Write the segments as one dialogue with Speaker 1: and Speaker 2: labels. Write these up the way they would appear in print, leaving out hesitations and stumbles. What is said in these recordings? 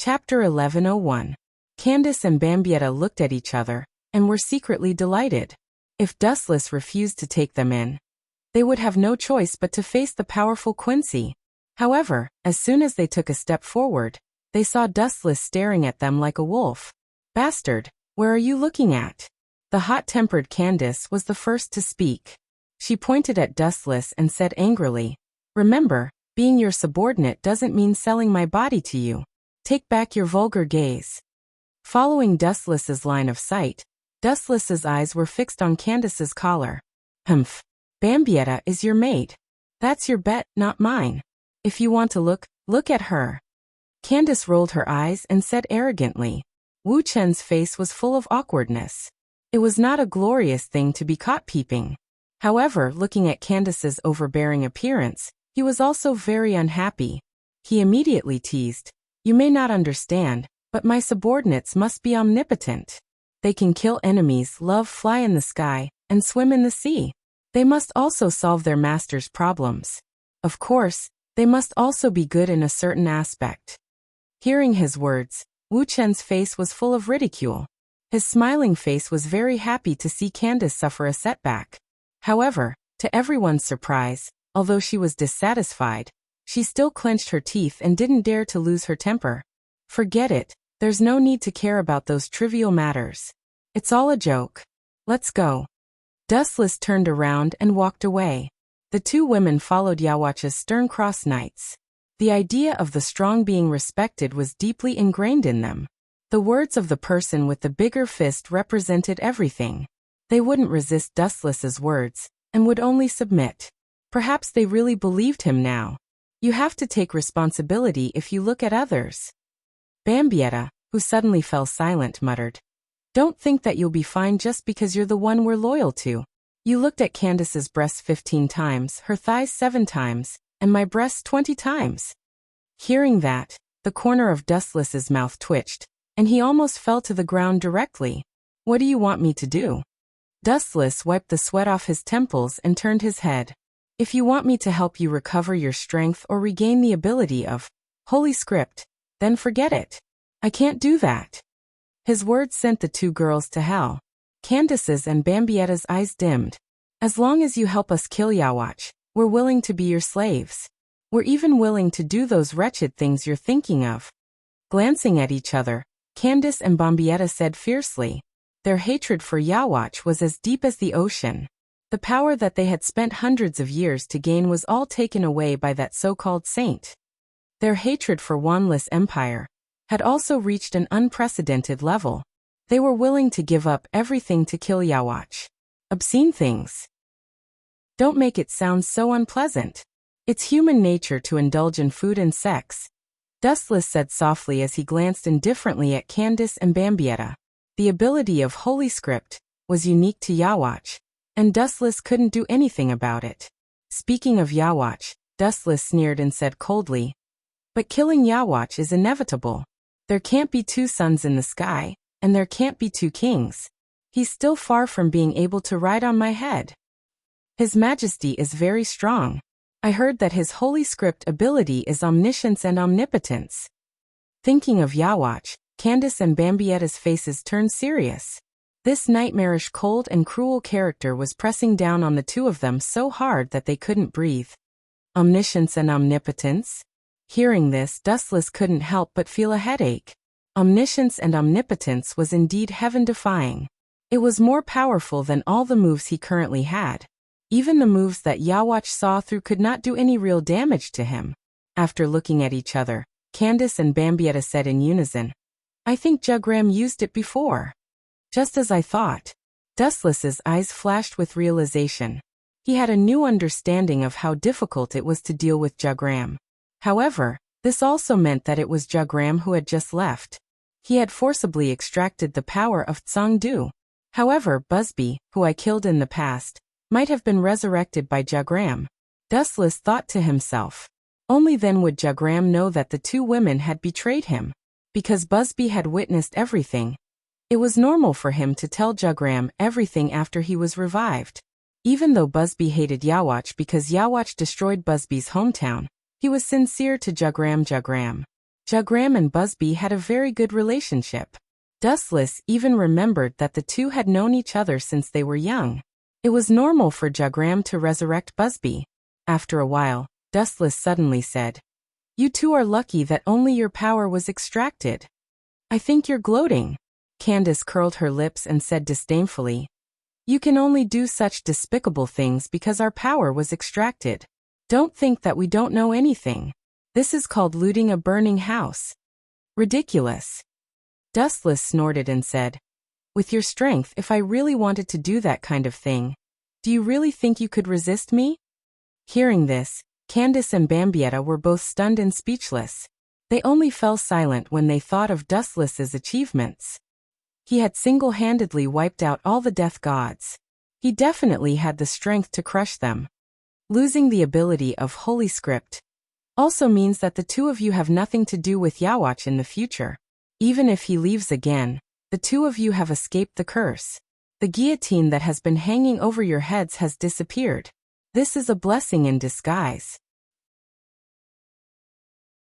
Speaker 1: Chapter 1101. Candace and Bambietta looked at each other, and were secretly delighted. If Dustless refused to take them in, they would have no choice but to face the powerful Quincy. However, as soon as they took a step forward, they saw Dustless staring at them like a wolf. "Bastard, where are you looking at?" The hot-tempered Candace was the first to speak. She pointed at Dustless and said angrily, "Remember, being your subordinate doesn't mean selling my body to you. Take back your vulgar gaze." Following Dustless's line of sight, Dustless's eyes were fixed on Candace's collar. "Humph. Bambietta is your maid. That's your bet, not mine. If you want to look at her." Candace rolled her eyes and said arrogantly. Wu Chen's face was full of awkwardness. It was not a glorious thing to be caught peeping. However, looking at Candace's overbearing appearance, he was also very unhappy. He immediately teased, "You may not understand, but my subordinates must be omnipotent. They can kill enemies, fly in the sky, and swim in the sea. They must also solve their master's problems. Of course, they must also be good in a certain aspect." Hearing his words, Wu Chen's face was full of ridicule. His smiling face was very happy to see Candace suffer a setback. However, to everyone's surprise, although she was dissatisfied, she still clenched her teeth and didn't dare to lose her temper. "Forget it, there's no need to care about those trivial matters. It's all a joke. Let's go." Dustless turned around and walked away. The two women followed Yawach's stern-crossed knights. The idea of the strong being respected was deeply ingrained in them. The words of the person with the bigger fist represented everything. They wouldn't resist Dustless's words, and would only submit. Perhaps they really believed him now. "You have to take responsibility if you look at others." Bambietta, who suddenly fell silent, muttered, "Don't think that you'll be fine just because you're the one we're loyal to. You looked at Candace's breasts 15 times, her thighs 7 times, and my breasts 20 times. Hearing that, the corner of Dustless's mouth twitched, and he almost fell to the ground directly. "What do you want me to do?" Dustless wiped the sweat off his temples and turned his head. "If you want me to help you recover your strength or regain the ability of Holy Script, then forget it. I can't do that." His words sent the two girls to hell. Candace's and Bambietta's eyes dimmed. "As long as you help us kill Yawach, we're willing to be your slaves. We're even willing to do those wretched things you're thinking of." Glancing at each other, Candace and Bambietta said fiercely. Their hatred for Yawach was as deep as the ocean. The power that they had spent hundreds of years to gain was all taken away by that so-called saint. Their hatred for Wanless Empire had also reached an unprecedented level. They were willing to give up everything to kill Yawach. Obscene things. Don't make it sound so unpleasant. It's human nature to indulge in food and sex, Dustless said softly as he glanced indifferently at Candace and Bambietta. The ability of Holy Script was unique to Yawach, and Dustless couldn't do anything about it. Speaking of Yawach, Dustless sneered and said coldly, "But killing Yawach is inevitable. There can't be 2 suns in the sky, and there can't be 2 kings. He's still far from being able to ride on my head. His Majesty is very strong. I heard that his Holy Script ability is omniscience and omnipotence." Thinking of Yawach, Candace and Bambietta's faces turned serious. This nightmarish, cold and cruel character was pressing down on the two of them so hard that they couldn't breathe. Omniscience and omnipotence? Hearing this, Dustless couldn't help but feel a headache. Omniscience and omnipotence was indeed heaven-defying. It was more powerful than all the moves he currently had. Even the moves that Yawach saw through could not do any real damage to him. After looking at each other, Candace and Bambietta said in unison, "I think Jugram used it before." "Just as I thought." Dustless's eyes flashed with realization. He had a new understanding of how difficult it was to deal with Jugram. However, this also meant that it was Jugram who had just left. He had forcibly extracted the power of Tsangdu. However, Busby, who I killed in the past, might have been resurrected by Jugram. Dustless thought to himself. Only then would Jugram know that the 2 women had betrayed him. Because Busby had witnessed everything, it was normal for him to tell Jugram everything after he was revived. Even though Busby hated Yawach because Yawach destroyed Busby's hometown, he was sincere to Jugram. Jagram and Busby had a very good relationship. Dustless even remembered that the two had known each other since they were young. It was normal for Jagram to resurrect Busby. After a while, Dustless suddenly said, "You two are lucky that only your power was extracted." "I think you're gloating." Candace curled her lips and said disdainfully, "You can only do such despicable things because our power was extracted. Don't think that we don't know anything. This is called looting a burning house." "Ridiculous." Dustless snorted and said, "With your strength, if I really wanted to do that kind of thing, do you really think you could resist me?" Hearing this, Candace and Bambietta were both stunned and speechless. They only fell silent when they thought of Dustless's achievements. He had single-handedly wiped out all the death gods. He definitely had the strength to crush them. Losing the ability of Holy Script also means that the two of you have nothing to do with Yawach in the future. Even if he leaves again, the two of you have escaped the curse. The guillotine that has been hanging over your heads has disappeared. This is a blessing in disguise.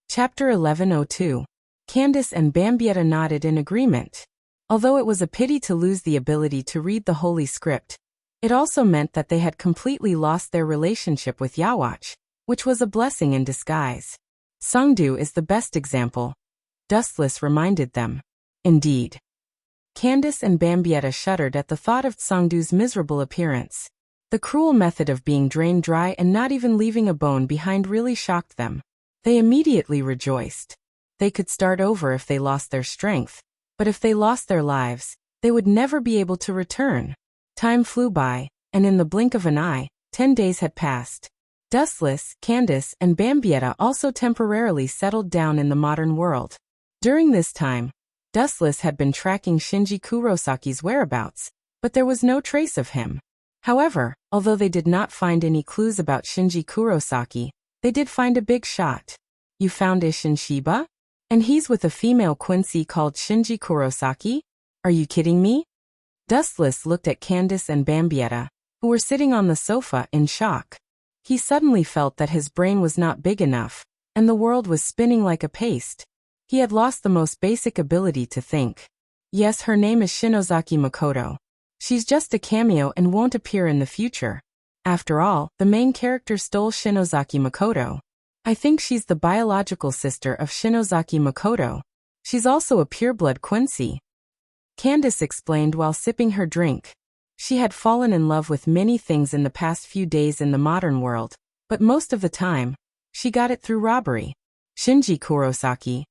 Speaker 1: Chapter 11:02. Candace and Bambietta nodded in agreement. Although it was a pity to lose the ability to read the Holy Script, it also meant that they had completely lost their relationship with Yawach, which was a blessing in disguise. Songdu is the best example, Dustless reminded them. Indeed. Candace and Bambietta shuddered at the thought of Songdu's miserable appearance. The cruel method of being drained dry and not even leaving a bone behind really shocked them. They immediately rejoiced. They could start over if they lost their strength, but if they lost their lives, they would never be able to return. Time flew by, and in the blink of an eye, 10 days had passed. Dustless, Candace, and Bambietta also temporarily settled down in the modern world. During this time, Dustless had been tracking Shinji Kurosaki's whereabouts, but there was no trace of him. However, although they did not find any clues about Shinji Kurosaki, they did find a big shot. "You found Isshin Shiba? And he's with a female Quincy called Shinji Kurosaki? Are you kidding me?" Dustless looked at Candace and Bambietta, who were sitting on the sofa in shock. He suddenly felt that his brain was not big enough, and the world was spinning like a paste. He had lost the most basic ability to think. Yes, her name is Shinozaki Makoto. She's just a cameo and won't appear in the future. After all, the main character stole Shinozaki Makoto. I think she's the biological sister of Shinozaki Makoto. She's also a pureblood Quincy. Candace explained while sipping her drink. She had fallen in love with many things in the past few days in the modern world, but most of the time, she got it through robbery. Shinji Kurosaki.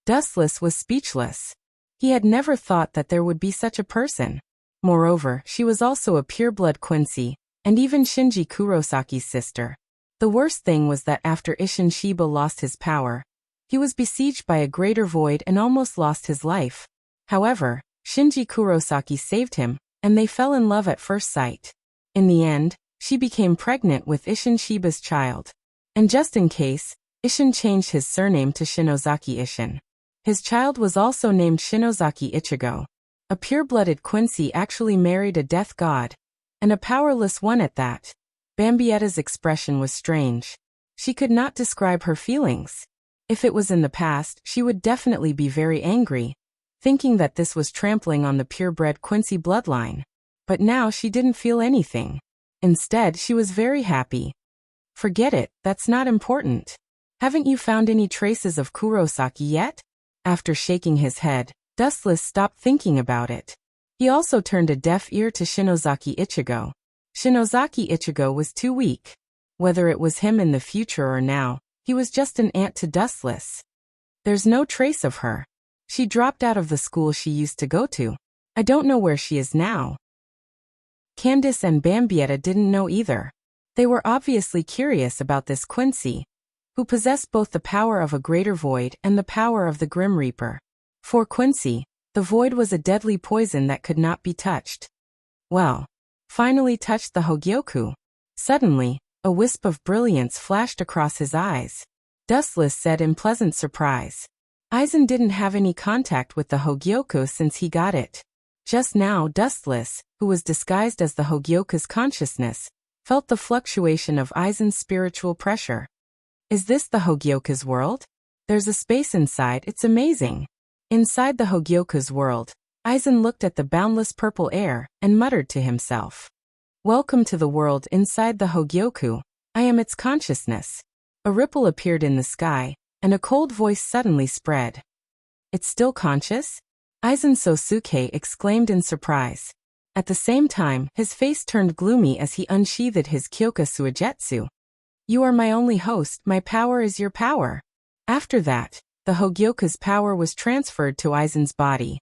Speaker 1: Dustless was speechless. He had never thought that there would be such a person. Moreover, she was also a pureblood Quincy, and even Shinji Kurosaki's sister. The worst thing was that after Isshin Shiba lost his power, he was besieged by a greater void and almost lost his life. However, Shinji Kurosaki saved him, and they fell in love at first sight. In the end, she became pregnant with Isshin Shiba's child. And just in case, Isshin changed his surname to Shinozaki Isshin. His child was also named Shinozaki Ichigo. A pure-blooded Quincy actually married a death god, and a powerless one at that. Bambietta's expression was strange. She could not describe her feelings. If it was in the past, she would definitely be very angry, thinking that this was trampling on the purebred Quincy bloodline. But now she didn't feel anything. Instead, she was very happy. "Forget it, that's not important. Haven't you found any traces of Kurosaki yet?" After shaking his head, Dustless stopped thinking about it. He also turned a deaf ear to Shinozaki Ichigo. Shinozaki Ichigo was too weak. Whether it was him in the future or now, he was just an ant to Dustless. "There's no trace of her. She dropped out of the school she used to go to. I don't know where she is now." Candace and Bambietta didn't know either. They were obviously curious about this Quincy, who possessed both the power of a greater void and the power of the Grim Reaper. For Quincy, the void was a deadly poison that could not be touched. Well, finally touched the Hogyoku. Suddenly, a wisp of brilliance flashed across his eyes. Dustless said in pleasant surprise. Aizen didn't have any contact with the Hogyoku since he got it. Just now Dustless, who was disguised as the Hogyoku's consciousness, felt the fluctuation of Aizen's spiritual pressure. "Is this the Hogyoku's world?" There's a space inside, it's amazing. Inside the Hogyoku's world, Aizen looked at the boundless purple air and muttered to himself. Welcome to the world inside the Hogyoku. I am its consciousness. A ripple appeared in the sky, and a cold voice suddenly spread. It's still conscious? Aizen Sosuke exclaimed in surprise. At the same time, his face turned gloomy as he unsheathed his Kyoka Suigetsu. You are my only host, my power is your power. After that, the Hogyoku's power was transferred to Aizen's body.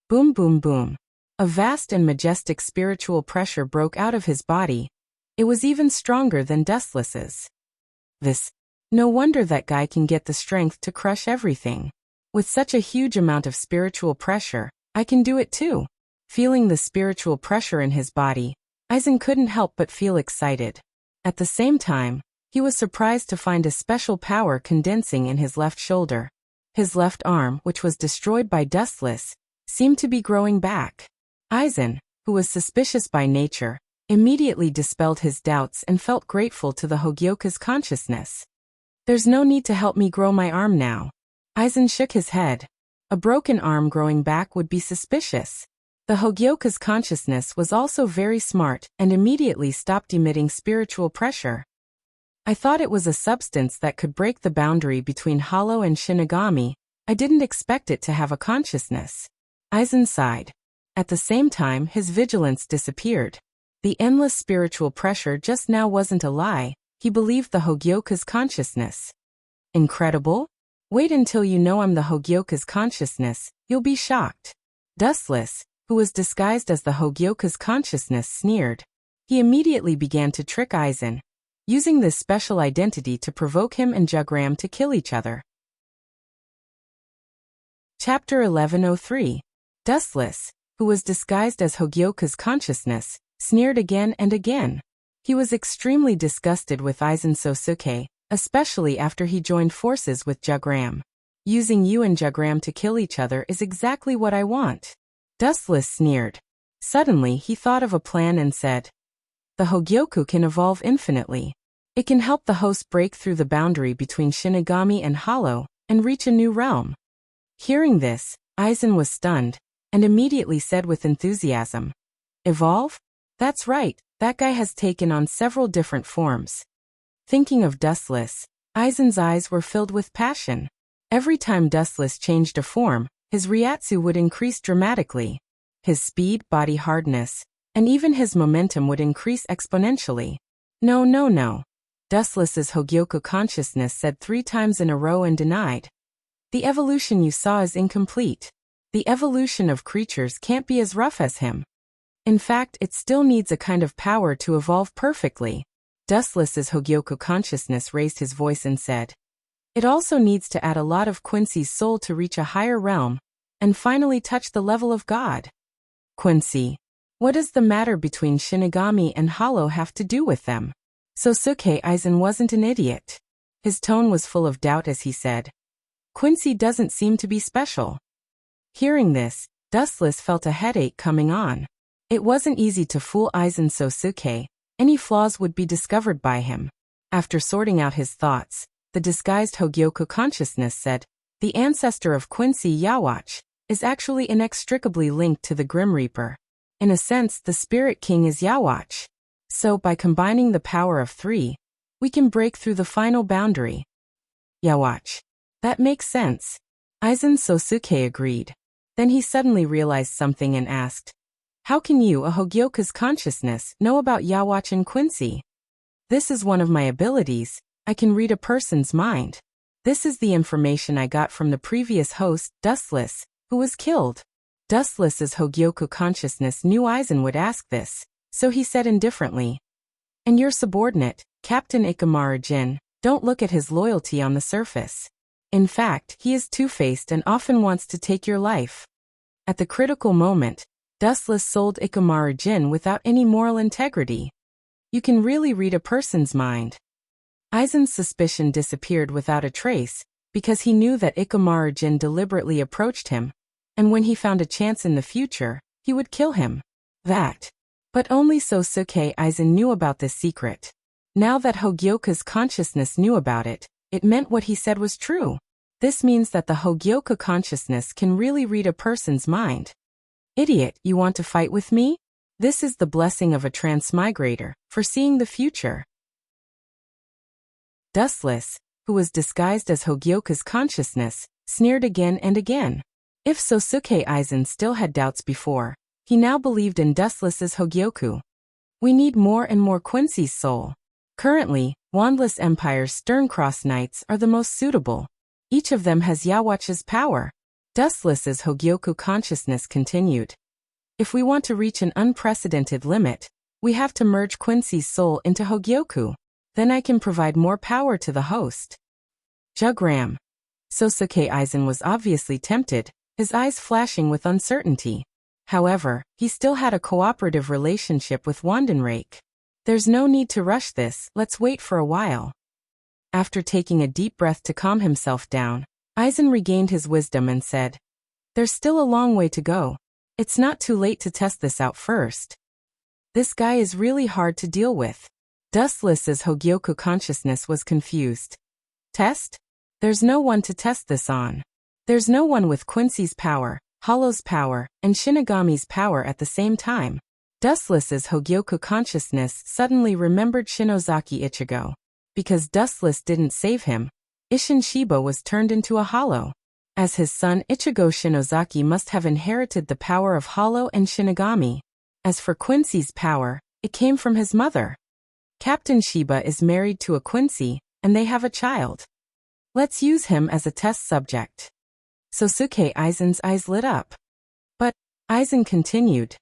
Speaker 1: Boom boom boom. A vast and majestic spiritual pressure broke out of his body. It was even stronger than Dustless's. No wonder that guy can get the strength to crush everything. With such a huge amount of spiritual pressure, I can do it too. Feeling the spiritual pressure in his body, Aizen couldn't help but feel excited. At the same time, he was surprised to find a special power condensing in his left shoulder. His left arm, which was destroyed by Dustless, seemed to be growing back. Aizen, who was suspicious by nature, immediately dispelled his doubts and felt grateful to the Hogyoku's consciousness. There's no need to help me grow my arm now. Aizen shook his head. A broken arm growing back would be suspicious. The Hogyoku's consciousness was also very smart and immediately stopped emitting spiritual pressure. I thought it was a substance that could break the boundary between Hollow and Shinigami. I didn't expect it to have a consciousness. Aizen sighed. At the same time, his vigilance disappeared. The endless spiritual pressure just now wasn't a lie. He believed the Hogyoku's consciousness. Incredible? Wait until you know I'm the Hogyoku's consciousness, you'll be shocked. Dustless, who was disguised as the Hogyoku's consciousness, sneered. He immediately began to trick Aizen, using this special identity to provoke him and Jugram to kill each other. Chapter 1103. Dustless, who was disguised as Hogyoku's consciousness, sneered again and again. He was extremely disgusted with Aizen Sosuke, especially after he joined forces with Jugram. Using you and Jugram to kill each other is exactly what I want. Dustless sneered. Suddenly he thought of a plan and said, the Hogyoku can evolve infinitely. It can help the host break through the boundary between Shinigami and Hollow and reach a new realm. Hearing this, Aizen was stunned and immediately said with enthusiasm, Evolve? That's right, that guy has taken on several different forms. Thinking of Dustless, Aizen's eyes were filled with passion. Every time Dustless changed a form, his Ryatsu would increase dramatically. His speed, body hardness, and even his momentum would increase exponentially. No. Dustless's Hogyoku consciousness said 3 times in a row and denied. The evolution you saw is incomplete. The evolution of creatures can't be as rough as him. In fact, it still needs a kind of power to evolve perfectly. Dustless's Hogyoku consciousness raised his voice and said, it also needs to add a lot of Quincy's soul to reach a higher realm, and finally touch the level of God. Quincy. What does the matter between Shinigami and Hollow have to do with them? Sosuke Aizen wasn't an idiot. His tone was full of doubt as he said, Quincy doesn't seem to be special. Hearing this, Dustless felt a headache coming on. It wasn't easy to fool Aizen Sosuke. Any flaws would be discovered by him. After sorting out his thoughts, the disguised Hogyoku consciousness said, the ancestor of Quincy Yawatch is actually inextricably linked to the Grim Reaper. In a sense, the Spirit King is Yawatch. So, by combining the power of 3, we can break through the final boundary. Yawatch. That makes sense. Aizen Sosuke agreed. Then he suddenly realized something and asked, how can you, a Hogyoku's consciousness, know about Yawatch and Quincy? This is one of my abilities. I can read a person's mind. This is the information I got from the previous host, Dustless, who was killed. Dustless's Hogyoku consciousness knew Aizen would ask this, so he said indifferently, and your subordinate, Captain Ikamaru Jin, don't look at his loyalty on the surface. In fact, he is two-faced and often wants to take your life. At the critical moment, Dustless sold Ikamaru Jin without any moral integrity. You can really read a person's mind. Aizen's suspicion disappeared without a trace, because he knew that Ikamaru Jin deliberately approached him, and when he found a chance in the future, he would kill him. But only Sosuke Aizen knew about this secret. Now that Hogyoku's consciousness knew about it, it meant what he said was true. This means that the Hogyoku consciousness can really read a person's mind. Idiot, you want to fight with me? This is the blessing of a transmigrator, foreseeing the future. Dustless, who was disguised as Hogyoku's consciousness, sneered again and again. If Sosuke Aizen still had doubts before, he now believed in Dustless's Hogyoku. We need more and more Quincy's soul. Currently, Wandless Empire's Sterncross Knights are the most suitable. Each of them has Yawatch's power. Dustless's Hogyoku consciousness continued. If we want to reach an unprecedented limit, we have to merge Quincy's soul into Hogyoku. Then I can provide more power to the host. Jugram. Sosuke Aizen was obviously tempted, his eyes flashing with uncertainty. However, he still had a cooperative relationship with Wandenrake. There's no need to rush this, let's wait for a while. After taking a deep breath to calm himself down, Aizen regained his wisdom and said, "There's still a long way to go. It's not too late to test this out first. This guy is really hard to deal with." Dustless's Hogyoku consciousness was confused. Test? There's no one to test this on. There's no one with Quincy's power, Hollow's power, and Shinigami's power at the same time. Dustless's Hogyoku consciousness suddenly remembered Shinozaki Ichigo. Because Dustless didn't save him, Isshin Shiba was turned into a Hollow. As his son, Ichigo Shinozaki must have inherited the power of Hollow and Shinigami. As for Quincy's power, it came from his mother. Captain Shiba is married to a Quincy, and they have a child. Let's use him as a test subject. Sosuke Aizen's eyes lit up. But, Aizen continued,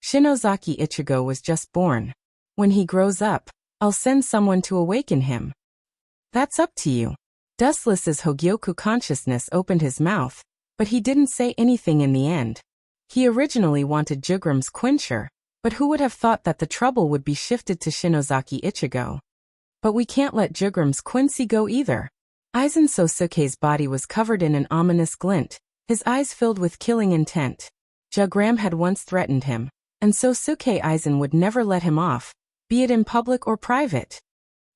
Speaker 1: Shinozaki Ichigo was just born. When he grows up, I'll send someone to awaken him. That's up to you. Dustless's Hogyoku consciousness opened his mouth, but he didn't say anything in the end. He originally wanted Jugram's quencher, but who would have thought that the trouble would be shifted to Shinozaki Ichigo? But we can't let Jugram's Quincy go either. Aizen Sosuke's body was covered in an ominous glint, his eyes filled with killing intent. Jugram had once threatened him, and Sosuke Aizen would never let him off, be it in public or private.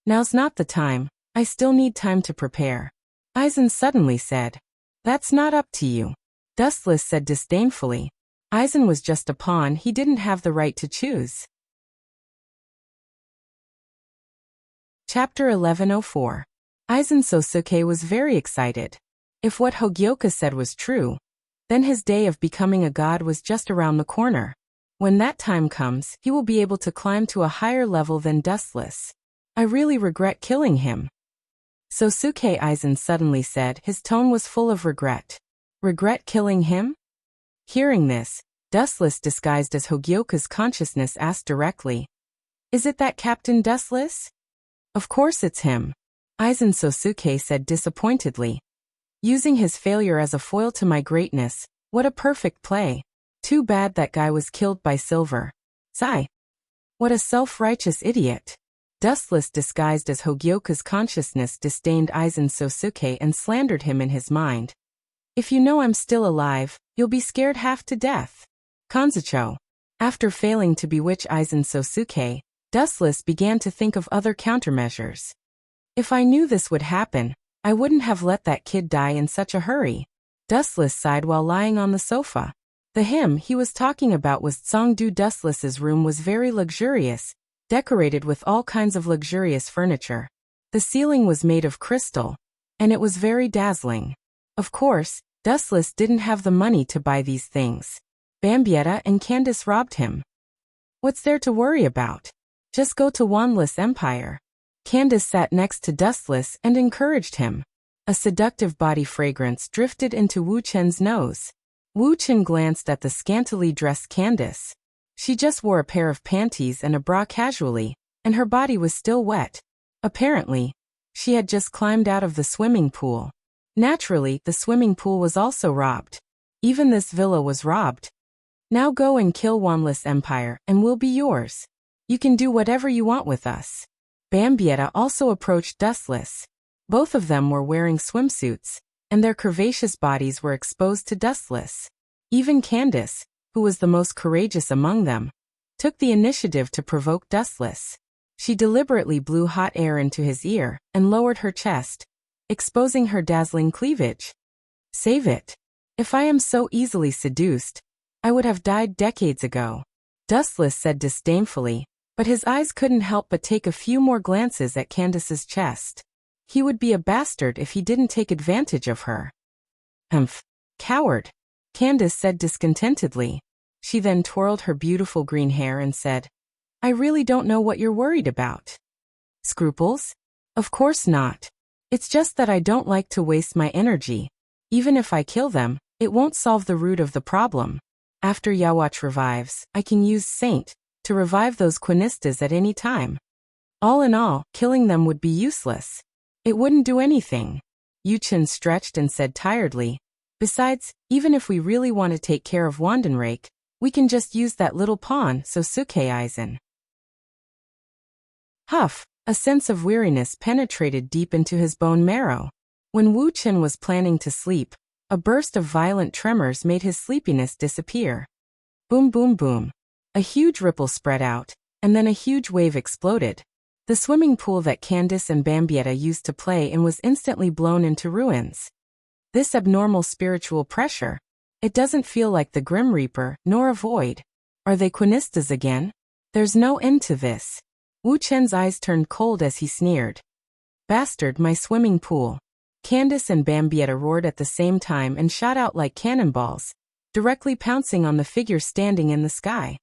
Speaker 1: Now's not the time, I still need time to prepare. Aizen suddenly said. That's not up to you. Dustless said disdainfully. Aizen was just a pawn, he didn't have the right to choose. Chapter 1104. Aizen Sosuke was very excited. If what Hogyoku said was true, then his day of becoming a god was just around the corner. When that time comes, he will be able to climb to a higher level than Dustless. I really regret killing him. Sosuke Aizen suddenly said, his tone was full of regret. Regret killing him? Hearing this, Dustless disguised as Hogyoku's consciousness asked directly. Is it that Captain Dustless? Of course it's him. Aizen Sosuke said disappointedly. Using his failure as a foil to my greatness, what a perfect play. Too bad that guy was killed by Silver. Sigh. What a self-righteous idiot. Dustless disguised as Hogyoku's consciousness disdained Aizen Sosuke and slandered him in his mind. If you know I'm still alive, you'll be scared half to death. Kanzucho. After failing to bewitch Aizen Sosuke, Dustless began to think of other countermeasures. If I knew this would happen, I wouldn't have let that kid die in such a hurry. Dustless sighed while lying on the sofa. The him he was talking about was Tsongdu. Dustless's room was very luxurious, decorated with all kinds of luxurious furniture. The ceiling was made of crystal, and it was very dazzling. Of course, Dustless didn't have the money to buy these things. Bambietta and Candace robbed him. What's there to worry about? Just go to Wandless Empire. Candace sat next to Dustless and encouraged him. A seductive body fragrance drifted into Wu Chen's nose. Wu Chen glanced at the scantily dressed Candace. She just wore a pair of panties and a bra casually, and her body was still wet. Apparently, she had just climbed out of the swimming pool. Naturally, the swimming pool was also robbed. Even this villa was robbed. Now go and kill Wandless Empire, and we'll be yours. You can do whatever you want with us. Bambietta also approached Dustless. Both of them were wearing swimsuits, and their curvaceous bodies were exposed to Dustless. Even Candace, who was the most courageous among them, took the initiative to provoke Dustless. She deliberately blew hot air into his ear and lowered her chest. exposing her dazzling cleavage. Save it. If I am so easily seduced, I would have died decades ago, Dustless said disdainfully, but his eyes couldn't help but take a few more glances at Candace's chest. He would be a bastard if he didn't take advantage of her. Humph. Coward, Candace said discontentedly. She then twirled her beautiful green hair and said, I really don't know what you're worried about. Scruples? Of course not. It's just that I don't like to waste my energy. Even if I kill them, it won't solve the root of the problem. After Yawach revives, I can use Saint to revive those Quinistas at any time. All in all, killing them would be useless. It wouldn't do anything. Yuchen stretched and said tiredly, besides, even if we really want to take care of Wandenrake, we can just use that little pawn so Suke-Eisen. Huff, a sense of weariness penetrated deep into his bone marrow. When Wu Chen was planning to sleep, a burst of violent tremors made his sleepiness disappear. Boom boom boom. A huge ripple spread out, and then a huge wave exploded. The swimming pool that Candace and Bambietta used to play in was instantly blown into ruins. This abnormal spiritual pressure. It doesn't feel like the Grim Reaper, nor a void. Are they Quinistas again? There's no end to this. Wu Chen's eyes turned cold as he sneered. Bastard, my swimming pool. Candace and Bambietta roared at the same time and shot out like cannonballs, directly pouncing on the figure standing in the sky.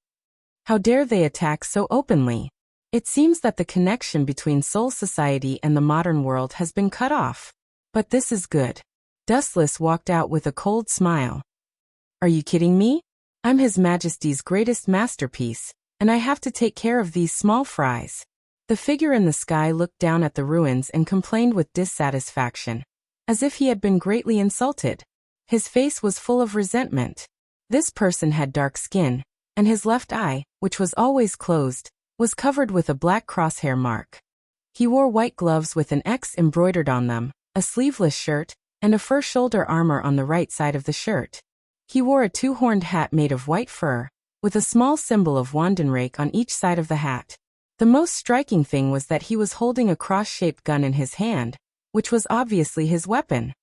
Speaker 1: How dare they attack so openly? It seems that the connection between Soul Society and the modern world has been cut off. But this is good. Dustless walked out with a cold smile. Are you kidding me? I'm His Majesty's greatest masterpiece, and I have to take care of these small fries. The figure in the sky looked down at the ruins and complained with dissatisfaction, as if he had been greatly insulted. His face was full of resentment. This person had dark skin, and his left eye, which was always closed, was covered with a black crosshair mark. He wore white gloves with an X embroidered on them, a sleeveless shirt, and a fur shoulder armor on the right side of the shirt. He wore a two-horned hat made of white fur, with a small symbol of Wandenrake on each side of the hat. The most striking thing was that he was holding a cross-shaped gun in his hand, which was obviously his weapon.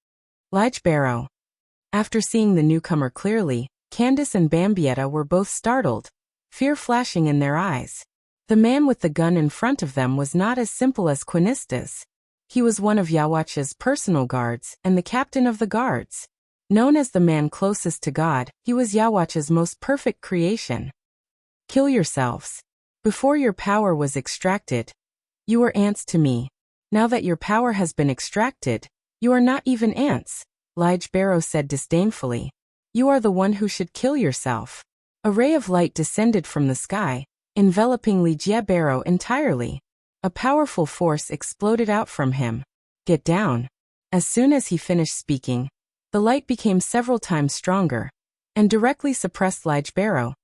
Speaker 1: Lige Barrow. After seeing the newcomer clearly, Candace and Bambietta were both startled, fear flashing in their eyes. The man with the gun in front of them was not as simple as Quinistas. He was one of Yawach's personal guards and the captain of the guards. Known as the man closest to God, he was Yawach's most perfect creation. Kill yourselves. Before your power was extracted, you were ants to me. Now that your power has been extracted, you are not even ants, Lige Barrow said disdainfully. You are the one who should kill yourself. A ray of light descended from the sky, enveloping Lige Barrow entirely. A powerful force exploded out from him. Get down. As soon as he finished speaking, the light became several times stronger, and directly suppressed Lige Barrow,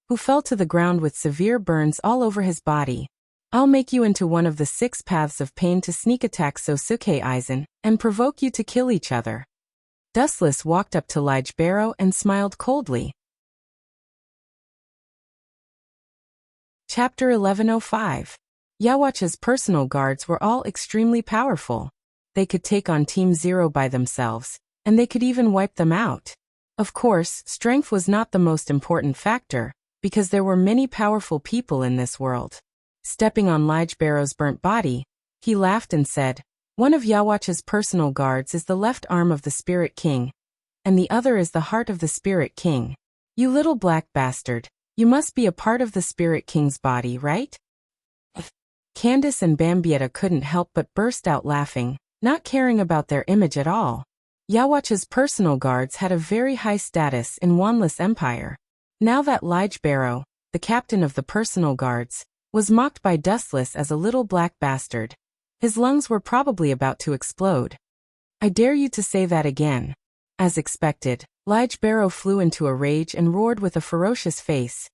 Speaker 1: who fell to the ground with severe burns all over his body. I'll make you into one of the 6 paths of pain to sneak attack Sosuke-Eisen, and provoke you to kill each other. Dustless walked up to Lige Barrow and smiled coldly. Chapter 1105. Yawach's personal guards were all extremely powerful. They could take on Team Zero by themselves, and they could even wipe them out. Of course, strength was not the most important factor, because there were many powerful people in this world. Stepping on Lige Barrow's burnt body, he laughed and said, one of Yawach's personal guards is the left arm of the Spirit King, and the other is the heart of the Spirit King. You little black bastard, you must be a part of the Spirit King's body, right? Candace and Bambietta couldn't help but burst out laughing, not caring about their image at all. Yawach's personal guards had a very high status in Wanless Empire. Now that Lige Barrow, the captain of the personal guards, was mocked by Dustless as a little black bastard, his lungs were probably about to explode. I dare you to say that again. As expected, Lige Barrow flew into a rage and roared with a ferocious face.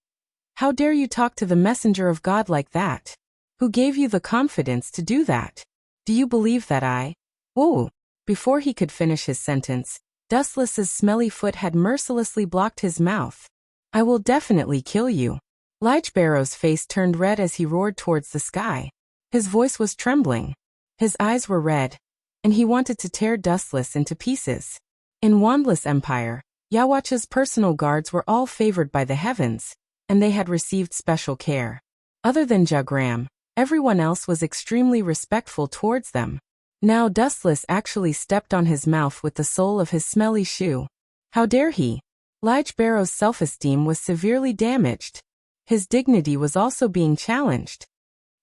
Speaker 1: How dare you talk to the messenger of God like that? Who gave you the confidence to do that? Do you believe that I? Whoa! Before he could finish his sentence, Dustless's smelly foot had mercilessly blocked his mouth. I will definitely kill you. Lige Barrow's face turned red as he roared towards the sky. His voice was trembling. His eyes were red, and he wanted to tear Dustless into pieces. In Wandless Empire, Yawacha's personal guards were all favored by the heavens, and they had received special care. Other than Jagram, everyone else was extremely respectful towards them. Now Dustless actually stepped on his mouth with the sole of his smelly shoe. How dare he? Lige Barrow's self-esteem was severely damaged. His dignity was also being challenged.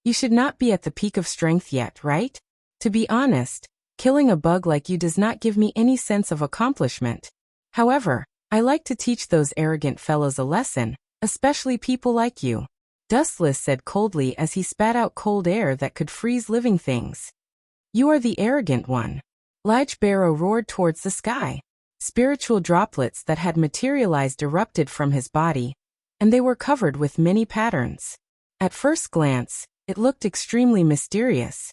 Speaker 1: You should not be at the peak of strength yet, right? To be honest, killing a bug like you does not give me any sense of accomplishment. However, I like to teach those arrogant fellows a lesson, especially people like you. Dustless said coldly as he spat out cold air that could freeze living things. You are the arrogant one. Lige Barrow roared towards the sky. Spiritual droplets that had materialized erupted from his body, and they were covered with many patterns. At first glance, it looked extremely mysterious.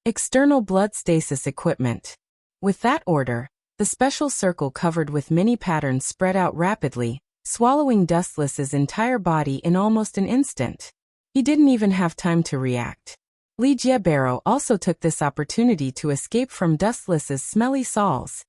Speaker 1: External blood stasis equipment. With that order, the special circle covered with many patterns spread out rapidly, swallowing Dustless's entire body in almost an instant. He didn't even have time to react. Lige Barrow also took this opportunity to escape from Dustless's smelly soles.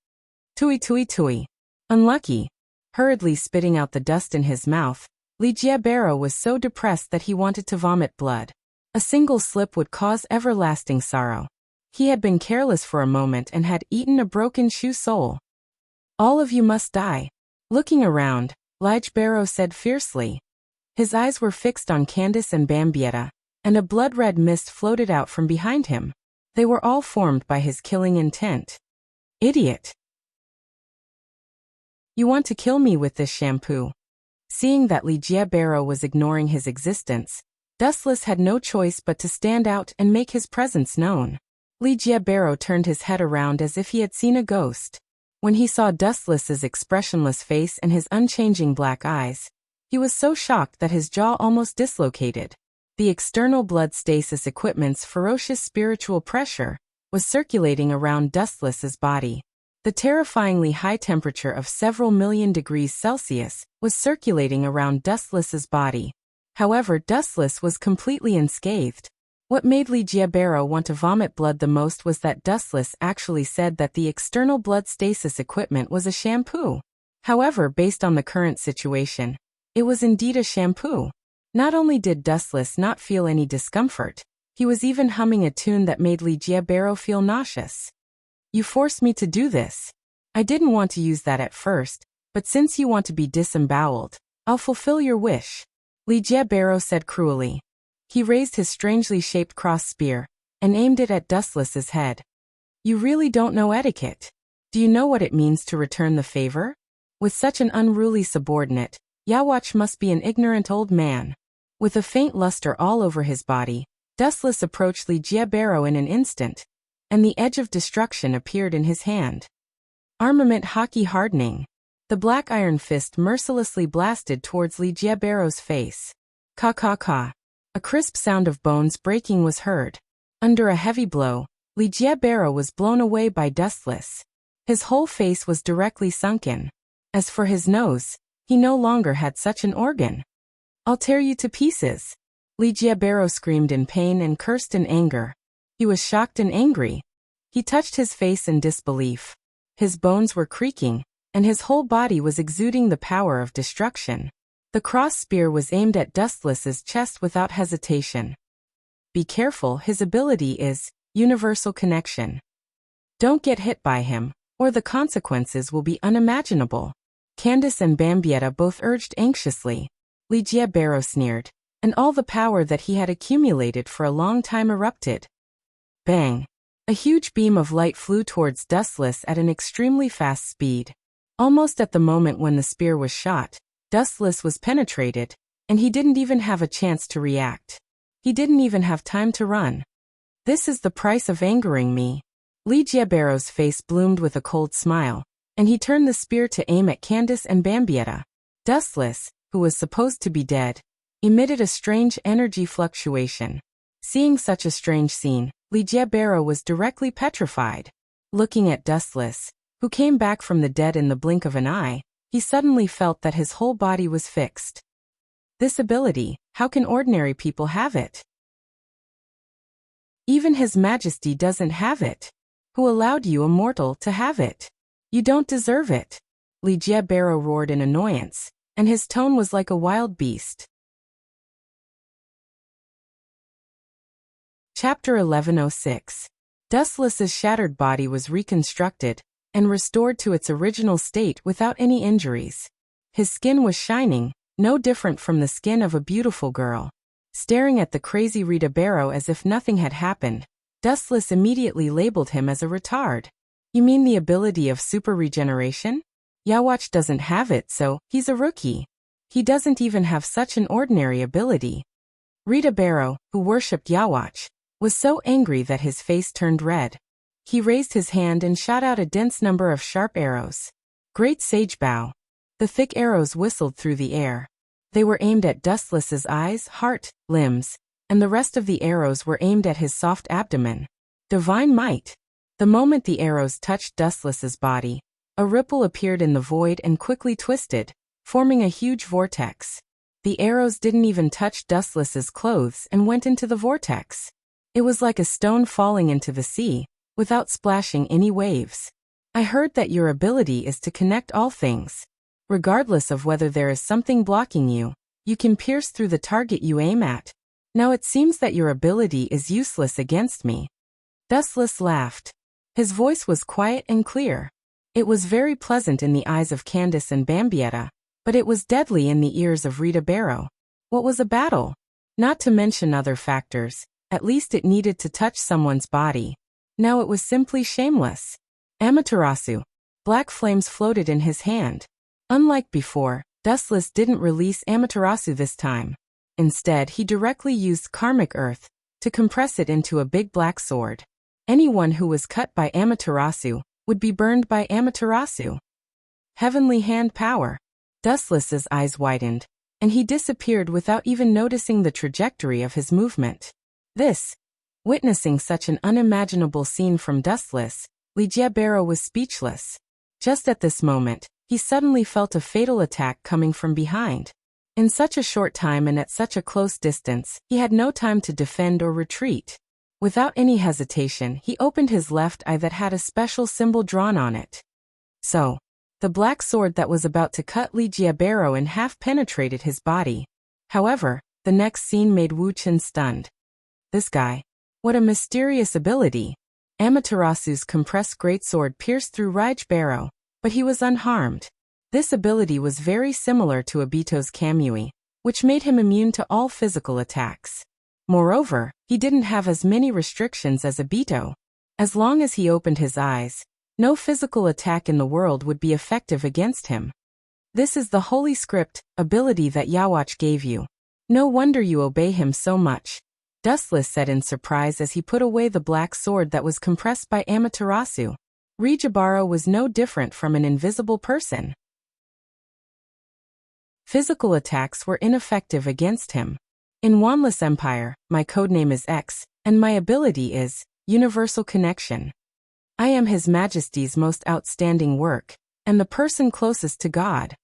Speaker 1: Tui tui tui. Unlucky. Hurriedly spitting out the dust in his mouth, Lige Barrow was so depressed that he wanted to vomit blood. A single slip would cause everlasting sorrow. He had been careless for a moment and had eaten a broken shoe sole. All of you must die. Looking around, Lige Barrow said fiercely. His eyes were fixed on Candace and Bambietta, and a blood-red mist floated out from behind him. They were all formed by his killing intent. Idiot! You want to kill me with this shampoo? Seeing that Lige Barrow was ignoring his existence, Dustless had no choice but to stand out and make his presence known. Lige Barrow turned his head around as if he had seen a ghost. When he saw Dustless's expressionless face and his unchanging black eyes, he was so shocked that his jaw almost dislocated. The external blood stasis equipment's ferocious spiritual pressure was circulating around Dustless's body. The terrifyingly high temperature of several million degrees Celsius was circulating around Dustless's body. However, Dustless was completely unscathed. What made Lige Barrow want to vomit blood the most was that Dustless actually said that the external blood stasis equipment was a shampoo. However, based on the current situation, it was indeed a shampoo. Not only did Dustless not feel any discomfort, he was even humming a tune that made Lige Barrow feel nauseous. You forced me to do this. I didn't want to use that at first, but since you want to be disemboweled, I'll fulfill your wish. Lige Barrow said cruelly. He raised his strangely shaped cross spear and aimed it at Dustless's head. You really don't know etiquette. Do you know what it means to return the favor? With such an unruly subordinate, Yawach must be an ignorant old man. With a faint luster all over his body, Dustless approached Lige Barrow in an instant, and the edge of destruction appeared in his hand. Armament hockey hardening. The black iron fist mercilessly blasted towards Lige Barrow's face. Ka ka ka. A crisp sound of bones breaking was heard. Under a heavy blow, Lige Barrow was blown away by Dustless. His whole face was directly sunken. As for his nose, he no longer had such an organ. I'll tear you to pieces. Lige Barrow screamed in pain and cursed in anger. He was shocked and angry. He touched his face in disbelief. His bones were creaking, and his whole body was exuding the power of destruction. The cross spear was aimed at Dustless's chest without hesitation. Be careful, his ability is universal connection. Don't get hit by him, or the consequences will be unimaginable. Candace and Bambietta both urged anxiously. Lige Barrow sneered, and all the power that he had accumulated for a long time erupted. Bang! A huge beam of light flew towards Dustless at an extremely fast speed. Almost at the moment when the spear was shot, Dustless was penetrated, and he didn't even have a chance to react. He didn't even have time to run. This is the price of angering me. Lige Barrow's face bloomed with a cold smile, and he turned the spear to aim at Candace and Bambietta. Dustless, who was supposed to be dead, emitted a strange energy fluctuation. Seeing such a strange scene, Lige Barrow was directly petrified. Looking at Dustless, who came back from the dead in the blink of an eye, he suddenly felt that his whole body was fixed. This ability, how can ordinary people have it? Even His Majesty doesn't have it. Who allowed you, a mortal, to have it? You don't deserve it. Li Jiebaro roared in annoyance, and his tone was like a wild beast. Chapter 1106. Dustless's shattered body was reconstructed and restored to its original state without any injuries. His skin was shining, no different from the skin of a beautiful girl. Staring at the crazy Jiebaro as if nothing had happened, Dustless immediately labeled him as a retard. You mean the ability of super regeneration? Yawatch doesn't have it, so he's a rookie. He doesn't even have such an ordinary ability. Jiebaro, who worshipped Yawatch, was so angry that his face turned red. He raised his hand and shot out a dense number of sharp arrows. Great sage bow. The thick arrows whistled through the air. They were aimed at Dustless's eyes, heart, limbs, and the rest of the arrows were aimed at his soft abdomen. Divine might. The moment the arrows touched Dustless's body, a ripple appeared in the void and quickly twisted, forming a huge vortex. The arrows didn't even touch Dustless's clothes and went into the vortex. It was like a stone falling into the sea, without splashing any waves. I heard that your ability is to connect all things. Regardless of whether there is something blocking you, you can pierce through the target you aim at. Now it seems that your ability is useless against me. Dustless laughed. His voice was quiet and clear. It was very pleasant in the eyes of Candace and Bambietta, but it was deadly in the ears of Jiebaro. What was a battle? Not to mention other factors, at least it needed to touch someone's body. Now it was simply shameless. Amaterasu. Black flames floated in his hand. Unlike before, Dustless didn't release Amaterasu this time. Instead, he directly used karmic earth to compress it into a big black sword. Anyone who was cut by Amaterasu would be burned by Amaterasu. Heavenly hand power. Dustless's eyes widened, and he disappeared without even noticing the trajectory of his movement. Witnessing such an unimaginable scene from Dustless, Li Jiebaro was speechless. Just at this moment, he suddenly felt a fatal attack coming from behind. In such a short time and at such a close distance, he had no time to defend or retreat. Without any hesitation, he opened his left eye that had a special symbol drawn on it. So, the black sword that was about to cut Li Jiebaro in half penetrated his body. However, the next scene made Wu Chen stunned. This guy. What a mysterious ability. Amaterasu's compressed greatsword pierced through Jiebaro, but he was unharmed. This ability was very similar to Obito's Kamui, which made him immune to all physical attacks. Moreover, he didn't have as many restrictions as Obito. As long as he opened his eyes, no physical attack in the world would be effective against him. This is the holy script ability that Yawatch gave you. No wonder you obey him so much. Dustless said in surprise as he put away the black sword that was compressed by Amaterasu. Jiebaro was no different from an invisible person. Physical attacks were ineffective against him. In Wanless Empire, my codename is X, and my ability is Universal Connection. I am His Majesty's most outstanding work, and the person closest to God.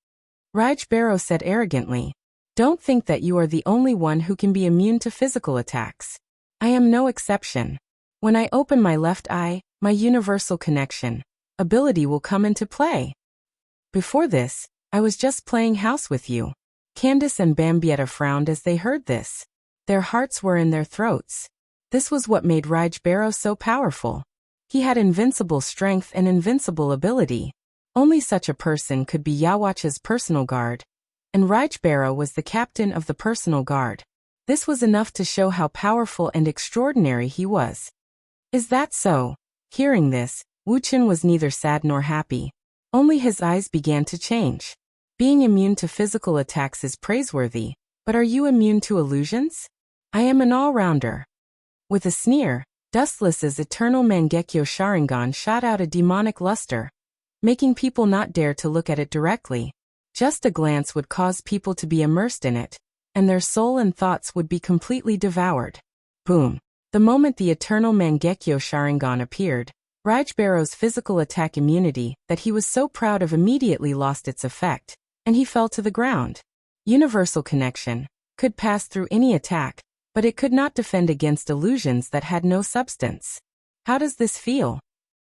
Speaker 1: Jiebaro said arrogantly. Don't think that you are the only one who can be immune to physical attacks. I am no exception. When I open my left eye, my universal connection ability will come into play. Before this, I was just playing house with you. Candace and Bambietta frowned as they heard this. Their hearts were in their throats. This was what made Jiebaro so powerful. He had invincible strength and invincible ability. Only such a person could be Yawatch's personal guard. And Jiebaro was the captain of the personal guard. This was enough to show how powerful and extraordinary he was. Is that so? Hearing this, Wu Chen was neither sad nor happy. Only his eyes began to change. Being immune to physical attacks is praiseworthy, but are you immune to illusions? I am an all-rounder. With a sneer, Dustless's eternal Mangekyo Sharingan shot out a demonic luster, making people not dare to look at it directly. Just a glance would cause people to be immersed in it, and their soul and thoughts would be completely devoured. Boom. The moment the eternal Mangekyo Sharingan appeared, Jiebaro's physical attack immunity that he was so proud of immediately lost its effect, and he fell to the ground. Universal connection could pass through any attack, but it could not defend against illusions that had no substance. How does this feel?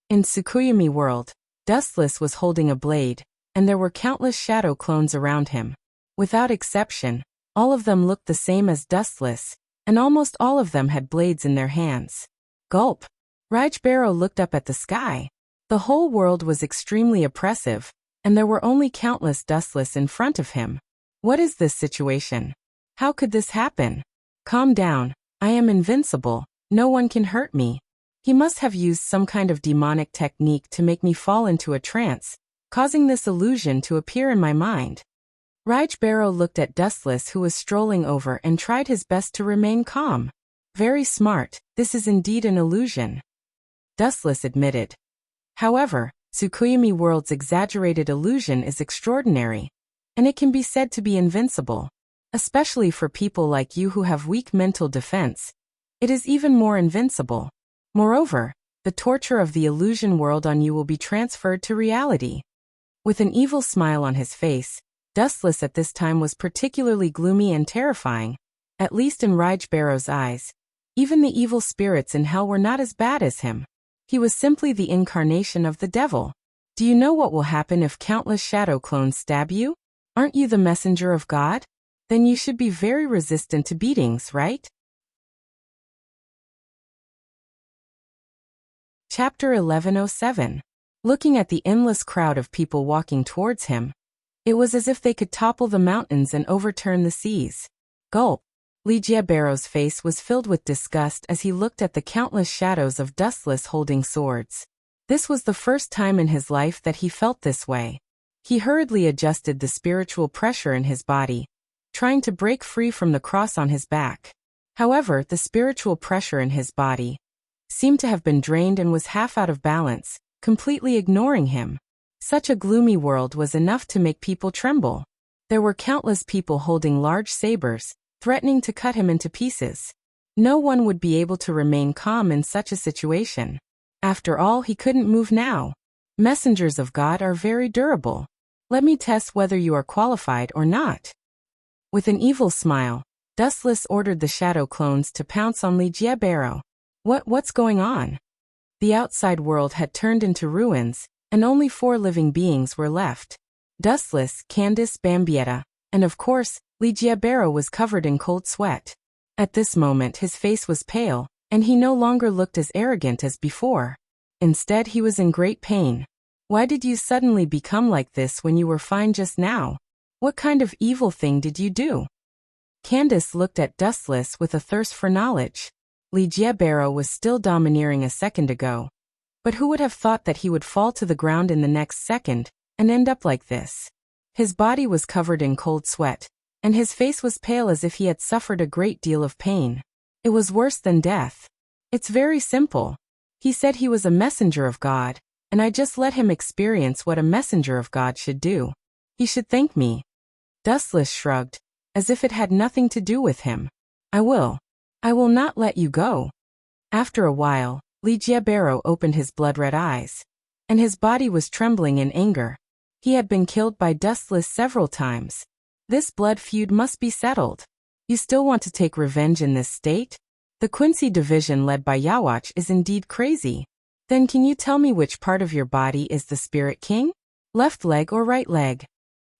Speaker 1: In Tsukuyomi world, Dustless was holding a blade, and there were countless shadow clones around him. Without exception, all of them looked the same as Dustless, and almost all of them had blades in their hands. Gulp. Raijbaro looked up at the sky. The whole world was extremely oppressive, and there were only countless Dustless in front of him. What is this situation? How could this happen? Calm down. I am invincible. No one can hurt me. He must have used some kind of demonic technique to make me fall into a trance, causing this illusion to appear in my mind. Raijbaro looked at Dustless, who was strolling over, and tried his best to remain calm. Very smart. This is indeed an illusion, Dustless admitted. However, Tsukuyomi world's exaggerated illusion is extraordinary, and it can be said to be invincible. Especially for people like you who have weak mental defense, it is even more invincible. Moreover, the torture of the illusion world on you will be transferred to reality. With an evil smile on his face, Dustless at this time was particularly gloomy and terrifying, at least in Raijbaro's eyes. Even the evil spirits in hell were not as bad as him. He was simply the incarnation of the devil. Do you know what will happen if countless shadow clones stab you? Aren't you the messenger of God? Then you should be very resistant to beatings, right? Chapter 1107. Looking at the endless crowd of people walking towards him, it was as if they could topple the mountains and overturn the seas. Gulp. Raijbaro's face was filled with disgust as he looked at the countless shadows of Dustless holding swords. This was the first time in his life that he felt this way. He hurriedly adjusted the spiritual pressure in his body, trying to break free from the cross on his back. However, the spiritual pressure in his body seemed to have been drained and was half out of balance, completely ignoring him. Such a gloomy world was enough to make people tremble. There were countless people holding large sabers, threatening to cut him into pieces. No one would be able to remain calm in such a situation. After all, he couldn't move now. Messengers of God are very durable. Let me test whether you are qualified or not. With an evil smile, Dustless ordered the shadow clones to pounce on Raijbaro. What's going on? The outside world had turned into ruins, and only 4 living beings were left. Dustless, Candace, Bambietta, and of course, Raijbaro was covered in cold sweat. At this moment his face was pale, and he no longer looked as arrogant as before. Instead, he was in great pain. Why did you suddenly become like this when you were fine just now? What kind of evil thing did you do? Candace looked at Dustless with a thirst for knowledge. Raijbaro was still domineering a second ago. But who would have thought that he would fall to the ground in the next second, and end up like this? His body was covered in cold sweat, and his face was pale as if he had suffered a great deal of pain. It was worse than death. It's very simple. He said he was a messenger of God, and I just let him experience what a messenger of God should do. He should thank me. Dustless shrugged, as if it had nothing to do with him. I will not let you go. After a while, Raijbaro opened his blood-red eyes, and his body was trembling in anger. He had been killed by Dustless several times. This blood feud must be settled. You still want to take revenge in this state? The Quincy division led by Yawach is indeed crazy. Then can you tell me which part of your body is the Spirit King? Left leg or right leg?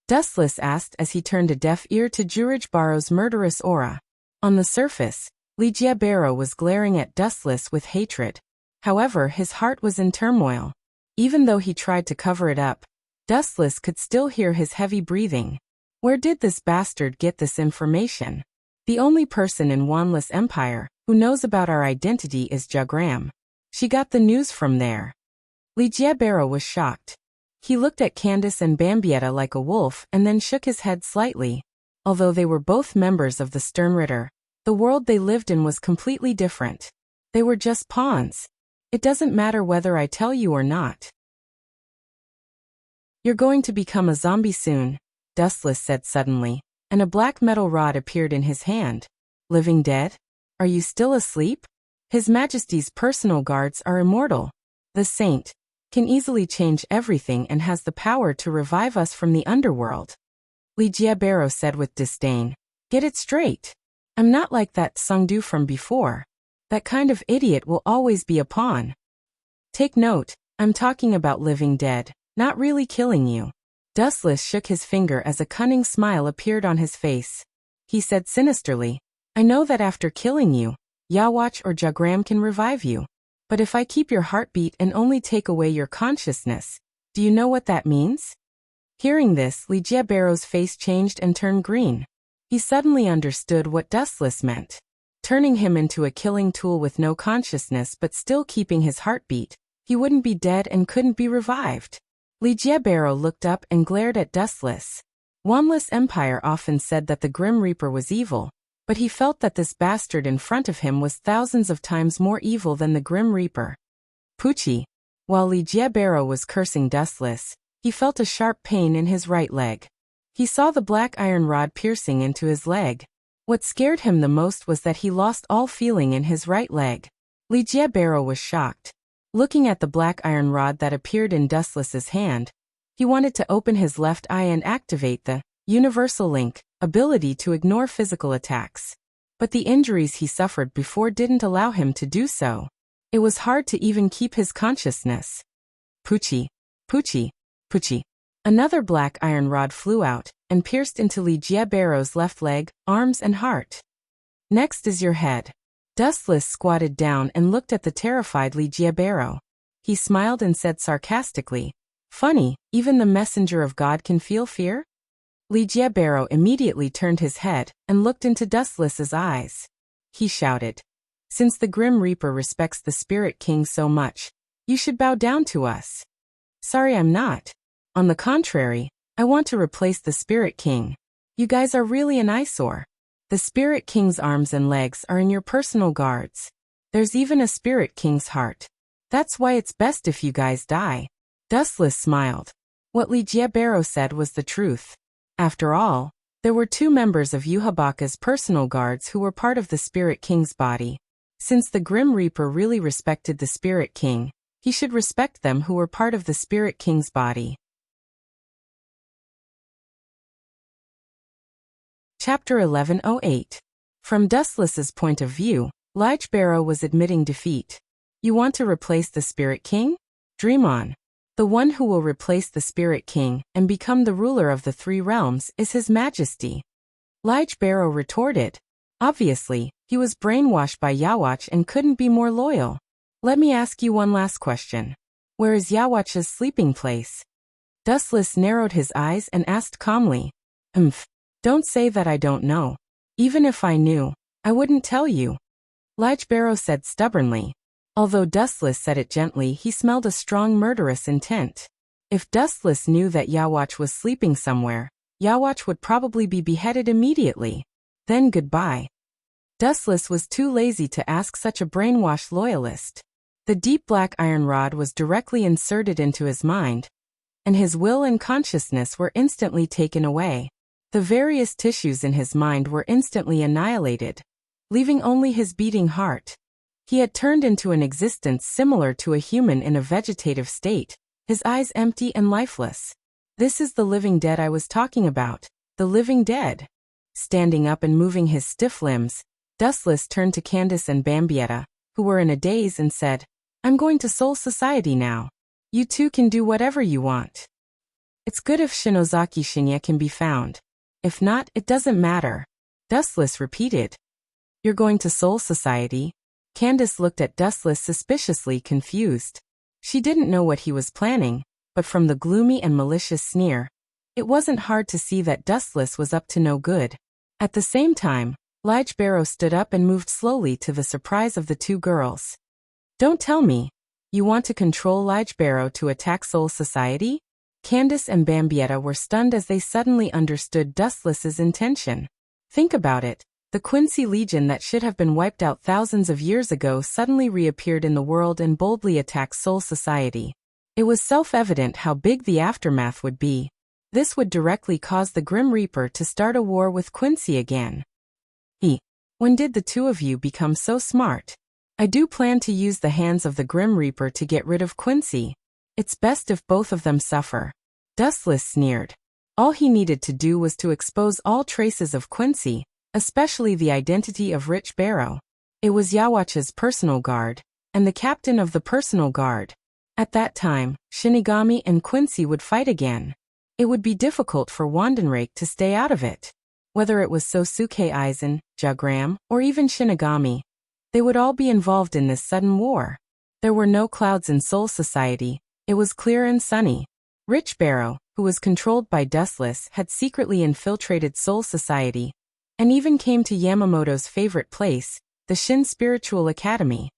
Speaker 1: Dustless asked as he turned a deaf ear to Raijbaro's murderous aura. On the surface, Raijbaro was glaring at Dustless with hatred. However, his heart was in turmoil. Even though he tried to cover it up, Dustless could still hear his heavy breathing. Where did this bastard get this information? The only person in Wanless Empire who knows about our identity is Jagram. She got the news from there. Raijbaro was shocked. He looked at Candace and Bambietta like a wolf and then shook his head slightly. Although they were both members of the Sternritter, the world they lived in was completely different. They were just pawns. It doesn't matter whether I tell you or not. You're going to become a zombie soon, Dustless said suddenly, and a black metal rod appeared in his hand. Living dead? Are you still asleep? His Majesty's personal guards are immortal. The saint can easily change everything and has the power to revive us from the underworld. Raijbaro said with disdain. Get it straight. I'm not like that Sungdu from before. That kind of idiot will always be a pawn. Take note, I'm talking about living dead, not really killing you. Dustless shook his finger as a cunning smile appeared on his face. He said sinisterly, I know that after killing you, Yawatch or Jagram can revive you. But if I keep your heartbeat and only take away your consciousness, do you know what that means? Hearing this, Li Jiebaro's face changed and turned green. He suddenly understood what Dustless meant. Turning him into a killing tool with no consciousness but still keeping his heartbeat, he wouldn't be dead and couldn't be revived. Li Jiebaro looked up and glared at Dustless. Wanless Empire often said that the Grim Reaper was evil, but he felt that this bastard in front of him was thousands of times more evil than the Grim Reaper. Poochie. While Li Jiebaro was cursing Dustless, he felt a sharp pain in his right leg. He saw the black iron rod piercing into his leg. What scared him the most was that he lost all feeling in his right leg. Li Jiebaro was shocked. Looking at the black iron rod that appeared in Dustless's hand, he wanted to open his left eye and activate the Universal Link ability to ignore physical attacks. But the injuries he suffered before didn't allow him to do so. It was hard to even keep his consciousness. Poochie. Poochie. Poochie. Another black iron rod flew out and pierced into Li Jiebaro's left leg, arms and heart. Next is your head. Dustless squatted down and looked at the terrified Li Jiebaro. He smiled and said sarcastically, Funny, even the messenger of God can feel fear? Li Jiebaro immediately turned his head and looked into Dustless's eyes. He shouted, Since the Grim Reaper respects the Spirit King so much, you should bow down to us. Sorry, I'm not. On the contrary, I want to replace the Spirit King. You guys are really an eyesore. The Spirit King's arms and legs are in your personal guards. There's even a Spirit King's heart. That's why it's best if you guys die. Dustless smiled. What Li Jiebaro said was the truth. After all, there were 2 members of Yuhabaka's personal guards who were part of the Spirit King's body. Since the Grim Reaper really respected the Spirit King, he should respect them who were part of the Spirit King's body. Chapter 1108. From Dustless's point of view, Li Jiebaro was admitting defeat. You want to replace the Spirit King? Dream on. The one who will replace the Spirit King and become the ruler of the 3 realms is His Majesty. Li Jiebaro retorted. Obviously, he was brainwashed by Yawatch and couldn't be more loyal. Let me ask you one last question. Where is Yawatch's sleeping place? Dustless narrowed his eyes and asked calmly. Don't say that I don't know. Even if I knew, I wouldn't tell you. Li Jiebaro said stubbornly. Although Dustless said it gently, he smelled a strong murderous intent. If Dustless knew that Yawatch was sleeping somewhere, Yawatch would probably be beheaded immediately. Then goodbye. Dustless was too lazy to ask such a brainwashed loyalist. The deep black iron rod was directly inserted into his mind, and his will and consciousness were instantly taken away. The various tissues in his mind were instantly annihilated, leaving only his beating heart. He had turned into an existence similar to a human in a vegetative state, his eyes empty and lifeless. This is the living dead I was talking about, the living dead. Standing up and moving his stiff limbs, Dustless turned to Candace and Bambietta, who were in a daze, and said, I'm going to Soul Society now. You 2 can do whatever you want. It's good if Shinozaki Shinya can be found. If not, it doesn't matter. Dustless repeated. You're going to Soul Society? Candace looked at Dustless suspiciously confused. She didn't know what he was planning, but from the gloomy and malicious sneer, it wasn't hard to see that Dustless was up to no good. At the same time, Li Jiebaro stood up and moved slowly to the surprise of the 2 girls. Don't tell me. You want to control Li Jiebaro to attack Soul Society? Candace and Bambietta were stunned as they suddenly understood Dustless's intention. Think about it. The Quincy Legion that should have been wiped out thousands of years ago suddenly reappeared in the world and boldly attacked Soul Society. It was self-evident how big the aftermath would be. This would directly cause the Grim Reaper to start a war with Quincy again. When did the 2 of you become so smart? I do plan to use the hands of the Grim Reaper to get rid of Quincy. It's best if both of them suffer. Dustless sneered. All he needed to do was to expose all traces of Quincy, especially the identity of Rich Barrow. It was Yawatch's personal guard, and the captain of the personal guard. At that time, Shinigami and Quincy would fight again. It would be difficult for Wandenrake to stay out of it. Whether it was Sosuke Aizen, Jagram, or even Shinigami, they would all be involved in this sudden war. There were no clouds in Soul Society. It was clear and sunny. Rich Barrow, who was controlled by Dustless, had secretly infiltrated Soul Society, and even came to Yamamoto's favorite place, the Shin Spiritual Academy.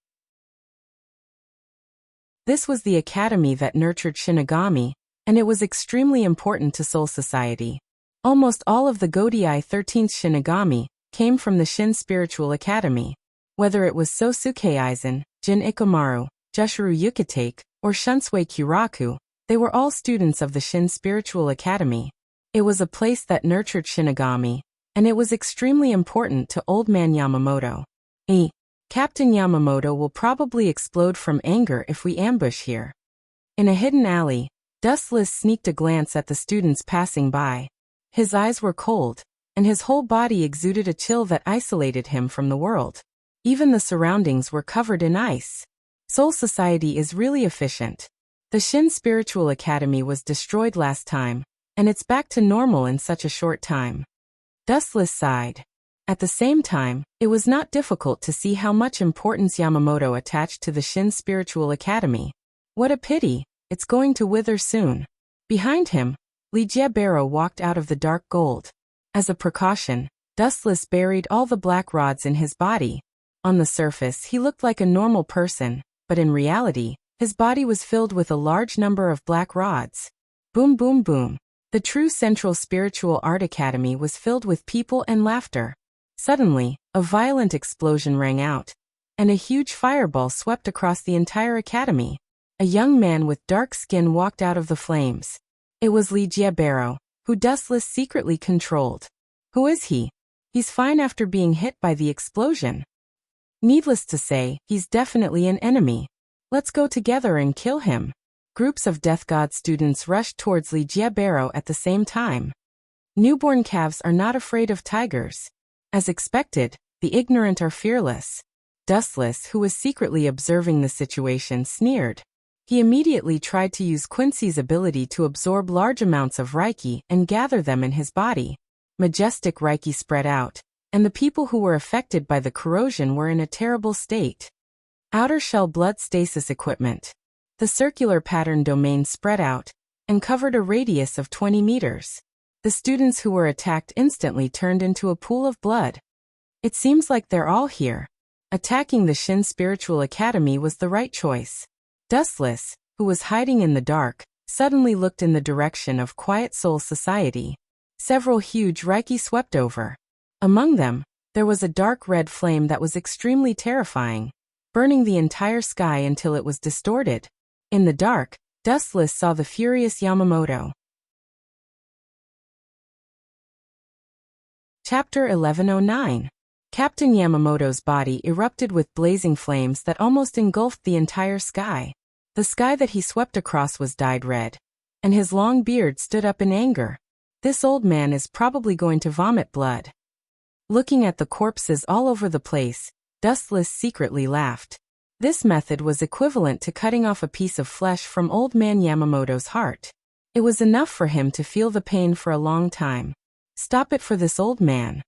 Speaker 1: This was the academy that nurtured Shinigami, and it was extremely important to Soul Society. Almost all of the Godai 13th Shinigami came from the Shin Spiritual Academy. Whether it was Sosuke Aizen, Jin Ikumaru, Jushiro Yukitake, or Shunsui Kiraku, they were all students of the Shin Spiritual Academy. It was a place that nurtured Shinigami, and it was extremely important to Old Man Yamamoto. Captain Yamamoto will probably explode from anger if we ambush here. In a hidden alley, Dustless sneaked a glance at the students passing by. His eyes were cold, and his whole body exuded a chill that isolated him from the world. Even the surroundings were covered in ice. Soul Society is really efficient. The Shin Spiritual Academy was destroyed last time, and it's back to normal in such a short time. Dustless sighed. At the same time, it was not difficult to see how much importance Yamamoto attached to the Shin Spiritual Academy. What a pity, it's going to wither soon. Behind him, Ligia Barrow walked out of the dark gold. As a precaution, Dustless buried all the black rods in his body. On the surface, he looked like a normal person, but in reality, his body was filled with a large number of black rods. Boom boom boom. The true Central Spiritual Art Academy was filled with people and laughter. Suddenly, a violent explosion rang out, and a huge fireball swept across the entire academy. A young man with dark skin walked out of the flames. It was Ligia Barrow, who Dustless secretly controlled. Who is he? He's fine after being hit by the explosion. Needless to say, he's definitely an enemy. Let's go together and kill him. Groups of Death God students rushed towards Ligia Barrow at the same time. Newborn calves are not afraid of tigers. As expected, the ignorant are fearless. Dustless, who was secretly observing the situation, sneered. He immediately tried to use Quincy's ability to absorb large amounts of Reiki and gather them in his body. Majestic Reiki spread out, and the people who were affected by the corrosion were in a terrible state. Outer shell blood stasis equipment. The circular pattern domain spread out and covered a radius of 20 meters. The students who were attacked instantly turned into a pool of blood. It seems like they're all here. Attacking the Shin Spiritual Academy was the right choice. Dustless, who was hiding in the dark, suddenly looked in the direction of Quiet Soul Society. Several huge Reiki swept over. Among them, there was a dark red flame that was extremely terrifying, burning the entire sky until it was distorted. In the dark, Dustless saw the furious Yamamoto. Chapter 1109. Captain Yamamoto's body erupted with blazing flames that almost engulfed the entire sky. The sky that he swept across was dyed red, and his long beard stood up in anger. This old man is probably going to vomit blood. Looking at the corpses all over the place, Dustless secretly laughed. This method was equivalent to cutting off a piece of flesh from Old Man Yamamoto's heart. It was enough for him to feel the pain for a long time. Stop it for this old man.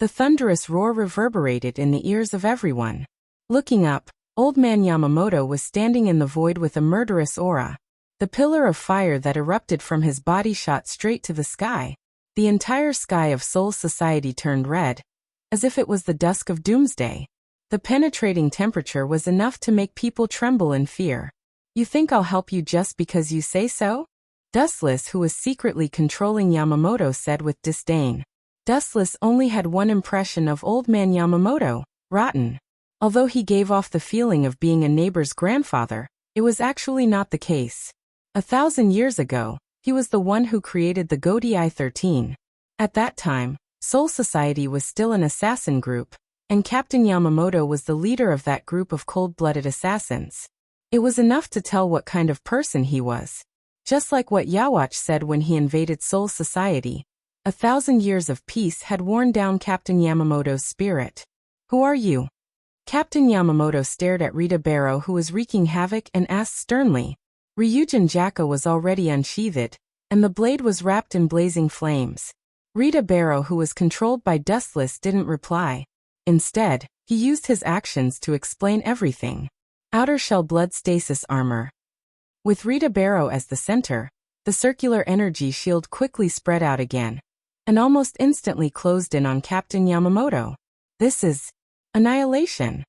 Speaker 1: The thunderous roar reverberated in the ears of everyone. Looking up, Old Man Yamamoto was standing in the void with a murderous aura. The pillar of fire that erupted from his body shot straight to the sky. The entire sky of Soul Society turned red, as if it was the dusk of doomsday. The penetrating temperature was enough to make people tremble in fear. You think I'll help you just because you say so? Dustless, who was secretly controlling Yamamoto, said with disdain. Dustless only had one impression of Old Man Yamamoto: rotten. Although he gave off the feeling of being a neighbor's grandfather, it was actually not the case. 1,000 years ago, he was the one who created the Godai 13. At that time, Soul Society was still an assassin group, and Captain Yamamoto was the leader of that group of cold-blooded assassins. It was enough to tell what kind of person he was. Just like what Yawatch said when he invaded Soul Society, 1,000 years of peace had worn down Captain Yamamoto's spirit. Who are you? Captain Yamamoto stared at Rita Barrow, who was wreaking havoc, and asked sternly. Ryujin Jaka was already unsheathed, and the blade was wrapped in blazing flames. Rita Barrow, who was controlled by Dustless, didn't reply. Instead, he used his actions to explain everything. Outer shell blood stasis armor. With Rita Barrow as the center, the circular energy shield quickly spread out again, and almost instantly closed in on Captain Yamamoto. This is annihilation.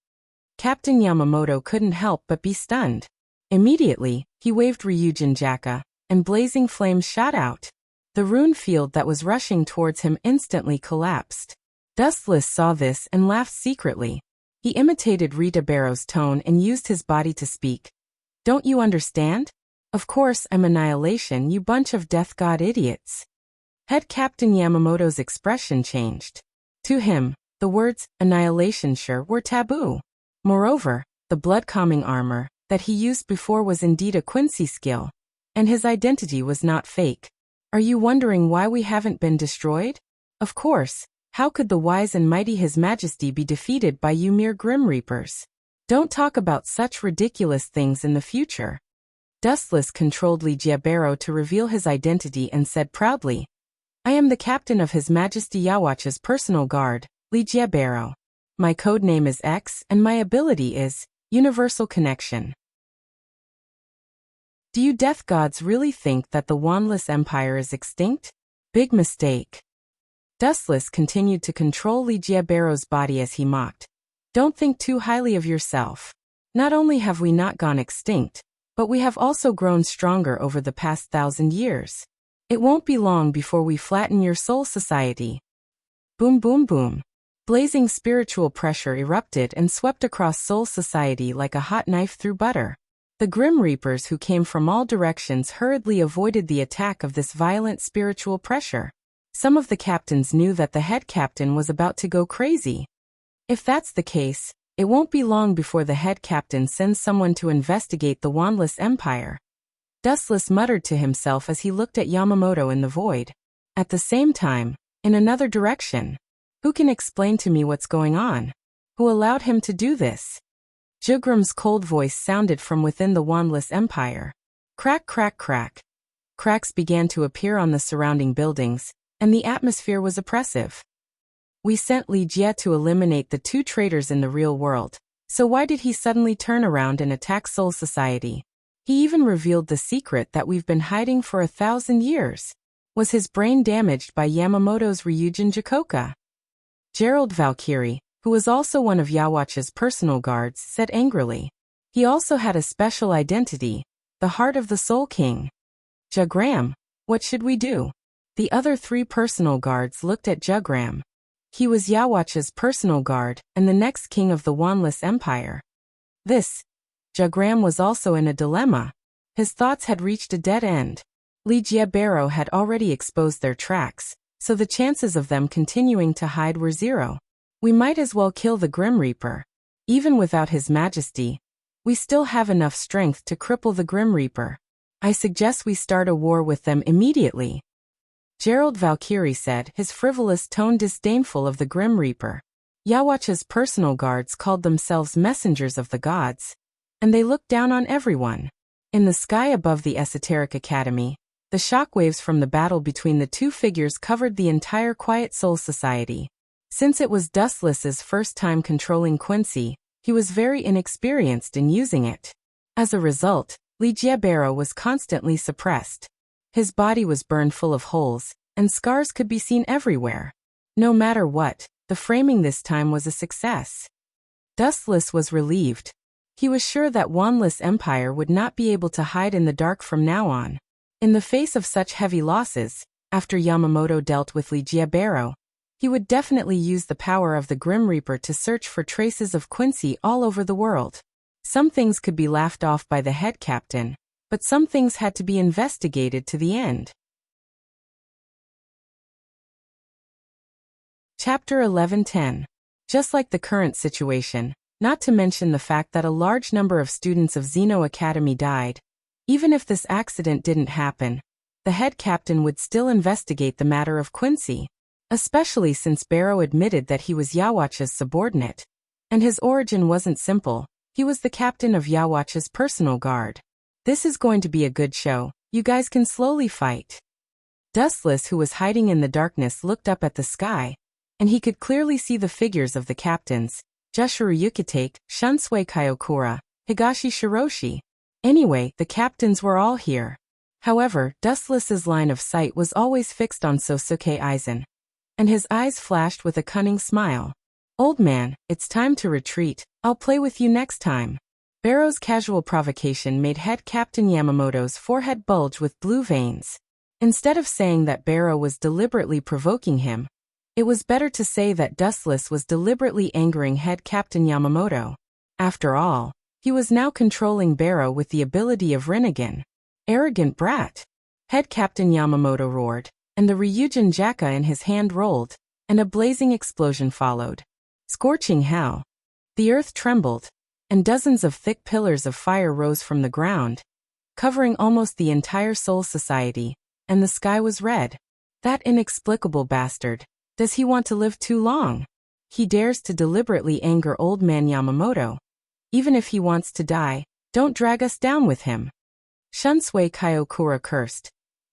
Speaker 1: Captain Yamamoto couldn't help but be stunned. Immediately, he waved Ryujin Jaka, and blazing flames shot out. The rune field that was rushing towards him instantly collapsed. Dustless saw this and laughed secretly. He imitated Rita Barrow's tone and used his body to speak. Don't you understand? Of course I'm annihilation, you bunch of death god idiots. Head Captain Yamamoto's expression changed. To him, the words annihilation sure were taboo. Moreover, the blood-calming armor that he used before was indeed a Quincy skill, and his identity was not fake. Are you wondering why we haven't been destroyed? Of course, how could the wise and mighty His Majesty be defeated by you mere Grim Reapers? Don't talk about such ridiculous things in the future. Dustless controlled Ligia Barrow to reveal his identity and said proudly, I am the captain of His Majesty Yawatch's personal guard, Ligia Barrow. My code name is X and my ability is Universal Connection. Do you death gods really think that the Wandless Empire is extinct? Big mistake. Dustless continued to control Ligia Barrow's body as he mocked. Don't think too highly of yourself. Not only have we not gone extinct, but we have also grown stronger over the past 1,000 years. It won't be long before we flatten your soul society. Boom boom boom. Blazing spiritual pressure erupted and swept across Soul Society like a hot knife through butter. The Grim Reapers who came from all directions hurriedly avoided the attack of this violent spiritual pressure. Some of the captains knew that the head captain was about to go crazy. If that's the case, it won't be long before the head captain sends someone to investigate the Wandless Empire. Dustless muttered to himself as he looked at Yamamoto in the void. At the same time, in another direction. Who can explain to me what's going on? Who allowed him to do this? Jugram's cold voice sounded from within the Wandless Empire. Crack crack crack. Cracks began to appear on the surrounding buildings, and the atmosphere was oppressive. We sent Li Jie to eliminate the 2 traitors in the real world, so why did he suddenly turn around and attack Soul Society? He even revealed the secret that we've been hiding for 1,000 years. Was his brain damaged by Yamamoto's Ryujin Jikoka? Gerald Valkyrie, who was also one of Yawatch's personal guards, said angrily. He also had a special identity, the Heart of the Soul King. Jugram, what should we do? The other 3 personal guards looked at Jugram. He was Yawatch's personal guard and the next king of the Wandless Empire. Jugram was also in a dilemma. His thoughts had reached a dead end. Ligia Barrow had already exposed their tracks, so the chances of them continuing to hide were 0. We might as well kill the Grim Reaper. Even without His Majesty, we still have enough strength to cripple the Grim Reaper. I suggest we start a war with them immediately. Gerald Valkyrie said, his frivolous tone disdainful of the Grim Reaper. Yawatch's personal guards called themselves messengers of the gods, and they looked down on everyone. In the sky above the Esoteric Academy, the shockwaves from the battle between the 2 figures covered the entire Quiet Soul Society. Since it was Dustless's first time controlling Quincy, he was very inexperienced in using it. As a result, Ligia Barrow was constantly suppressed. His body was burned full of holes, and scars could be seen everywhere. No matter what, the framing this time was a success. Dustless was relieved. He was sure that Wandless Empire would not be able to hide in the dark from now on. In the face of such heavy losses, after Yamamoto dealt with Ligia Barrow, he would definitely use the power of the Grim Reaper to search for traces of Quincy all over the world. Some things could be laughed off by the head captain, but some things had to be investigated to the end. Chapter 11:10. Just like the current situation, not to mention the fact that a large number of students of Xeno Academy died, even if this accident didn't happen, the head captain would still investigate the matter of Quincy, especially since Barrow admitted that he was Yawatch's subordinate. And his origin wasn't simple, he was the captain of Yawatch's personal guard. This is going to be a good show. You guys can slowly fight. Dustless, who was hiding in the darkness, looked up at the sky, and he could clearly see the figures of the captains, Jushiro Yukitake, Shunsui Kayokura, Higashi Shiroshi. Anyway, the captains were all here. However, Dustless's line of sight was always fixed on Sosuke Aizen, and his eyes flashed with a cunning smile. Old man, it's time to retreat. I'll play with you next time. Barrow's casual provocation made head Captain Yamamoto's forehead bulge with blue veins. Instead of saying that Barrow was deliberately provoking him, it was better to say that Dustless was deliberately angering head Captain Yamamoto. After all, he was now controlling Barrow with the ability of Rinnegan. Arrogant brat! Head Captain Yamamoto roared, and the Ryujin Jaka in his hand rolled, and a blazing explosion followed. Scorching hell! The earth trembled, and dozens of thick pillars of fire rose from the ground, covering almost the entire Soul Society, and the sky was red. That inexplicable bastard! Does he want to live too long? He dares to deliberately anger old man Yamamoto. Even if he wants to die, don't drag us down with him. Shunsui Kayokura cursed.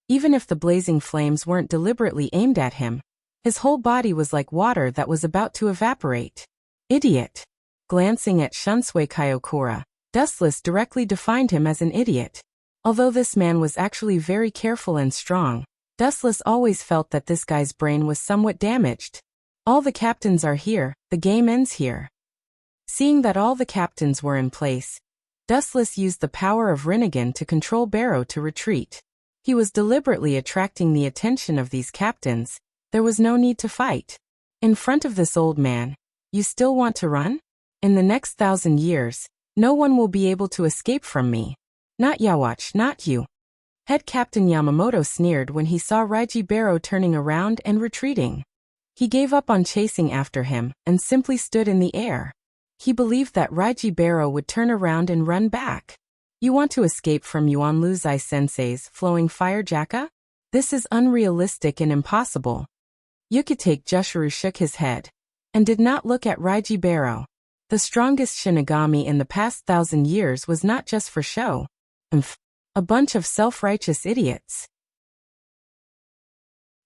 Speaker 1: Even if the blazing flames weren't deliberately aimed at him, his whole body was like water that was about to evaporate. Idiot! Glancing at Shunsui Kayokura, Dustless directly defined him as an idiot. Although this man was actually very careful and strong, Dustless always felt that this guy's brain was somewhat damaged. All the captains are here, the game ends here. Seeing that all the captains were in place, Dustless used the power of Rinnegan to control Barrow to retreat. He was deliberately attracting the attention of these captains. There was no need to fight. In front of this old man, you still want to run? In the next 1,000 years, no one will be able to escape from me. Not Yawatch, not you. Head Captain Yamamoto sneered when he saw Raiji Barrow turning around and retreating. He gave up on chasing after him and simply stood in the air. He believed that Raiji Barrow would turn around and run back. You want to escape from Yuan Luzai Sensei's flowing fire Jaka? This is unrealistic and impossible. Yukitake Jushiro shook his head and did not look at Raiji Barrow. The strongest Shinigami in the past 1,000 years was not just for show. A bunch of self-righteous idiots.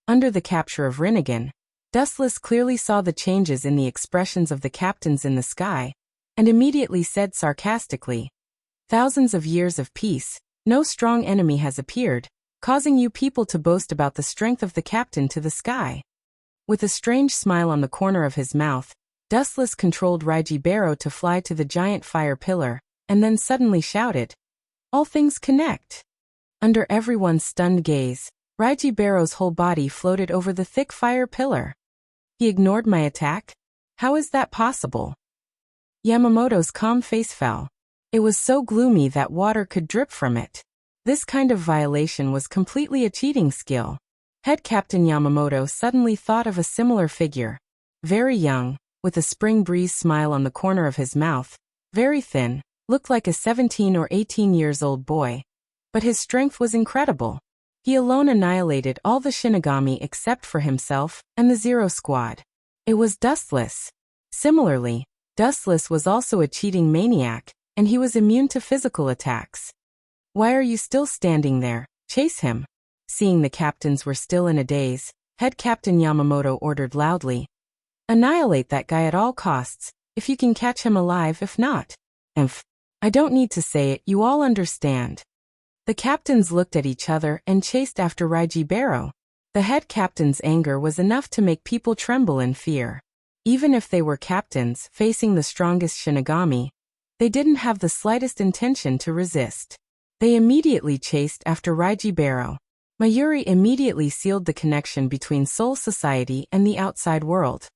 Speaker 1: Under the capture of Rinnegan, Dustless clearly saw the changes in the expressions of the captains in the sky, and immediately said sarcastically, "Thousands of years of peace, no strong enemy has appeared, causing you people to boast about the strength of the captain to the sky." With a strange smile on the corner of his mouth, Dustless controlled Raiji Barrow to fly to the giant fire pillar, and then suddenly shouted, "All things connect." Under everyone's stunned gaze, Raiji Barrow's whole body floated over the thick fire pillar. He ignored my attack? How is that possible? Yamamoto's calm face fell. It was so gloomy that water could drip from it. This kind of violation was completely a cheating skill. Head Captain Yamamoto suddenly thought of a similar figure. Very young, with a spring breeze smile on the corner of his mouth, very thin, looked like a 17 or 18 years old boy. But his strength was incredible. He alone annihilated all the Shinigami except for himself and the Zero Squad. It was Dustless. Similarly, Dustless was also a cheating maniac, and he was immune to physical attacks. "Why are you still standing there? Chase him." Seeing the captains were still in a daze, Head Captain Yamamoto ordered loudly, "Annihilate that guy at all costs, if you can catch him alive. If not, I don't need to say it, you all understand." The captains looked at each other and chased after Raiji Barrow. The head captain's anger was enough to make people tremble in fear. Even if they were captains facing the strongest Shinigami, they didn't have the slightest intention to resist. They immediately chased after Raiji Barrow. Mayuri immediately sealed the connection between Soul Society and the outside world.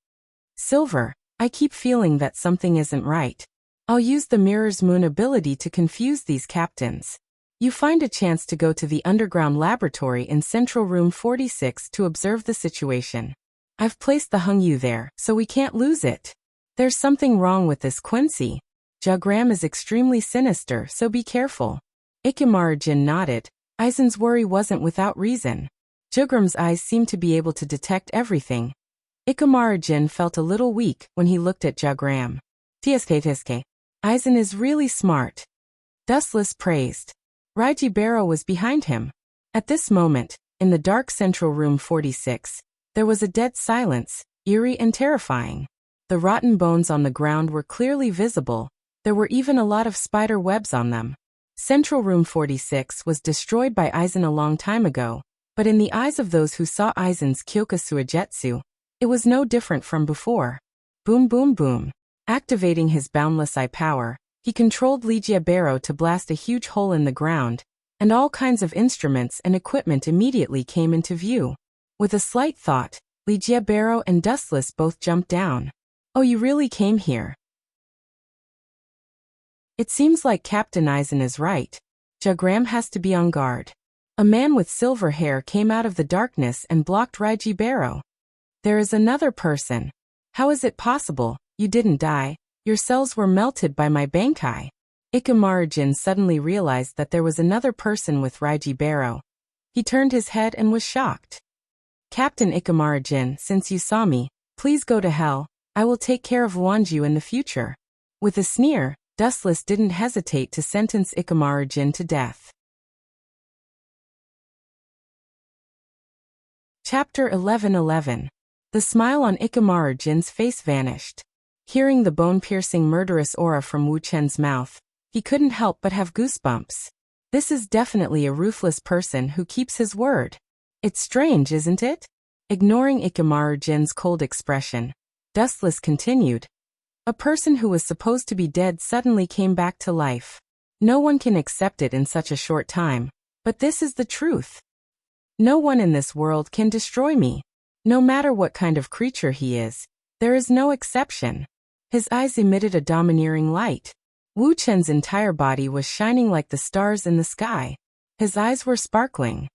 Speaker 1: "Silver, I keep feeling that something isn't right. I'll use the Mirror's Moon ability to confuse these captains. You find a chance to go to the underground laboratory in Central Room 46 to observe the situation. I've placed the Hungyu there, so we can't lose it. There's something wrong with this Quincy. Jagram is extremely sinister, so be careful." Ikamaru-jin nodded. Aizen's worry wasn't without reason. Jugram's eyes seemed to be able to detect everything. Ikamaru-jin felt a little weak when he looked at Jagram. "Tiske. Aizen is really smart." Dustless praised. Raijibaro was behind him. At this moment, in the dark central room 46, there was a dead silence, eerie and terrifying. The rotten bones on the ground were clearly visible. There were even a lot of spider webs on them. Central room 46 was destroyed by Aizen a long time ago, but in the eyes of those who saw Aizen's Kyokusuajetsu, it was no different from before. Boom boom boom. Activating his boundless eye power, he controlled Ligiabaro to blast a huge hole in the ground, and all kinds of instruments and equipment immediately came into view. With a slight thought, Ligiabaro and Dustless both jumped down. Oh, you really came here? It seems like Captain Aizen is right. Jagram has to be on guard. A man with silver hair came out of the darkness and blocked Raijibaro. There is another person. How is it possible? You didn't die. Your cells were melted by my Bankai. Ikamaru-jin suddenly realized that there was another person with Raijibaro. He turned his head and was shocked. Captain Ikamaru-jin, since you saw me, please go to hell. I will take care of Wanju in the future. With a sneer, Dustless didn't hesitate to sentence Ikamaru-jin to death. Chapter 11:11. The smile on Ikamaru-jin's face vanished. Hearing the bone-piercing murderous aura from Wu Chen's mouth, he couldn't help but have goosebumps. This is definitely a ruthless person who keeps his word. It's strange, isn't it? Ignoring Ikamaru-jin's cold expression, Dustless continued. A person who was supposed to be dead suddenly came back to life. No one can accept it in such a short time, but this is the truth. No one in this world can destroy me. No matter what kind of creature he is, there is no exception. His eyes emitted a domineering light. Wu Chen's entire body was shining like the stars in the sky. His eyes were sparkling.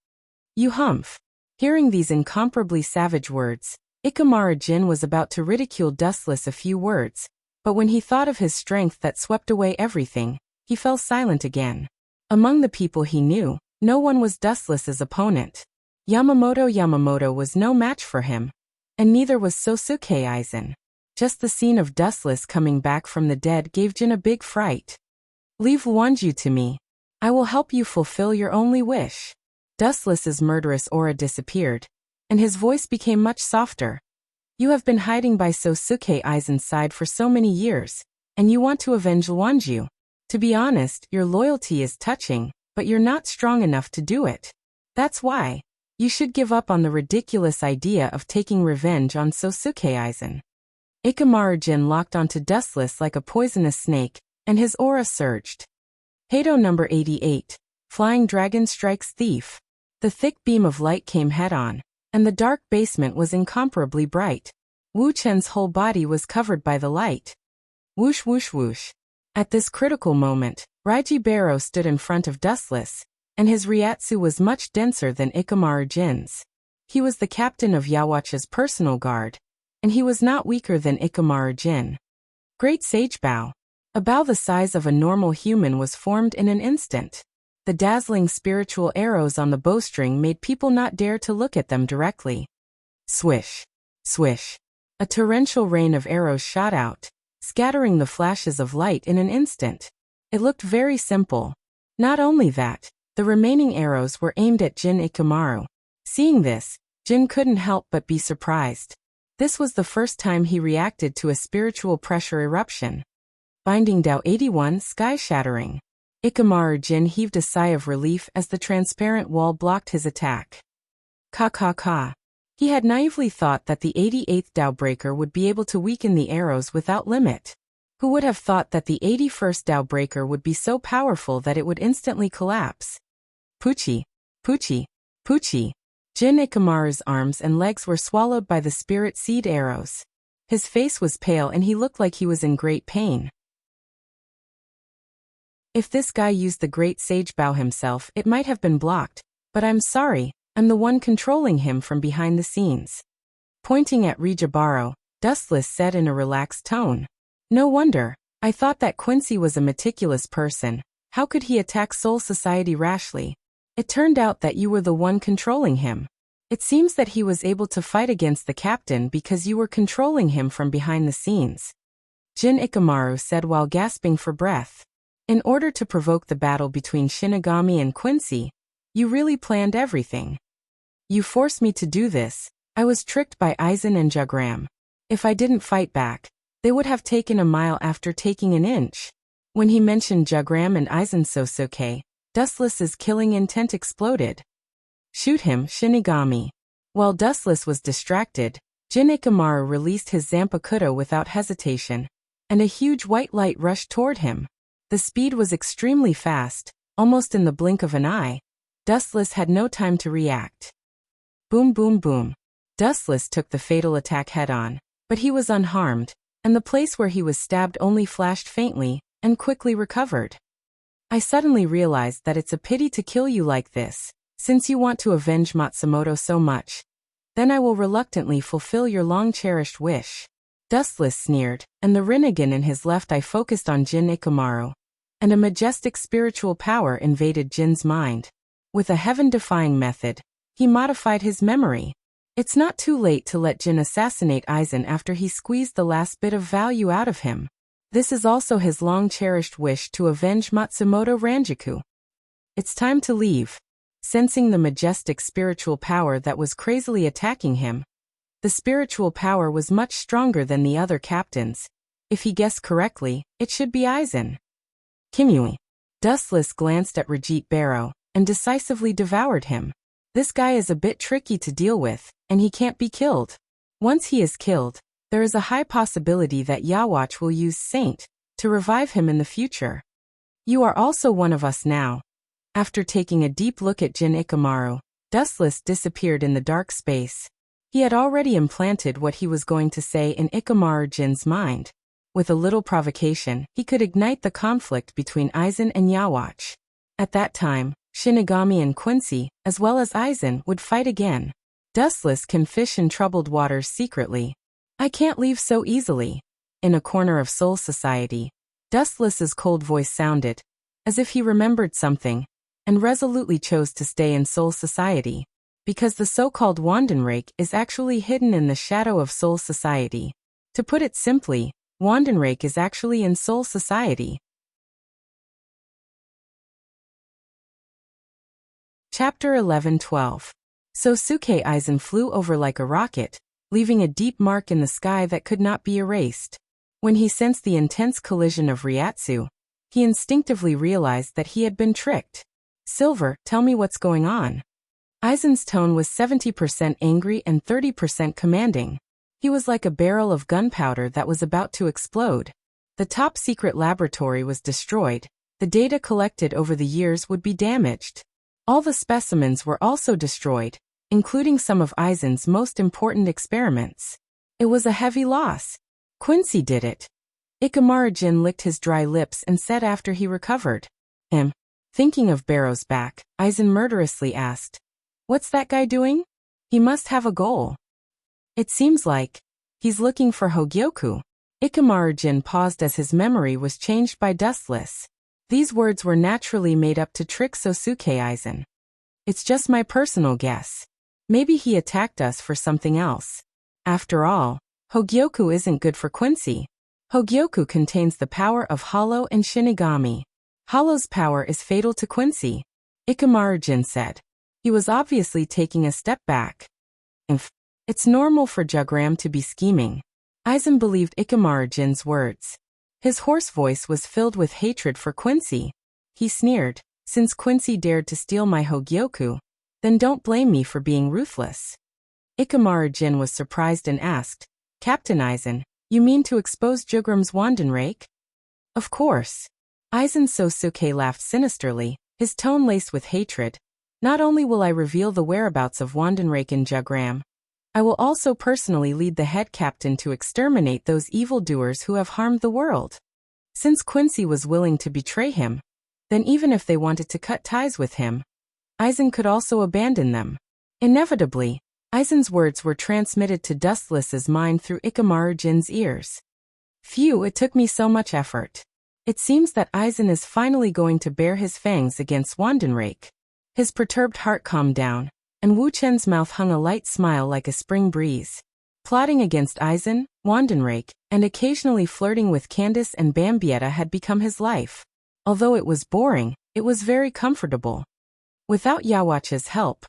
Speaker 1: You humph. Hearing these incomparably savage words, Ikamaru-jin was about to ridicule Dustless a few words, but when he thought of his strength that swept away everything, he fell silent again. Among the people he knew, no one was Dustless's opponent. Yamamoto was no match for him, and neither was Sosuke Aizen. Just the scene of Dustless coming back from the dead gave Jin a big fright. Leave Wanju to me. I will help you fulfill your only wish. Dustless's murderous aura disappeared, and his voice became much softer. You have been hiding by Sosuke Aizen's side for so many years, and you want to avenge Wanju. To be honest, your loyalty is touching, but you're not strong enough to do it. That's why. You should give up on the ridiculous idea of taking revenge on Sosuke Aizen. Ikamaru-jin locked onto Dustless like a poisonous snake, and his aura surged. Heido number 88. Flying Dragon Strikes Thief. The thick beam of light came head-on, and the dark basement was incomparably bright. Wu Chen's whole body was covered by the light. Whoosh whoosh whoosh. At this critical moment, Raijibaro stood in front of Dustless, and his Ryatsu was much denser than Ikamaru-jin's. He was the captain of Yawacha's personal guard, and he was not weaker than Ikamaru-jin. Great Sage Bow. A bow the size of a normal human was formed in an instant. The dazzling spiritual arrows on the bowstring made people not dare to look at them directly. Swish. Swish. A torrential rain of arrows shot out, scattering the flashes of light in an instant. It looked very simple. Not only that, the remaining arrows were aimed at Jin Ikamaru. Seeing this, Jin couldn't help but be surprised. This was the first time he reacted to a spiritual pressure eruption. Binding Dao 81 sky-shattering. Ikamaru-jin heaved a sigh of relief as the transparent wall blocked his attack. Ka. He had naively thought that the 88th Dao Breaker would be able to weaken the arrows without limit. Who would have thought that the 81st Dao Breaker would be so powerful that it would instantly collapse? Poochie. Jin Ikamaru's arms and legs were swallowed by the spirit seed arrows. His face was pale and he looked like he was in great pain. If this guy used the Great Sage Bow himself, it might have been blocked, but I'm sorry, I'm the one controlling him from behind the scenes. Pointing at Rijibaro, Dustless said in a relaxed tone. No wonder, I thought that Quincy was a meticulous person. How could he attack Soul Society rashly? It turned out that you were the one controlling him. It seems that he was able to fight against the captain because you were controlling him from behind the scenes. Jin Ikamaru said while gasping for breath. In order to provoke the battle between Shinigami and Quincy, you really planned everything. You forced me to do this. I was tricked by Aizen and Jagram. If I didn't fight back, they would have taken a mile after taking an inch. When he mentioned Jagram and Aizen Sosuke, Dustless's killing intent exploded. Shoot him, Shinigami. While Dustless was distracted, Jin Ikamaru released his Zanpakuto without hesitation, and a huge white light rushed toward him. The speed was extremely fast, almost in the blink of an eye. Dustless had no time to react. Boom boom boom. Dustless took the fatal attack head-on, but he was unharmed, and the place where he was stabbed only flashed faintly, and quickly recovered. I suddenly realized that it's a pity to kill you like this, since you want to avenge Matsumoto so much. Then I will reluctantly fulfill your long-cherished wish. Dustless sneered, and the Rinnegan in his left eye focused on Jin Ikamaru, and a majestic spiritual power invaded Jin's mind. With a heaven-defying method, he modified his memory. It's not too late to let Jin assassinate Aizen after he squeezed the last bit of value out of him. This is also his long-cherished wish to avenge Matsumoto Ranjaku. It's time to leave. Sensing the majestic spiritual power that was crazily attacking him, the spiritual power was much stronger than the other captains. If he guessed correctly, it should be Aizen. Kimui. Dustless glanced at Rajit Barrow, and decisively devoured him. This guy is a bit tricky to deal with, and he can't be killed. Once he is killed, there is a high possibility that Yawatch will use Saint to revive him in the future. You are also one of us now. After taking a deep look at Jin Ikamaru, Dustless disappeared in the dark space. He had already implanted what he was going to say in Ikamaru Jin's mind. With a little provocation, he could ignite the conflict between Aizen and Yawatch. At that time, Shinigami and Quincy, as well as Aizen, would fight again. Dustless can fish in troubled waters secretly. I can't leave so easily. In a corner of Soul Society, Dustless's cold voice sounded, as if he remembered something, and resolutely chose to stay in Soul Society, because the so-called Wandenrake is actually hidden in the shadow of Soul Society. To put it simply, Wandenrake is actually in Soul Society. Chapter 11-12. Sosuke Aizen flew over like a rocket, leaving a deep mark in the sky that could not be erased. When he sensed the intense collision of Ryatsu, he instinctively realized that he had been tricked. Silver, tell me what's going on. Aizen's tone was 70% angry and 30% commanding. He was like a barrel of gunpowder that was about to explode. The top-secret laboratory was destroyed. The data collected over the years would be damaged. All the specimens were also destroyed, including some of Aizen's most important experiments. It was a heavy loss. Quincy did it. Ikamaru Jin licked his dry lips and said after he recovered. Thinking of Barrow's back, Aizen murderously asked, "What's that guy doing? He must have a goal. It seems like he's looking for Hogyoku." Ikamaru Jin paused as his memory was changed by Dustless. These words were naturally made up to trick Sosuke Aizen. It's just my personal guess. Maybe he attacked us for something else. After all, Hogyoku isn't good for Quincy. Hogyoku contains the power of Hollow and Shinigami. Hollow's power is fatal to Quincy, Ikamaru Jin said. He was obviously taking a step back. It's normal for Jagram to be scheming. Aizen believed Ikamaru Jin's words. His hoarse voice was filled with hatred for Quincy. He sneered, "Since Quincy dared to steal my Hogyoku, then don't blame me for being ruthless." Ikamaru Jin was surprised and asked, "Captain Aizen, you mean to expose Jugram's Wandenrake?" "Of course." Aizen Sosuke laughed sinisterly, his tone laced with hatred. "Not only will I reveal the whereabouts of Wandenrake and Jagram, I will also personally lead the head captain to exterminate those evildoers who have harmed the world." Since Quincy was willing to betray him, then even if they wanted to cut ties with him, Aizen could also abandon them. Inevitably, Aizen's words were transmitted to Dustless's mind through Ikamaru Jin's ears. "Phew, it took me so much effort. It seems that Aizen is finally going to bare his fangs against Wandenrake." His perturbed heart calmed down, and Wu Chen's mouth hung a light smile like a spring breeze. Plotting against Aizen, Wandenrake, and occasionally flirting with Candace and Bambietta had become his life. Although it was boring, it was very comfortable. Without Yawach's help,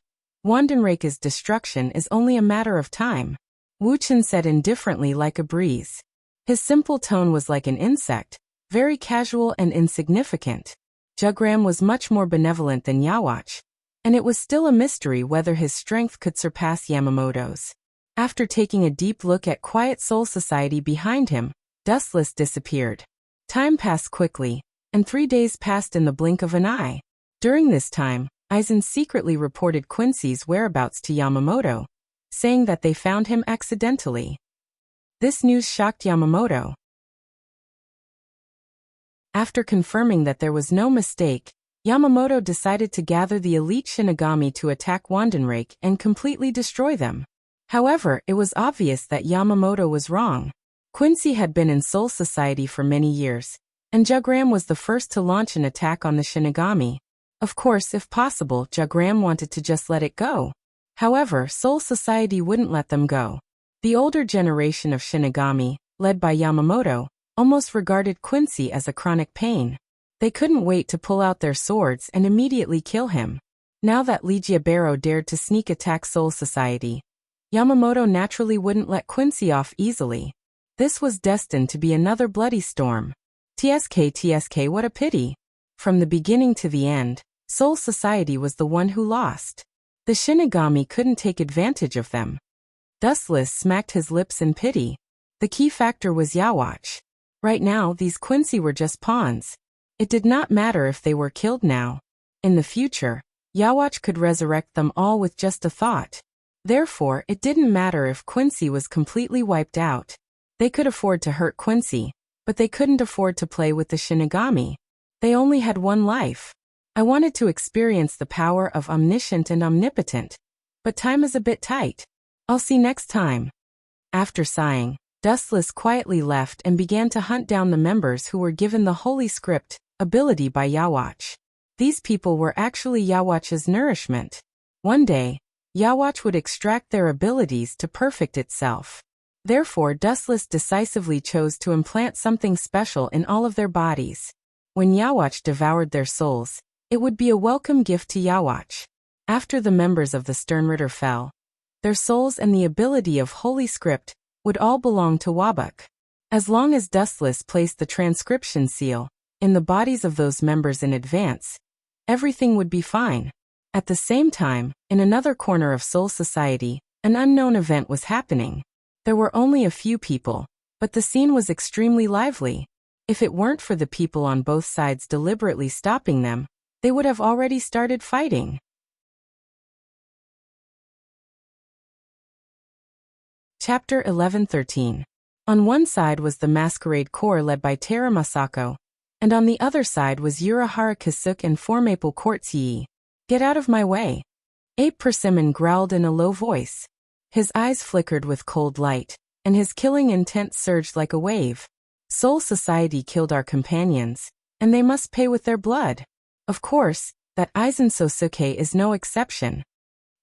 Speaker 1: Wandenrake's destruction is only a matter of time, Wu Chen said indifferently like a breeze. His simple tone was like an insect, very casual and insignificant. Jugram was much more benevolent than Yawach, and it was still a mystery whether his strength could surpass Yamamoto's. After taking a deep look at Quiet Soul Society behind him, Dustless disappeared. Time passed quickly, and 3 days passed in the blink of an eye. During this time, Aizen secretly reported Quincy's whereabouts to Yamamoto, saying that they found him accidentally. This news shocked Yamamoto. After confirming that there was no mistake, Yamamoto decided to gather the elite Shinigami to attack Wandenrake and completely destroy them. However, it was obvious that Yamamoto was wrong. Quincy had been in Soul Society for many years, and Jugram was the first to launch an attack on the Shinigami. Of course, if possible, Jugram wanted to just let it go. However, Soul Society wouldn't let them go. The older generation of Shinigami, led by Yamamoto, almost regarded Quincy as a chronic pain. They couldn't wait to pull out their swords and immediately kill him. Now that Ligiabero dared to sneak attack Soul Society, Yamamoto naturally wouldn't let Quincy off easily. This was destined to be another bloody storm. TSK, what a pity. From the beginning to the end, Soul Society was the one who lost. The Shinigami couldn't take advantage of them. Dustless smacked his lips in pity. The key factor was Yawach. Right now, these Quincy were just pawns. It did not matter if they were killed now. In the future, Yawach could resurrect them all with just a thought. Therefore, it didn't matter if Quincy was completely wiped out. They could afford to hurt Quincy, but they couldn't afford to play with the Shinigami. They only had one life. I wanted to experience the power of omniscient and omnipotent, but time is a bit tight. I'll see next time. After sighing, Dustless quietly left and began to hunt down the members who were given the Holy Script ability by Yawach. These people were actually Yawach's nourishment. One day, Yawach would extract their abilities to perfect itself. Therefore, Dustless decisively chose to implant something special in all of their bodies. When Yawach devoured their souls, it would be a welcome gift to Yawach. After the members of the Sternritter fell, their souls and the ability of Holy Script would all belong to Wabuk. As long as Dustless placed the transcription seal in the bodies of those members in advance, everything would be fine. At the same time, in another corner of Soul Society, an unknown event was happening. There were only a few people, but the scene was extremely lively. If it weren't for the people on both sides deliberately stopping them, they would have already started fighting. Chapter 11-13. On one side was the Masquerade Corps led by Tera Masako, and on the other side was Urahara Kasuke and Fourmaple Court's Yi. Get out of my way. Ape Persimmon growled in a low voice. His eyes flickered with cold light, and his killing intent surged like a wave. Soul Society killed our companions, and they must pay with their blood. Of course, that Aizen Sosuke is no exception.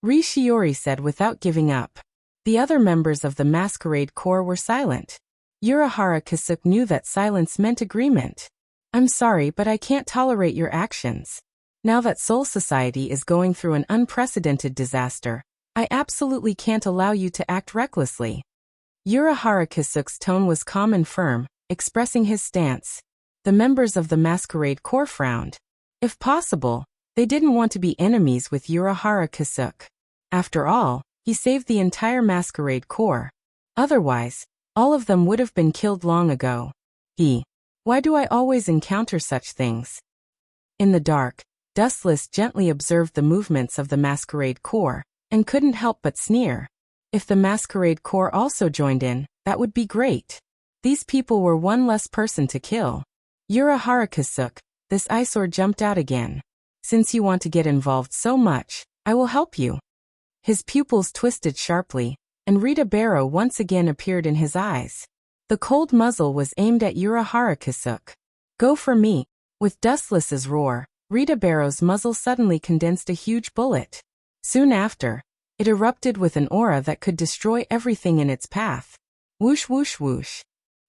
Speaker 1: Ri Shiori said without giving up. The other members of the Masquerade Corps were silent. Urahara Kasuke knew that silence meant agreement. I'm sorry, but I can't tolerate your actions. Now that Soul Society is going through an unprecedented disaster, I absolutely can't allow you to act recklessly. Urahara Kasuke's tone was calm and firm, expressing his stance. The members of the Masquerade Corps frowned. If possible, they didn't want to be enemies with Urahara Kasuke. After all, he saved the entire Masquerade Corps. Otherwise, all of them would have been killed long ago. Why do I always encounter such things? In the dark, Dustless gently observed the movements of the Masquerade Corps, and couldn't help but sneer. If the Masquerade Corps also joined in, that would be great. These people were one less person to kill. Urahara Kasuke, this eyesore jumped out again. Since you want to get involved so much, I will help you. His pupils twisted sharply, and Rita Barrow once again appeared in his eyes. The cold muzzle was aimed at Urahara Kasuke. Go for me. With Dustless's roar, Rita Barrow's muzzle suddenly condensed a huge bullet. Soon after, it erupted with an aura that could destroy everything in its path. Whoosh whoosh whoosh.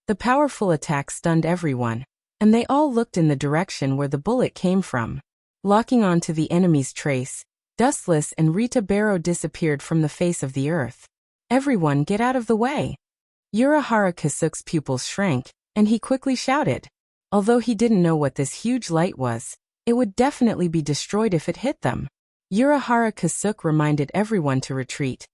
Speaker 1: The powerful attack stunned everyone, and they all looked in the direction where the bullet came from. Locking onto the enemy's trace, Dustless and Rita Barrow disappeared from the face of the earth. "Everyone get out of the way!" Urahara Kasuk's pupils shrank, and he quickly shouted. Although he didn't know what this huge light was, it would definitely be destroyed if it hit them. Urahara Kasuk reminded everyone to retreat,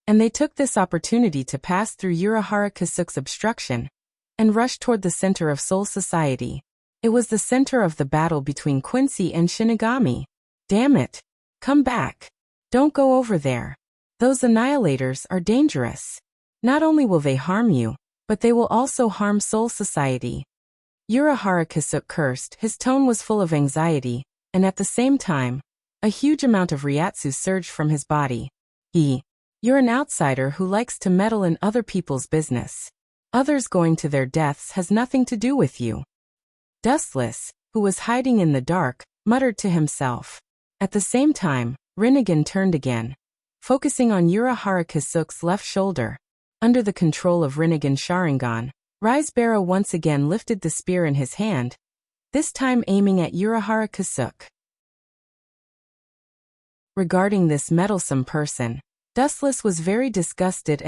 Speaker 1: and they took this opportunity to pass through Urahara Kasuk's obstruction and rush toward the center of Soul Society. It was the center of the battle between Quincy and Shinigami. "Damn it! Come back! Don't go over there. Those annihilators are dangerous. Not only will they harm you, but they will also harm Soul Society." Urahara Kasuk cursed. His tone was full of anxiety, and at the same time, a huge amount of Ryatsu surged from his body. "You're an outsider who likes to meddle in other people's business. Others going to their deaths has nothing to do with you." Dustless, who was hiding in the dark, muttered to himself. At the same time, Rinnegan turned again, focusing on Urahara Kasuk's left shoulder. Under the control of Rinnegan Sharingan, Rise Barrow once again lifted the spear in his hand, this time aiming at Urahara Kasuk. Regarding this meddlesome person, Dustless was very disgusted.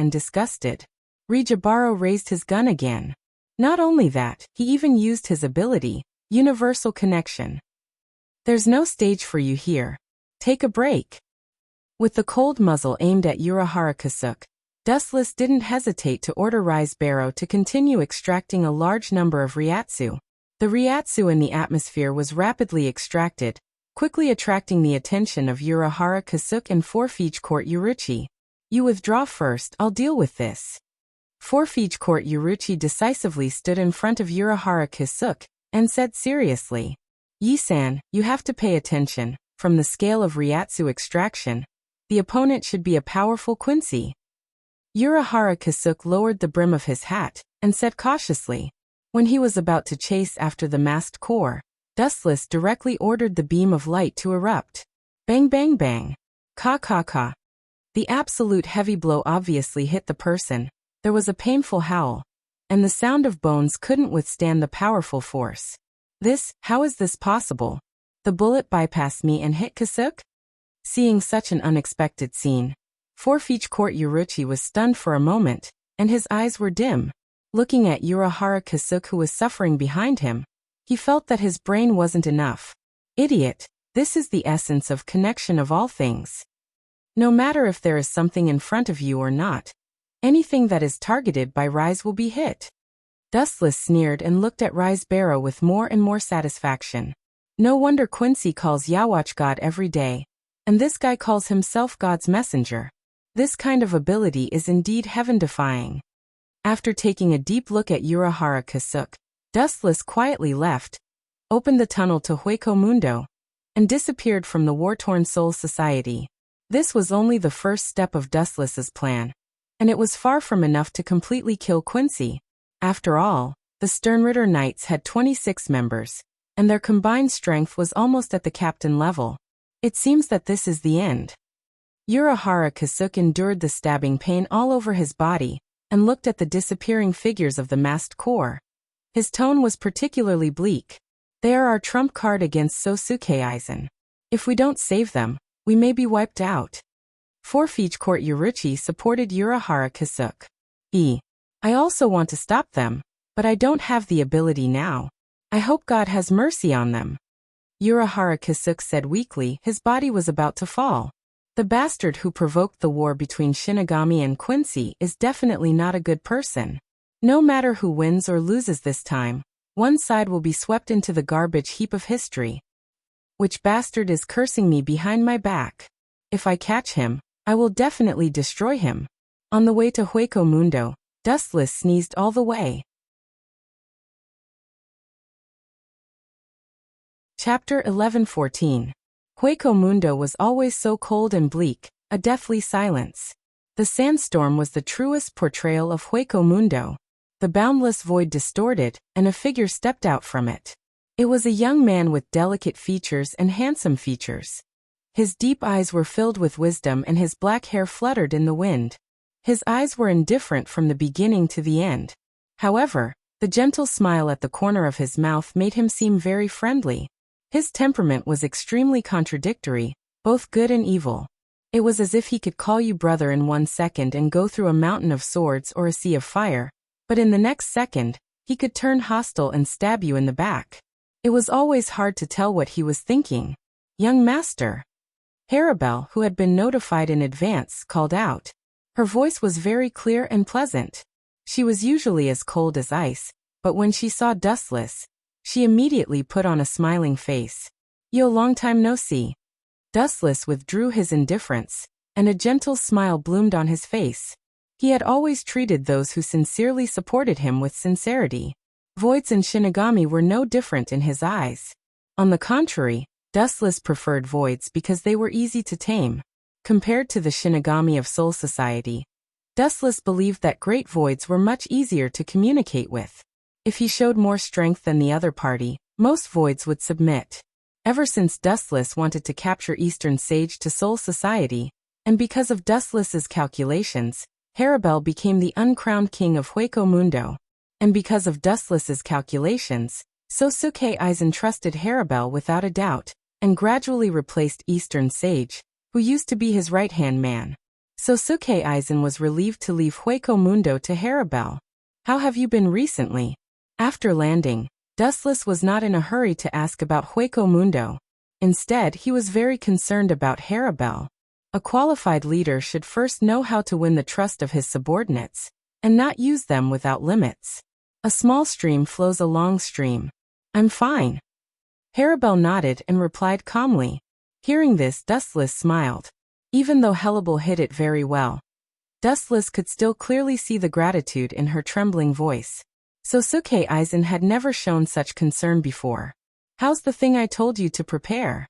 Speaker 1: Rijabaro raised his gun again. Not only that, he even used his ability, Universal Connection. "There's no stage for you here. Take a break." With the cold muzzle aimed at Urahara Kasuk, Dustless didn't hesitate to order Rise Barrow to continue extracting a large number of Ryatsu. The Ryatsu in the atmosphere was rapidly extracted, quickly attracting the attention of Urahara Kasuk and Forfeige Court Uruchi. "You withdraw first, I'll deal with this." Forfeige Court Uruchi decisively stood in front of Urahara Kasuk and said seriously, "Yi-san, you have to pay attention. From the scale of Ryatsu extraction, the opponent should be a powerful Quincy." Urahara Kasuk lowered the brim of his hat and said cautiously. When he was about to chase after the masked core, Dustless directly ordered the beam of light to erupt. Bang bang bang. Ka ka ka. The absolute heavy blow obviously hit the person. There was a painful howl, and the sound of bones couldn't withstand the powerful force. How is this possible? The bullet bypassed me and hit Kasuk? Seeing such an unexpected scene, Forfeige Court Uruchi was stunned for a moment, and his eyes were dim. Looking at Urahara Kasuk who was suffering behind him, he felt that his brain wasn't enough. Idiot, this is the essence of connection of all things. No matter if there is something in front of you or not, anything that is targeted by Rise will be hit. Dustless sneered and looked at Rise Barrow with more and more satisfaction. No wonder Quincy calls Yawatch God every day, and this guy calls himself God's messenger. This kind of ability is indeed heaven-defying. After taking a deep look at Urahara Kasuk, Dustless quietly left, opened the tunnel to Hueco Mundo, and disappeared from the war-torn Soul Society. This was only the first step of Dustless's plan, and it was far from enough to completely kill Quincy. After all, the Sternritter Knights had 26 members, and their combined strength was almost at the captain level. It seems that this is the end. Urahara Kasuk endured the stabbing pain all over his body, and looked at the disappearing figures of the masked core. His tone was particularly bleak. "They are our trump card against Sosuke Aizen. If we don't save them, we may be wiped out." Forfeige Court Uruchi supported Urahara Kasuk. "I also want to stop them, but I don't have the ability now. I hope God has mercy on them." Urahara Kasuk said weakly. His body was about to fall. The bastard who provoked the war between Shinigami and Quincy is definitely not a good person. No matter who wins or loses this time, one side will be swept into the garbage heap of history. Which bastard is cursing me behind my back? If I catch him, I will definitely destroy him. On the way to Hueco Mundo, Dustless sneezed all the way. Chapter 11-14. Hueco Mundo was always so cold and bleak, a deathly silence. The sandstorm was the truest portrayal of Hueco Mundo. The boundless void distorted, and a figure stepped out from it. It was a young man with delicate features and handsome features. His deep eyes were filled with wisdom and his black hair fluttered in the wind. His eyes were indifferent from the beginning to the end. However, The gentle smile at the corner of his mouth made him seem very friendly. His temperament was extremely contradictory, both good and evil. It was as if he could call you brother in 1 second and go through a mountain of swords or a sea of fire, but in the next second, he could turn hostile and stab you in the back. It was always hard to tell what he was thinking. "Young master." Harabel, who had been notified in advance, called out. Her voice was very clear and pleasant. She was usually as cold as ice, but when she saw Dustless, she immediately put on a smiling face. "Yo, long time no see." Dustless withdrew his indifference, and a gentle smile bloomed on his face. He had always treated those who sincerely supported him with sincerity. Voids and Shinigami were no different in his eyes. On the contrary, Dustless preferred Voids because they were easy to tame. Compared to the Shinigami of Soul Society, Dustless believed that great Voids were much easier to communicate with. If he showed more strength than the other party, most Voids would submit. Ever since Dustless wanted to capture Eastern Sage to Soul Society, and because of Dustless's calculations, Harabel became the uncrowned king of Hueco Mundo. And because of Dustless's calculations, Sosuke Aizen trusted Harabel without a doubt, and gradually replaced Eastern Sage, who used to be his right-hand man. Sosuke Aizen was relieved to leave Hueco Mundo to Harabel. "How have you been recently?" After landing, Dustless was not in a hurry to ask about Hueco Mundo. Instead, he was very concerned about Harabel. A qualified leader should first know how to win the trust of his subordinates, and not use them without limits. A small stream flows a long stream. "I'm fine." Harabel nodded and replied calmly. Hearing this, Dustless smiled. Even though Hellable hid it very well, Dustless could still clearly see the gratitude in her trembling voice. Sosuke Aizen had never shown such concern before. "How's the thing I told you to prepare?"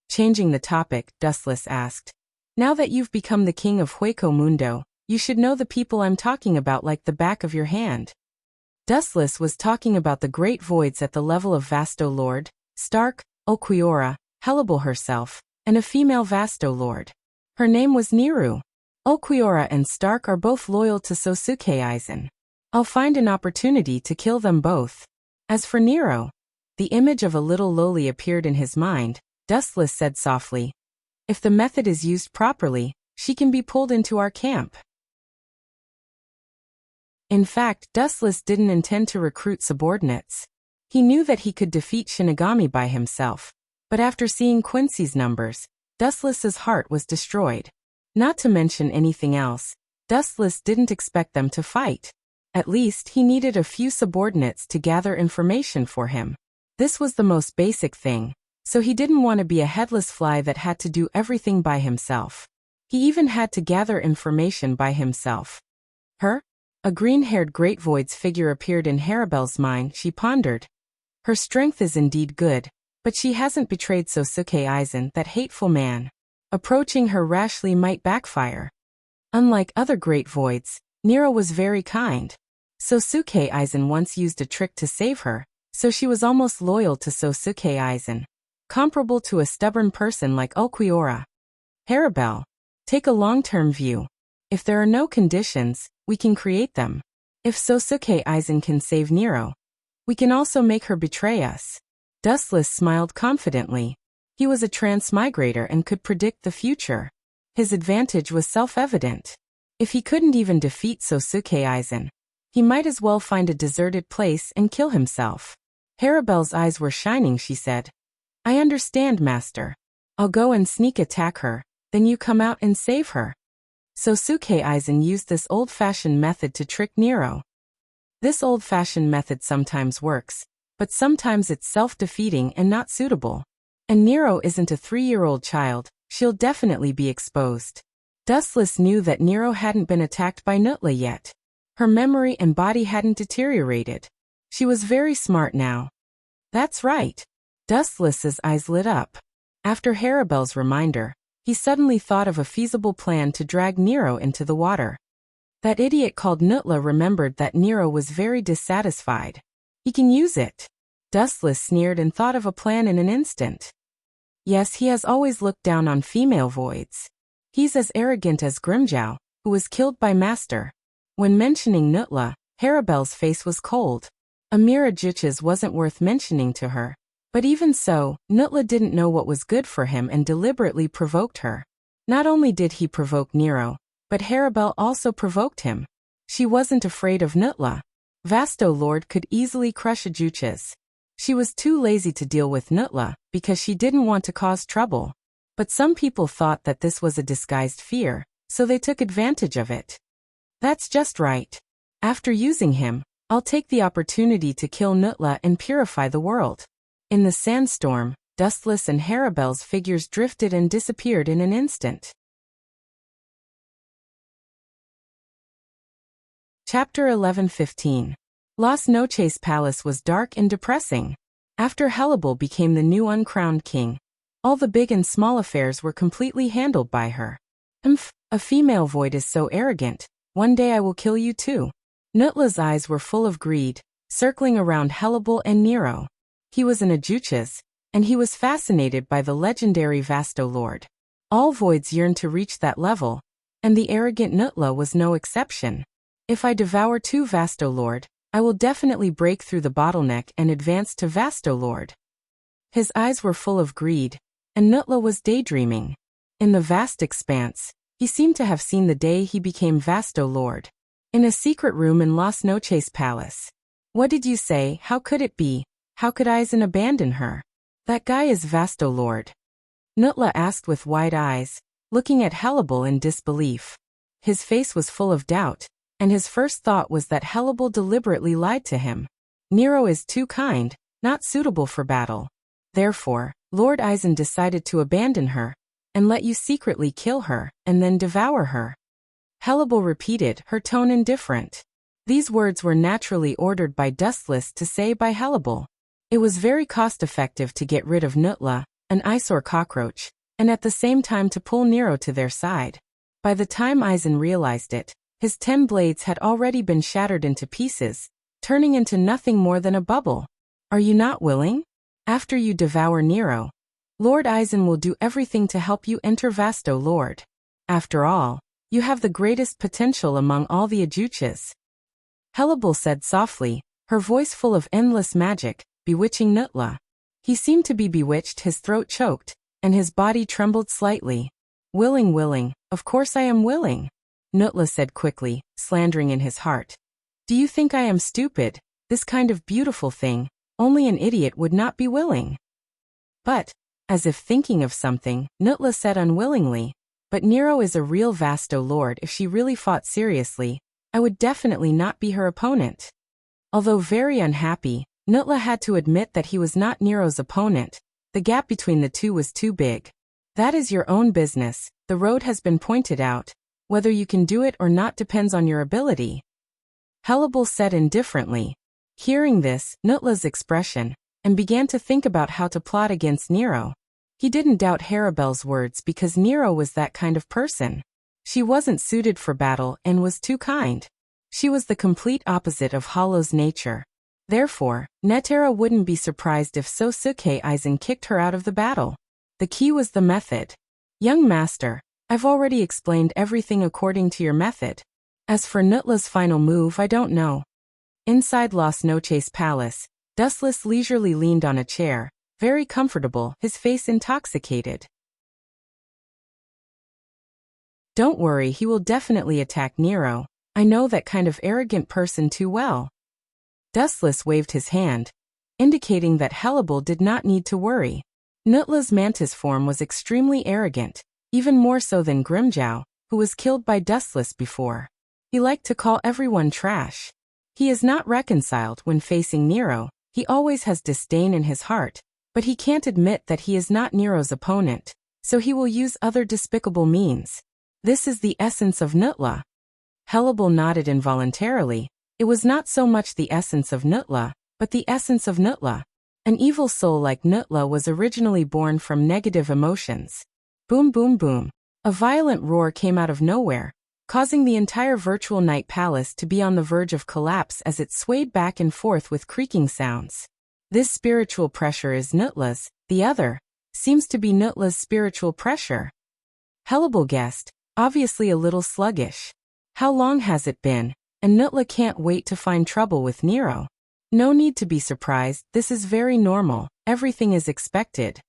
Speaker 1: Changing the topic, Dustless asked. "Now that you've become the king of Hueco Mundo, you should know the people I'm talking about like the back of your hand." Dustless was talking about the great Voids at the level of Vasto Lord, Stark, Ulquiorra, Hellable herself, and a female Vasto Lord. Her name was Niru. Ulquiorra and Stark are both loyal to Sosuke Aizen. I'll find an opportunity to kill them both. As for Nero, the image of a little loli appeared in his mind. Dustless said softly, "If the method is used properly, she can be pulled into our camp." In fact, Dustless didn't intend to recruit subordinates. He knew that he could defeat Shinigami by himself, but after seeing Quincy's numbers, Dustless's heart was destroyed. Not to mention anything else, Dustless didn't expect them to fight. At least, he needed a few subordinates to gather information for him. This was the most basic thing, so he didn't want to be a headless fly that had to do everything by himself. He even had to gather information by himself. Her? A green-haired Great Void's figure appeared in Harabel's mind. She pondered. Her strength is indeed good, but she hasn't betrayed Sosuke Aizen, that hateful man. Approaching her rashly might backfire. Unlike other Great Voids, Nero was very kind. Sosuke Aizen once used a trick to save her, so she was almost loyal to Sosuke Aizen. Comparable to a stubborn person like Ulquiorra. Harabel, take a long-term view. If there are no conditions, we can create them. If Sosuke Aizen can save Nero, we can also make her betray us. Dustless smiled confidently. He was a transmigrator and could predict the future. His advantage was self-evident. If he couldn't even defeat Sosuke Aizen, he might as well find a deserted place and kill himself. Harabel's eyes were shining. She said, "I understand, Master. I'll go and sneak attack her, then you come out and save her." Sosuke Aizen used this old-fashioned method to trick Nero. This old-fashioned method sometimes works, but sometimes it's self-defeating and not suitable. And Nero isn't a 3-year-old child, she'll definitely be exposed. Dustless knew that Nero hadn't been attacked by Nutla yet. Her memory and body hadn't deteriorated. She was very smart now. That's right. Dustless's eyes lit up. After Harabel's reminder, he suddenly thought of a feasible plan to drag Nero into the water. That idiot called Nutla remembered that Nero was very dissatisfied. He can use it. Dustless sneered and thought of a plan in an instant. Yes, he has always looked down on female voids. He's as arrogant as Grimjow, who was killed by Master. When mentioning Nutla, Harabel's face was cold. Amira Juches wasn't worth mentioning to her. But even so, Nutla didn't know what was good for him and deliberately provoked her. Not only did he provoke Nero, but Harabel also provoked him. She wasn't afraid of Nutla. Vasto Lord could easily crush a Juches. She was too lazy to deal with Nutla because she didn't want to cause trouble. But some people thought that this was a disguised fear, so they took advantage of it. That's just right. After using him, I'll take the opportunity to kill Nutla and purify the world. In the sandstorm, Dustless and Harabel's figures drifted and disappeared in an instant. Chapter 11:15. Las Noches Palace was dark and depressing. After Helibel became the new uncrowned king, all the big and small affairs were completely handled by her. A female void is so arrogant. One day I will kill you too. Nutla's eyes were full of greed, circling around Helibel and Nero. He was an Ajuches, and he was fascinated by the legendary Vasto Lord. All voids yearned to reach that level, and the arrogant Nutla was no exception. If I devour two Vasto Lord, I will definitely break through the bottleneck and advance to Vasto Lord. His eyes were full of greed, and Nutla was daydreaming. In the vast expanse, he seemed to have seen the day he became Vasto Lord. In a secret room in Las Noches Palace. What did you say? How could it be? How could Aizen abandon her? That guy is Vasto Lord. Nutla asked with wide eyes, looking at Helibel in disbelief. His face was full of doubt, and his first thought was that Helibel deliberately lied to him. Nero is too kind, not suitable for battle. Therefore, Lord Aizen decided to abandon her, and let you secretly kill her, and then devour her. Helibel repeated, her tone indifferent. These words were naturally ordered by Dustless to say by Helibel. It was very cost-effective to get rid of Nutla, an eyesore cockroach, and at the same time to pull Nero to their side. By the time Aizen realized it, his 10 blades had already been shattered into pieces, turning into nothing more than a bubble. Are you not willing? After you devour Nero, Lord Aizen will do everything to help you enter Vasto Lord. After all, you have the greatest potential among all the Ajuches. Helibel said softly, her voice full of endless magic, bewitching Nutla. He seemed to be bewitched, his throat choked, and his body trembled slightly. Willing, of course I am willing. Nutla said quickly, slandering in his heart. Do you think I am stupid? This kind of beautiful thing, only an idiot would not be willing. But, as if thinking of something, Nutla said unwillingly, but Nero is a real Vasto Lord. If she really fought seriously, I would definitely not be her opponent. Although very unhappy, Nutla had to admit that he was not Nero's opponent. The gap between the two was too big. That is your own business, the road has been pointed out. Whether you can do it or not depends on your ability. Helibel said indifferently. Hearing this, Nutla's expression, and began to think about how to plot against Nero. He didn't doubt Harabel's words because Nero was that kind of person. She wasn't suited for battle and was too kind. She was the complete opposite of Hollow's nature. Therefore, Netera wouldn't be surprised if Sosuke Aizen kicked her out of the battle. The key was the method. Young master, I've already explained everything according to your method. As for Nutla's final move, I don't know. Inside Las Noches Palace, Dustless leisurely leaned on a chair, very comfortable, his face intoxicated. Don't worry, he will definitely attack Nero. I know that kind of arrogant person too well. Dustless waved his hand, indicating that Helibel did not need to worry. Nutla's mantis form was extremely arrogant, even more so than Grimjow, who was killed by Dustless before. He liked to call everyone trash. He is not reconciled when facing Nero, he always has disdain in his heart, but he can't admit that he is not Nero's opponent, so he will use other despicable means. This is the essence of Nutla. Helibel nodded involuntarily. It was not so much the essence of Nutla, but the essence of Nutla. An evil soul like Nutla was originally born from negative emotions. Boom boom boom. A violent roar came out of nowhere, causing the entire virtual night palace to be on the verge of collapse as it swayed back and forth with creaking sounds. This spiritual pressure is Nutla's, the other seems to be Nutla's spiritual pressure. Helibel guessed, obviously a little sluggish. How long has it been? and Nutla can't wait to find trouble with Nero. No need to be surprised, this is very normal, everything is expected.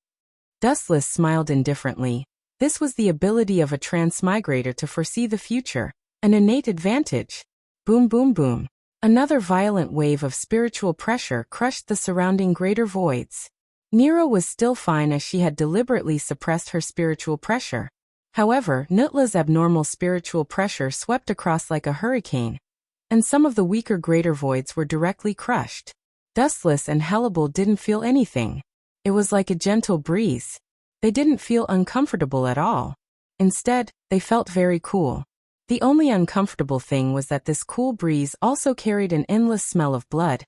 Speaker 1: Dustless smiled indifferently. This was the ability of a transmigrator to foresee the future, an innate advantage. Boom boom boom. Another violent wave of spiritual pressure crushed the surrounding greater voids. Nero was still fine as she had deliberately suppressed her spiritual pressure. However, Nutla's abnormal spiritual pressure swept across like a hurricane, and some of the weaker greater voids were directly crushed. Dustless and Hannibal didn't feel anything. It was like a gentle breeze. They didn't feel uncomfortable at all. Instead, they felt very cool. The only uncomfortable thing was that this cool breeze also carried an endless smell of blood.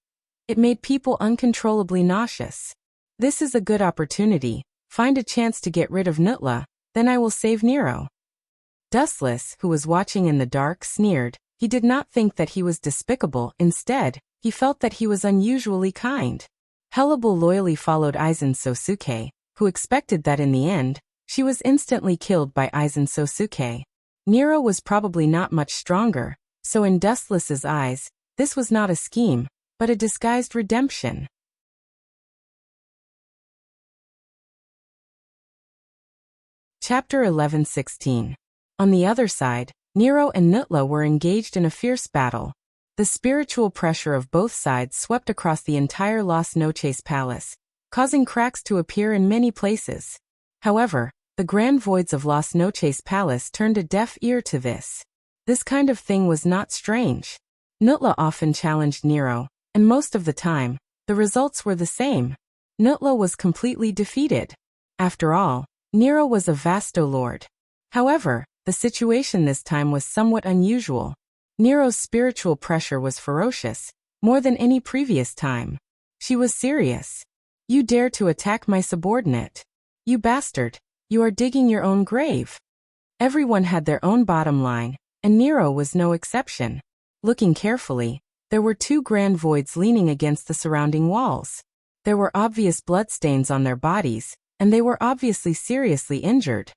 Speaker 1: It made people uncontrollably nauseous. This is a good opportunity. Find a chance to get rid of Nutla, then I will save Nero. Dustless, who was watching in the dark, sneered. He did not think that he was despicable. Instead, he felt that he was unusually kind. Hannibal loyally followed Aizen Sosuke, who expected that in the end, she was instantly killed by Aizen Sosuke. Nero was probably not much stronger, so in Dustless's eyes, this was not a scheme, but a disguised redemption. Chapter 11:16. On the other side, Nero and Nutla were engaged in a fierce battle. The spiritual pressure of both sides swept across the entire Las Noches palace, causing cracks to appear in many places. However, the grand voids of Las Noches palace turned a deaf ear to this. This kind of thing was not strange. Nutla often challenged Nero, and most of the time, the results were the same. Nutla was completely defeated. After all, Nero was a Vasto Lord. However, the situation this time was somewhat unusual. Nero's spiritual pressure was ferocious, more than any previous time. She was serious. You dare to attack my subordinate? You bastard, you are digging your own grave. Everyone had their own bottom line, and Nero was no exception. Looking carefully, there were two grand voids leaning against the surrounding walls. There were obvious bloodstains on their bodies, and they were obviously seriously injured.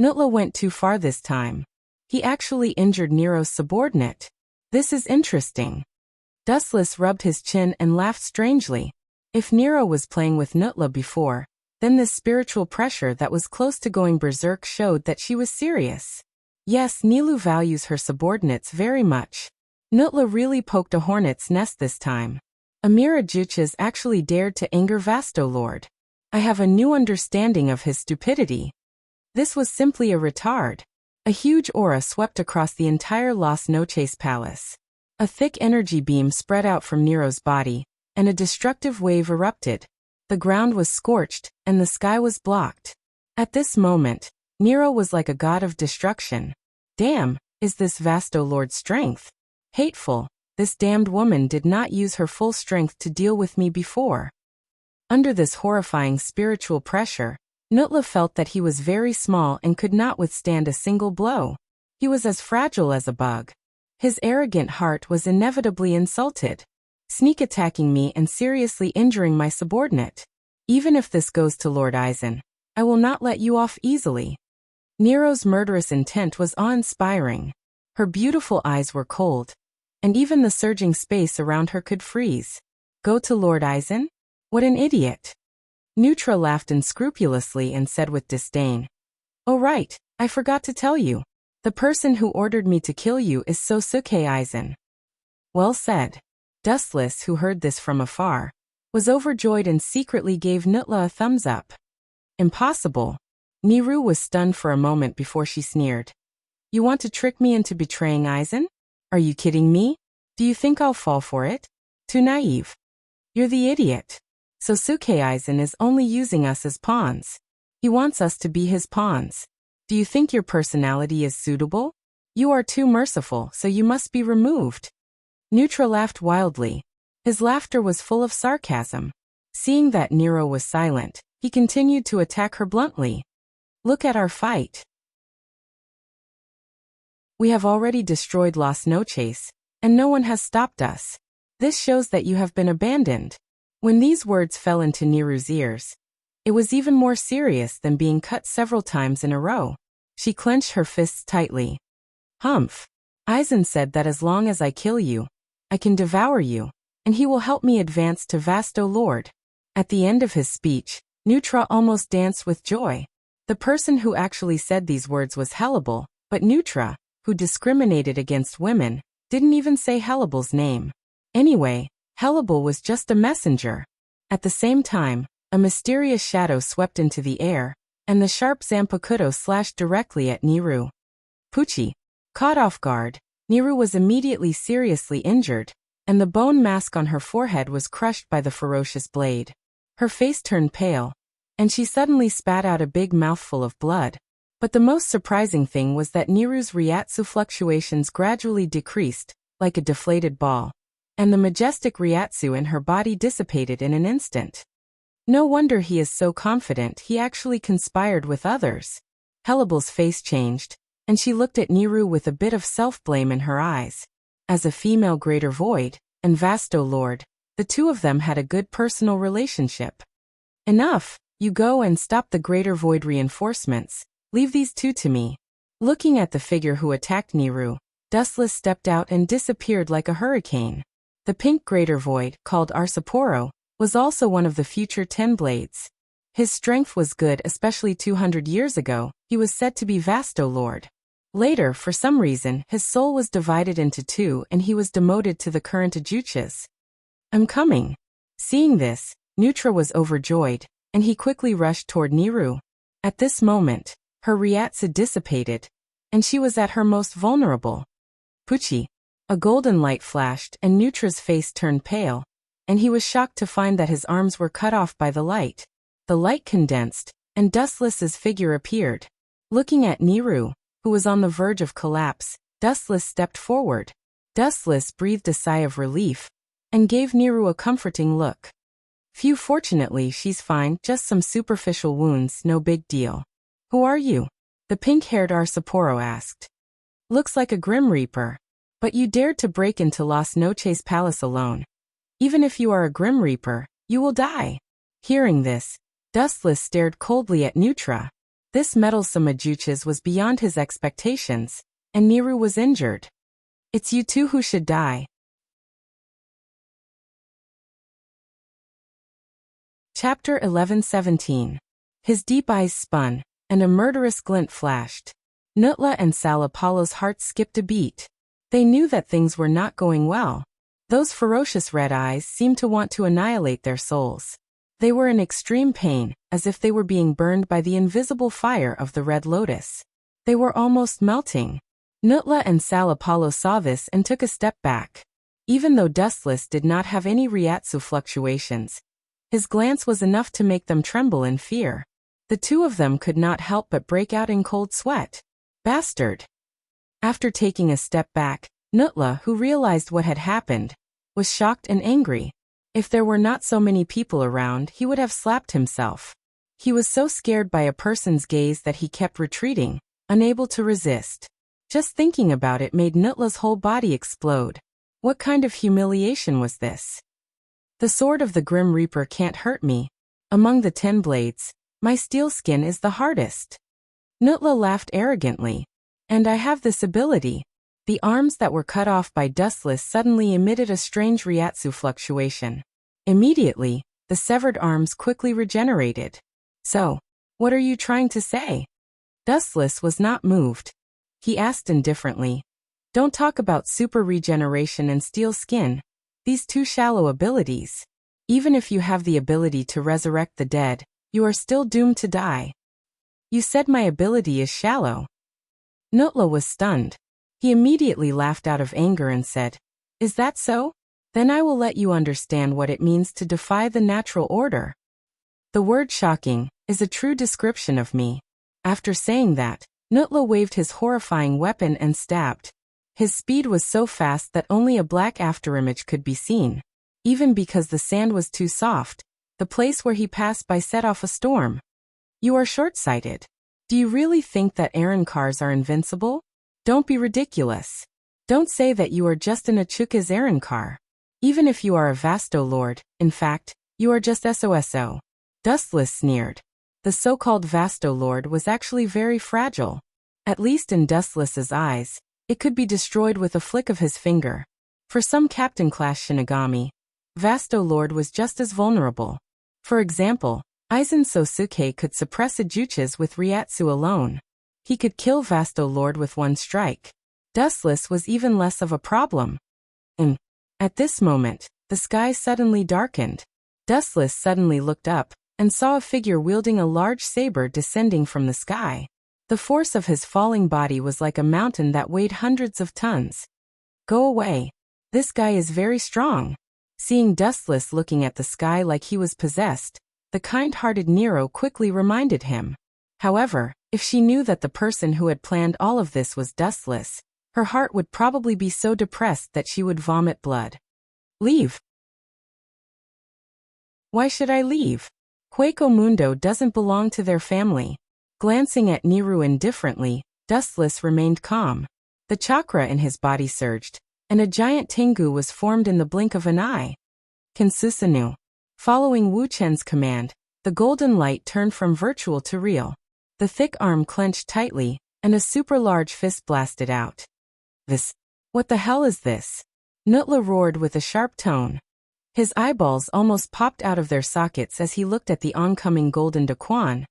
Speaker 1: Nutla went too far this time. He actually injured Nero's subordinate. This is interesting. Dustless rubbed his chin and laughed strangely. If Nero was playing with Nutla before, then this spiritual pressure that was close to going berserk showed that she was serious. Yes, Nilu values her subordinates very much. Nutla really poked a hornet's nest this time. Amira Juches actually dared to anger Vasto Lord. I have a new understanding of his stupidity. This was simply a retard. A huge aura swept across the entire Las Noches palace. A thick energy beam spread out from Nero's body, and a destructive wave erupted. The ground was scorched, and the sky was blocked. At this moment, Nero was like a god of destruction. Damn, is this Vasto Lord's strength? Hateful, this damned woman did not use her full strength to deal with me before. Under this horrifying spiritual pressure, Nutla felt that he was very small and could not withstand a single blow. He was as fragile as a bug. His arrogant heart was inevitably insulted. Sneak attacking me and seriously injuring my subordinate. Even if this goes to Lord Aizen, I will not let you off easily. Nero's murderous intent was awe-inspiring. Her beautiful eyes were cold, and even the surging space around her could freeze. Go to Lord Aizen? What an idiot. Neutra laughed unscrupulously and said with disdain. Oh right, I forgot to tell you. The person who ordered me to kill you is Sosuke Aizen. Well said. Dustless, who heard this from afar, was overjoyed and secretly gave Nutla a thumbs up. Impossible. Niru was stunned for a moment before she sneered. You want to trick me into betraying Aizen? Are you kidding me? Do you think I'll fall for it? Too naive. You're the idiot. Sosuke Aizen is only using us as pawns. He wants us to be his pawns. Do you think your personality is suitable? You are too merciful, so you must be removed. Neutra laughed wildly. His laughter was full of sarcasm. Seeing that Nero was silent, he continued to attack her bluntly. Look at our fight. We have already destroyed Las Noches, and no one has stopped us. This shows that you have been abandoned. When these words fell into Neru's ears, it was even more serious than being cut several times in a row. She clenched her fists tightly. Humph. Aizen said that as long as I kill you, I can devour you, and he will help me advance to Vasto Lord. At the end of his speech, Neutra almost danced with joy. The person who actually said these words was Hellebel, but Neutra, who discriminated against women, didn't even say Hellebel's name. Anyway, Hellebel was just a messenger. At the same time, a mysterious shadow swept into the air, and the sharp Zanpakuto slashed directly at Niru. Pucci. Caught off guard, Niru was immediately seriously injured, and the bone mask on her forehead was crushed by the ferocious blade. Her face turned pale, and she suddenly spat out a big mouthful of blood. But the most surprising thing was that Niru's Ryatsu fluctuations gradually decreased, like a deflated ball, and the majestic Ryatsu in her body dissipated in an instant. No wonder he is so confident he actually conspired with others. Hellebel's face changed, and she looked at Niru with a bit of self-blame in her eyes. As a female Greater Void, and Vasto Lord, the two of them had a good personal relationship. Enough, you go and stop the Greater Void reinforcements. Leave these two to me. Looking at the figure who attacked Niru, Dustless stepped out and disappeared like a hurricane. The pink Greater Void, called Arsaporo, was also one of the future 10 Blades. His strength was good, especially 200 years ago. He was said to be Vasto Lord. Later, for some reason, his soul was divided into two and he was demoted to the current Ajuchas. I'm coming. Seeing this, Neutra was overjoyed, and he quickly rushed toward Niru. At this moment, her Ryatsu dissipated, and she was at her most vulnerable. Pucci. A golden light flashed and Neutra's face turned pale, and he was shocked to find that his arms were cut off by the light. The light condensed, and Dustless's figure appeared. Looking at Niru, who was on the verge of collapse, Dustless stepped forward. Dustless breathed a sigh of relief, and gave Niru a comforting look. Phew, fortunately she's fine, just some superficial wounds, no big deal. Who are you? The pink-haired Arsaporo asked. Looks like a Grim Reaper. But you dared to break into Las Noches Palace alone. Even if you are a Grim Reaper, you will die. Hearing this, Dustless stared coldly at Neutra. This meddlesome Ajuchas was beyond his expectations, and Niru was injured. It's you two who should die. Chapter 11:17. His deep eyes spun, and a murderous glint flashed. Nutla and Salapalo's hearts skipped a beat. They knew that things were not going well. Those ferocious red eyes seemed to want to annihilate their souls. They were in extreme pain, as if they were being burned by the invisible fire of the Red Lotus. They were almost melting. Nutla and Salapalo saw this and took a step back. Even though Dustless did not have any Ryatsu fluctuations, his glance was enough to make them tremble in fear. The two of them could not help but break out in cold sweat. Bastard! After taking a step back, Nutla, who realized what had happened, was shocked and angry. If there were not so many people around, he would have slapped himself. He was so scared by a person's gaze that he kept retreating, unable to resist. Just thinking about it made Nutla's whole body explode. What kind of humiliation was this? The sword of the Grim Reaper can't hurt me. Among the 10 blades, my steel skin is the hardest. Nutla laughed arrogantly. And I have this ability. The arms that were cut off by Dustless suddenly emitted a strange Ryatsu fluctuation. Immediately, the severed arms quickly regenerated. So, what are you trying to say? Dustless was not moved. He asked indifferently. Don't talk about super regeneration and steel skin. These two shallow abilities. Even if you have the ability to resurrect the dead, you are still doomed to die. You said my ability is shallow. Nutla was stunned. He immediately laughed out of anger and said, Is that so? Then I will let you understand what it means to defy the natural order. The word shocking is a true description of me. After saying that, Nutla waved his horrifying weapon and stabbed. His speed was so fast that only a black afterimage could be seen. Even because the sand was too soft, the place where he passed by set off a storm. You are short-sighted. Do you really think that Aaron cars are invincible? Don't be ridiculous. Don't say that you are just an Achuka's Aaron car. Even if you are a Vasto Lord, in fact, you are just SOSO. Dustless sneered. The so-called Vasto Lord was actually very fragile. At least in Dustless's eyes, It could be destroyed with a flick of his finger. For some captain-class Shinigami, Vasto Lord was just as vulnerable. For example, Aizen Sosuke could suppress Ajuchas with Ryatsu alone. He could kill Vasto Lord with one strike. Dustless was even less of a problem. And at this moment, the sky suddenly darkened. Dustless suddenly looked up and saw a figure wielding a large saber descending from the sky. The force of his falling body was like a mountain that weighed hundreds of tons. Go away. This guy is very strong. Seeing Dustless looking at the sky like he was possessed, the kind-hearted Nero quickly reminded him. However, if she knew that the person who had planned all of this was Dustless, her heart would probably be so depressed that she would vomit blood. Leave. Why should I leave? Hueco Mundo doesn't belong to their family. Glancing at Niru indifferently, Dustless remained calm. The chakra in his body surged, and a giant Tengu was formed in the blink of an eye. Kinsusanu. Following Wu Chen's command, the golden light turned from virtual to real. The thick arm clenched tightly, and a super-large fist blasted out. What the hell is this? Nutla roared with a sharp tone. His eyeballs almost popped out of their sockets as he looked at the oncoming golden Daquan,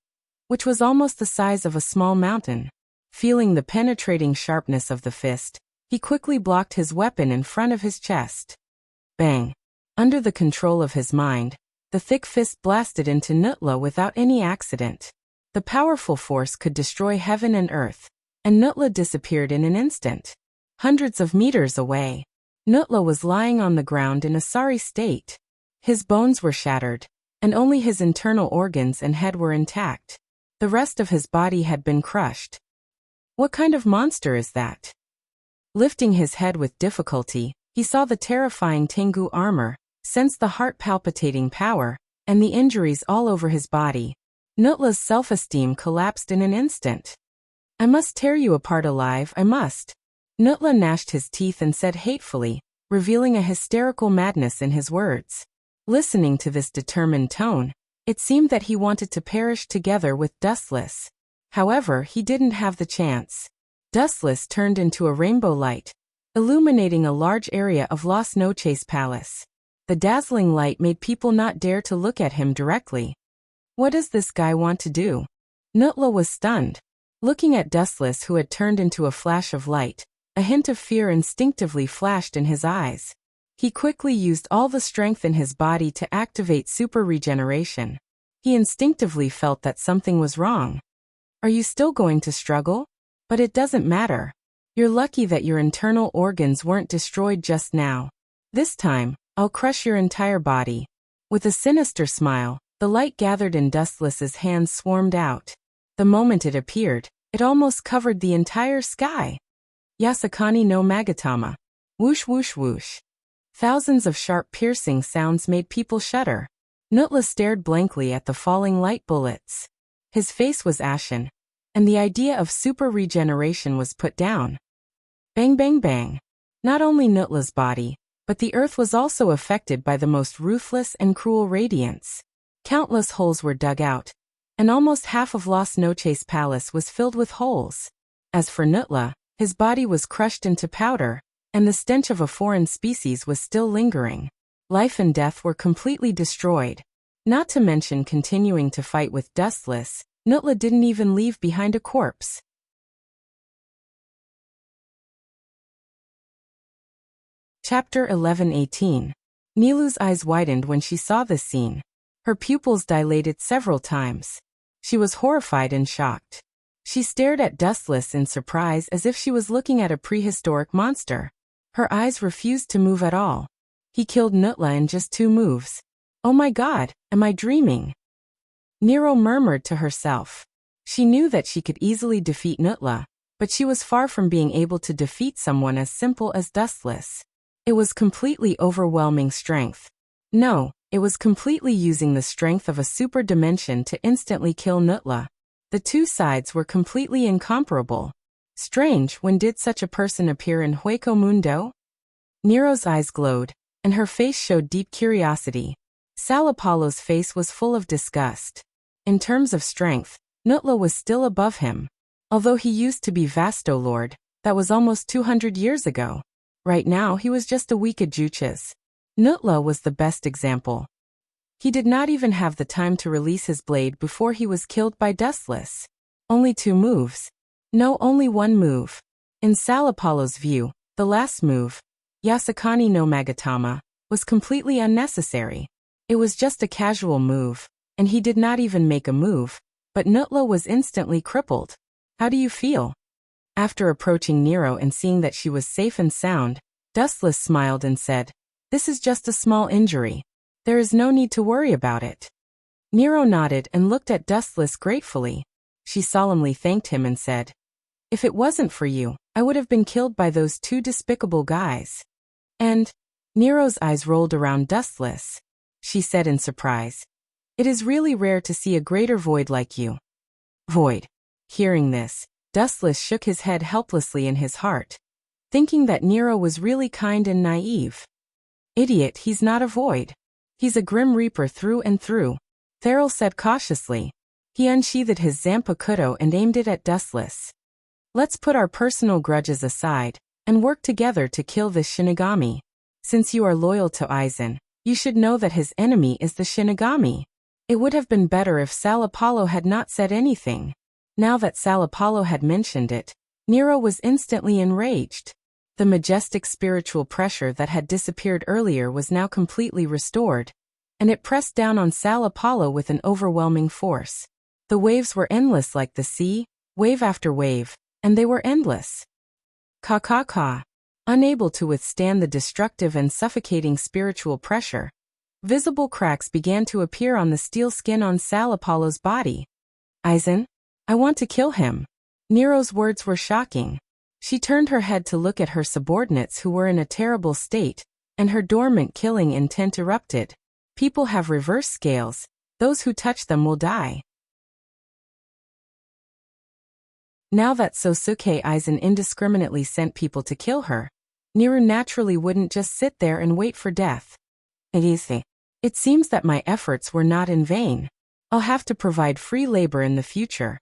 Speaker 1: which was almost the size of a small mountain. Feeling the penetrating sharpness of the fist, he quickly blocked his weapon in front of his chest. Bang! Under the control of his mind, the thick fist blasted into Nutla without any accident. The powerful force could destroy heaven and earth, and Nutla disappeared in an instant. Hundreds of meters away, Nutla was lying on the ground in a sorry state. His bones were shattered, and only his internal organs and head were intact. The rest of his body had been crushed. What kind of monster is that? Lifting his head with difficulty, he saw the terrifying Tengu armor, sensed the heart-palpitating power, and the injuries all over his body. Nutla's self-esteem collapsed in an instant. I must tear you apart alive, I must. Nutla gnashed his teeth and said hatefully, revealing a hysterical madness in his words. Listening to this determined tone, it seemed that he wanted to perish together with Dustless. However, he didn't have the chance. Dustless turned into a rainbow light, illuminating a large area of Las Noches Palace. The dazzling light made people not dare to look at him directly. What does this guy want to do? Nutla was stunned. Looking at Dustless, who had turned into a flash of light, a hint of fear instinctively flashed in his eyes. He quickly used all the strength in his body to activate super regeneration. He instinctively felt that something was wrong. Are you still going to struggle? But it doesn't matter. You're lucky that your internal organs weren't destroyed just now. This time, I'll crush your entire body. With a sinister smile, the light gathered in Dustless's hands swarmed out. The moment it appeared, it almost covered the entire sky. Yasakani no Magatama. Whoosh whoosh whoosh. Thousands of sharp piercing sounds made people shudder. Nutla stared blankly at the falling light bullets. His face was ashen, and the idea of super regeneration was put down. Bang bang bang. Not only Nutla's body, but the earth was also affected by the most ruthless and cruel radiance. Countless holes were dug out, and almost half of Las Noches Palace was filled with holes. As for Nutla, his body was crushed into powder, and the stench of a foreign species was still lingering. Life and death were completely destroyed. Not to mention continuing to fight with Dustless, Nutla didn't even leave behind a corpse. Chapter 11:18. Nilu's eyes widened when she saw this scene. Her pupils dilated several times. She was horrified and shocked. She stared at Dustless in surprise as if she was looking at a prehistoric monster. Her eyes refused to move at all. He killed Nutla in just 2 moves. Oh my god, am I dreaming? Nero murmured to herself. She knew that she could easily defeat Nutla, but she was far from being able to defeat someone as simple as Dustless. It was completely overwhelming strength. No, it was completely using the strength of a super dimension to instantly kill Nutla. The two sides were completely incomparable. Strange, when did such a person appear in Hueco Mundo? Nero's eyes glowed, and her face showed deep curiosity. Sal Apollo's face was full of disgust. In terms of strength, Nutla was still above him. Although he used to be Vasto Lord, That was almost 200 years ago. Right now he was just a weak Ajuchas. Nutla was the best example. He did not even have the time to release his blade before he was killed by Dustless. Only 2 moves. No, only 1 move. In Salapalo's view, the last move, Yasakani no Magatama, was completely unnecessary. It was just a casual move, and he did not even make a move, but Nutla was instantly crippled. How do you feel? After approaching Nero and seeing that she was safe and sound, Dustless smiled and said, "This is just a small injury. There is no need to worry about it." Nero nodded and looked at Dustless gratefully. She solemnly thanked him and said, "If it wasn't for you, I would have been killed by those 2 despicable guys." And Nero's eyes rolled around Dustless. She said in surprise, "It is really rare to see a greater void like you." Void. Hearing this, Dustless shook his head helplessly in his heart, thinking that Nero was really kind and naive. Idiot, he's not a void. He's a Grim Reaper through and through, Therill said cautiously. He unsheathed his Zanpakuto and aimed it at Dustless. "Let's put our personal grudges aside and work together to kill this Shinigami. Since you are loyal to Aizen, you should know that his enemy is the Shinigami." It would have been better if Salapalo had not said anything. Now that Salapalo had mentioned it, Nero was instantly enraged. The majestic spiritual pressure that had disappeared earlier was now completely restored, and it pressed down on Salapalo with an overwhelming force. The waves were endless like the sea, wave after wave, and they were endless. Ka. Unable to withstand the destructive and suffocating spiritual pressure, visible cracks began to appear on the steel skin on Salapalo's body. "Aizen, I want to kill him." Nero's words were shocking. She turned her head to look at her subordinates who were in a terrible state, and her dormant killing intent erupted. People have reverse scales. Those who touch them will die. Now that Sosuke Aizen indiscriminately sent people to kill her, Nero naturally wouldn't just sit there and wait for death. It seems that my efforts were not in vain. I'll have to provide free labor in the future,"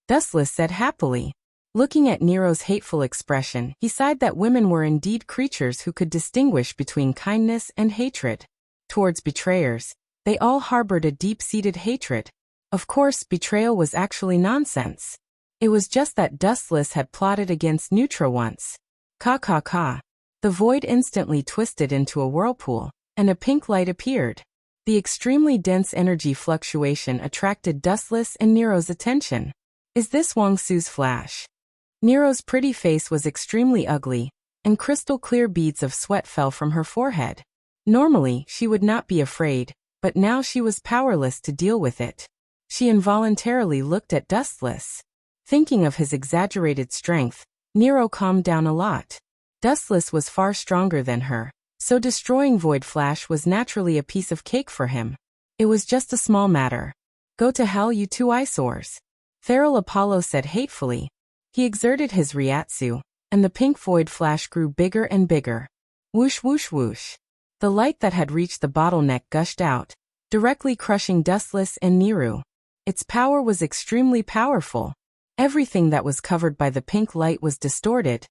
Speaker 1: Dustless said happily. Looking at Nero's hateful expression, he sighed that women were indeed creatures who could distinguish between kindness and hatred. Towards betrayers, they all harbored a deep-seated hatred. Of course, betrayal was actually nonsense. It was just that Dustless had plotted against Neutra once. Ka. The void instantly twisted into a whirlpool, and a pink light appeared. The extremely dense energy fluctuation attracted Dustless and Nero's attention. Is this Wang Su's flash? Nero's pretty face was extremely ugly, and crystal-clear beads of sweat fell from her forehead. Normally, she would not be afraid, but now she was powerless to deal with it. She involuntarily looked at Dustless. Thinking of his exaggerated strength, Nero calmed down a lot. Dustless was far stronger than her, so destroying Void Flash was naturally a piece of cake for him. It was just a small matter. "Go to hell, you 2 eyesores," Therill Apollo said hatefully. He exerted his Ryatsu, and the pink Void Flash grew bigger and bigger. Whoosh whoosh whoosh. The light that had reached the bottleneck gushed out, directly crushing Dustless and Nero. Its power was extremely powerful. Everything that was covered by the pink light was distorted,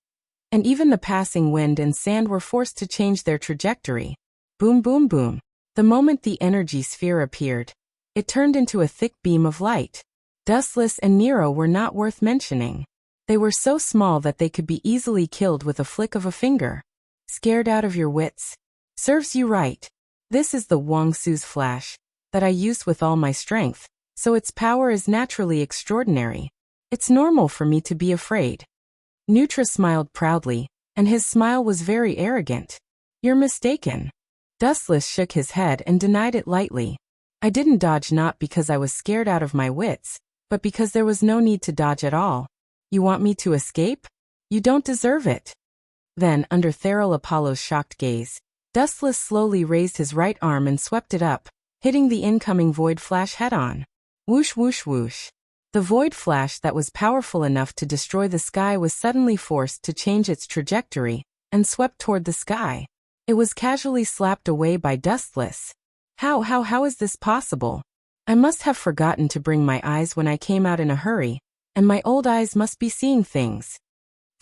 Speaker 1: and even the passing wind and sand were forced to change their trajectory. Boom boom boom. The moment the energy sphere appeared, it turned into a thick beam of light. Dustless and Nero were not worth mentioning. They were so small that they could be easily killed with a flick of a finger. Scared out of your wits? Serves you right. This is the Wang Su's flash, that I used with all my strength, so its power is naturally extraordinary. It's normal for me to be afraid. Neutra smiled proudly, and his smile was very arrogant. You're mistaken. Dustless shook his head and denied it lightly. I didn't dodge not because I was scared out of my wits, but because there was no need to dodge at all. You want me to escape? You don't deserve it. Then, under Therill Apollo's shocked gaze, Dustless slowly raised his right arm and swept it up, hitting the incoming Void Flash head-on. Whoosh whoosh whoosh. The Void Flash that was powerful enough to destroy the sky was suddenly forced to change its trajectory, and swept toward the sky. It was casually slapped away by Dustless. How is this possible? I must have forgotten to bring my eyes when I came out in a hurry, and my old eyes must be seeing things.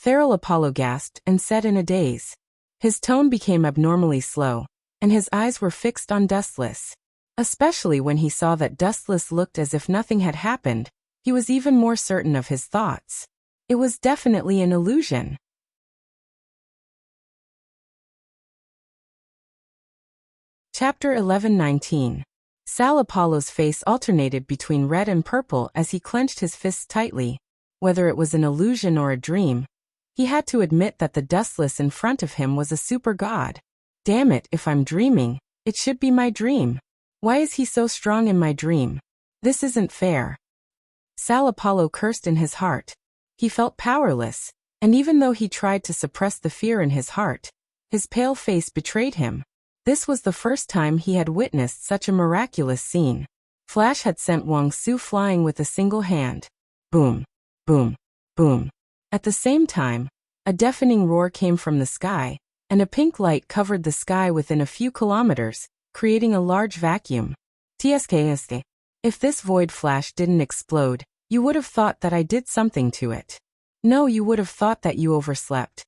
Speaker 1: Feral Apollo gasped and said in a daze. His tone became abnormally slow, and his eyes were fixed on Dustless. Especially when he saw that Dustless looked as if nothing had happened, he was even more certain of his thoughts. It was definitely an illusion. Chapter 11:19. Sal Apollo's face alternated between red and purple as he clenched his fists tightly. Whether it was an illusion or a dream, he had to admit that the Dustless in front of him was a super god. Damn it, if I'm dreaming, it should be my dream. Why is he so strong in my dream? This isn't fair. Sal Apollo cursed in his heart. He felt powerless, and even though he tried to suppress the fear in his heart, his pale face betrayed him. This was the first time he had witnessed such a miraculous scene. Flash had sent Wang Su flying with a single hand. Boom, boom, boom. At the same time, a deafening roar came from the sky, and a pink light covered the sky within a few kilometers, creating a large vacuum. TSKST. If this void flash didn't explode, you would have thought that I did something to it. No, you would have thought that you overslept.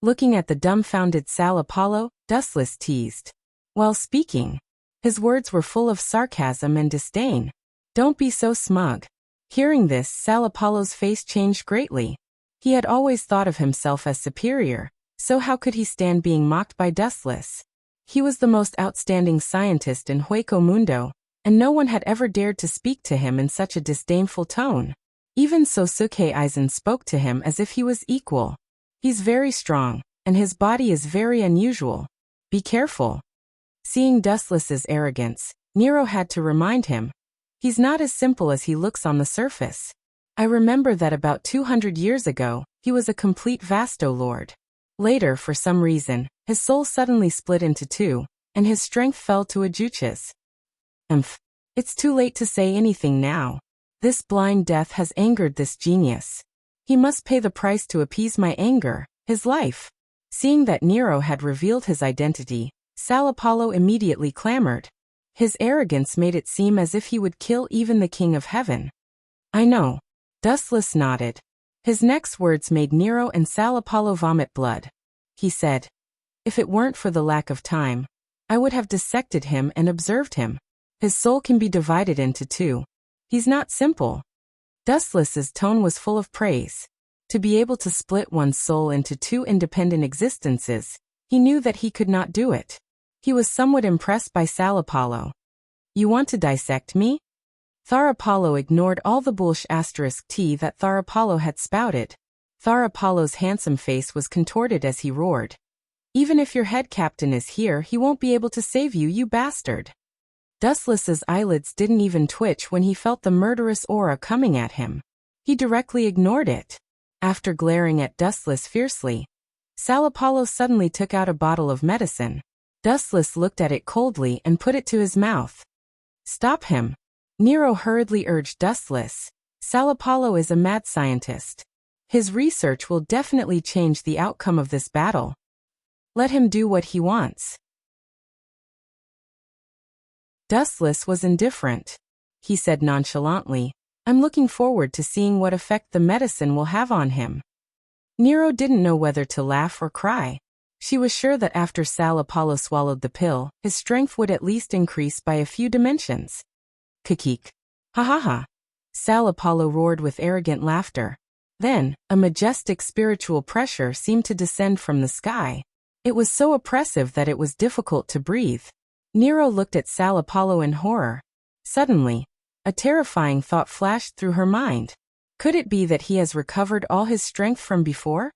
Speaker 1: Looking at the dumbfounded Sal Apollo, Dustless teased. While speaking, his words were full of sarcasm and disdain. Don't be so smug. Hearing this, Sal Apollo's face changed greatly. He had always thought of himself as superior, so how could he stand being mocked by Dustless? He was the most outstanding scientist in Hueco Mundo, and no one had ever dared to speak to him in such a disdainful tone. Even Sosuke Aizen spoke to him as if he was equal. He's very strong, and his body is very unusual. Be careful. Seeing Dustless's arrogance, Nero had to remind him. He's not as simple as he looks on the surface. I remember that about 200 years ago, he was a complete Vasto Lord. Later, for some reason, his soul suddenly split into two, and his strength fell to a Juches. It's too late to say anything now. This blind death has angered this genius. He must pay the price to appease my anger, his life. Seeing that Nero had revealed his identity, Sal Apollo immediately clamored. His arrogance made it seem as if he would kill even the King of Heaven. I know. Dustless nodded. His next words made Nero and Sal Apollo vomit blood. He said, if it weren't for the lack of time, I would have dissected him and observed him. His soul can be divided into two. He's not simple. Dustless's tone was full of praise. To be able to split one's soul into two independent existences, he knew that he could not do it. He was somewhat impressed by Sal Apollo. You want to dissect me? Thar Apollo ignored all the bullsh *t that Thar Apollo had spouted. Thar Apollo's handsome face was contorted as he roared. Even if your head captain is here, he won't be able to save you, you bastard. Dustless's eyelids didn't even twitch when he felt the murderous aura coming at him. He directly ignored it. After glaring at Dustless fiercely, Sal Apollo suddenly took out a bottle of medicine. Dustless looked at it coldly and put it to his mouth. Stop him. Nero hurriedly urged Dustless. Sal Apollo is a mad scientist. His research will definitely change the outcome of this battle. Let him do what he wants. Dustless was indifferent. He said nonchalantly, I'm looking forward to seeing what effect the medicine will have on him. Nero didn't know whether to laugh or cry. She was sure that after Sal Apollo swallowed the pill, his strength would at least increase by a few dimensions. Kikik. Ha ha ha. Sal Apollo roared with arrogant laughter. Then, a majestic spiritual pressure seemed to descend from the sky. It was so oppressive that it was difficult to breathe. Nero looked at Sal Apollo in horror. Suddenly, a terrifying thought flashed through her mind. Could it be that he has recovered all his strength from before?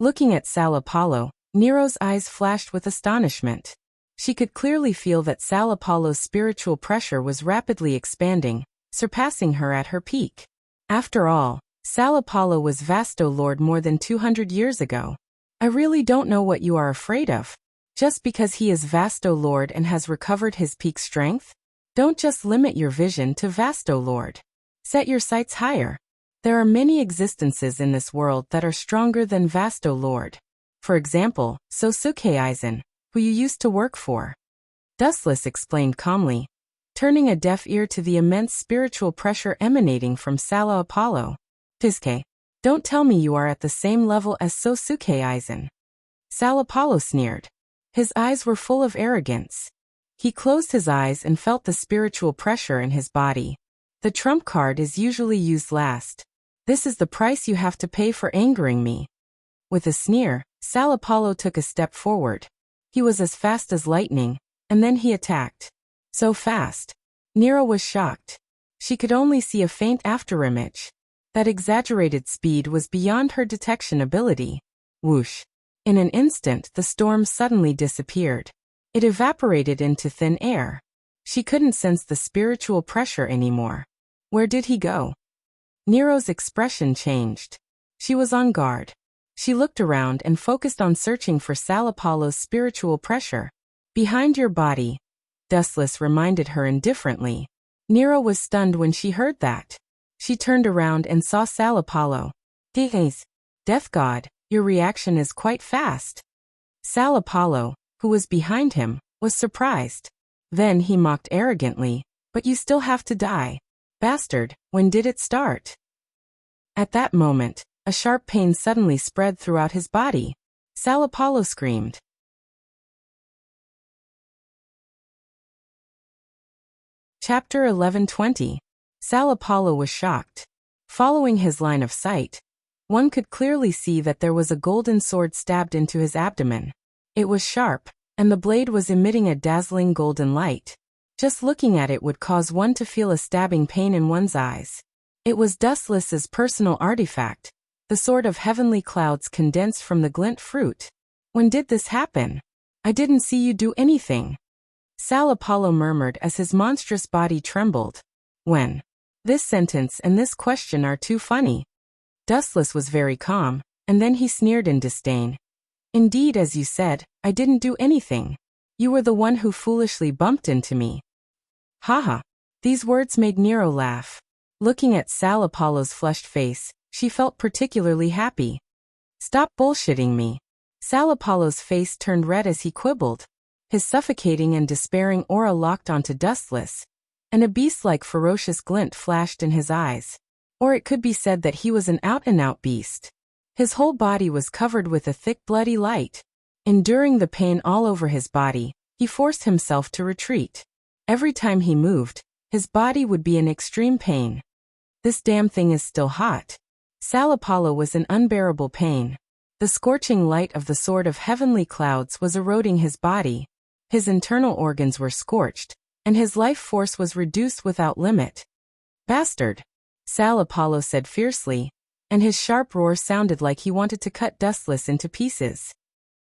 Speaker 1: Looking at Sal Apollo, Nero's eyes flashed with astonishment. She could clearly feel that Sal Apollo's spiritual pressure was rapidly expanding, surpassing her at her peak. After all, Sal Apollo was Vasto Lord more than 200 years ago. I really don't know what you are afraid of. Just because he is Vasto Lord and has recovered his peak strength? Don't just limit your vision to Vasto Lord. Set your sights higher. There are many existences in this world that are stronger than Vasto Lord. For example, Sosuke Aizen, who you used to work for. Dustless explained calmly, turning a deaf ear to the immense spiritual pressure emanating from Sal Apollo. Tiske. Don't tell me you are at the same level as Sosuke Aizen. Sal Apollo sneered. His eyes were full of arrogance. He closed his eyes and felt the spiritual pressure in his body. The trump card is usually used last. This is the price you have to pay for angering me. With a sneer, Sal Apollo took a step forward. He was as fast as lightning, and then he attacked. So fast. Nero was shocked. She could only see a faint afterimage. That exaggerated speed was beyond her detection ability. Whoosh. In an instant, the storm suddenly disappeared. It evaporated into thin air. She couldn't sense the spiritual pressure anymore. Where did he go? Nero's expression changed. She was on guard. She looked around and focused on searching for Sal Apollo's spiritual pressure. Behind your body, Dustless reminded her indifferently. Nero was stunned when she heard that. She turned around and saw Sal Apollo. Death God, your reaction is quite fast. Sal Apollo, who was behind him, was surprised. Then he mocked arrogantly, but you still have to die. Bastard, when did it start? At that moment, a sharp pain suddenly spread throughout his body. Sal Apollo screamed. Chapter 11:20. Sal Apollo was shocked. Following his line of sight, one could clearly see that there was a golden sword stabbed into his abdomen. It was sharp, and the blade was emitting a dazzling golden light. Just looking at it would cause one to feel a stabbing pain in one's eyes. It was Dustless's personal artifact, the sword of heavenly clouds condensed from the glint fruit. When did this happen? I didn't see you do anything. Sal Apollo murmured as his monstrous body trembled. When? This sentence and this question are too funny. Dustless was very calm, and then he sneered in disdain. Indeed, as you said, I didn't do anything. You were the one who foolishly bumped into me. Haha. These words made Nero laugh. Looking at Sal Apollo's flushed face, she felt particularly happy. Stop bullshitting me. Sal Apollo's face turned red as he quibbled. His suffocating and despairing aura locked onto Dustless, and a beast-like ferocious glint flashed in his eyes. Or it could be said that he was an out-and-out beast. His whole body was covered with a thick bloody light. Enduring the pain all over his body, he forced himself to retreat. Every time he moved, his body would be in extreme pain. This damn thing is still hot. Sal Apollo was in unbearable pain. The scorching light of the sword of heavenly clouds was eroding his body. His internal organs were scorched, and his life force was reduced without limit. Bastard! Sal Apollo said fiercely, and his sharp roar sounded like he wanted to cut Dustless into pieces.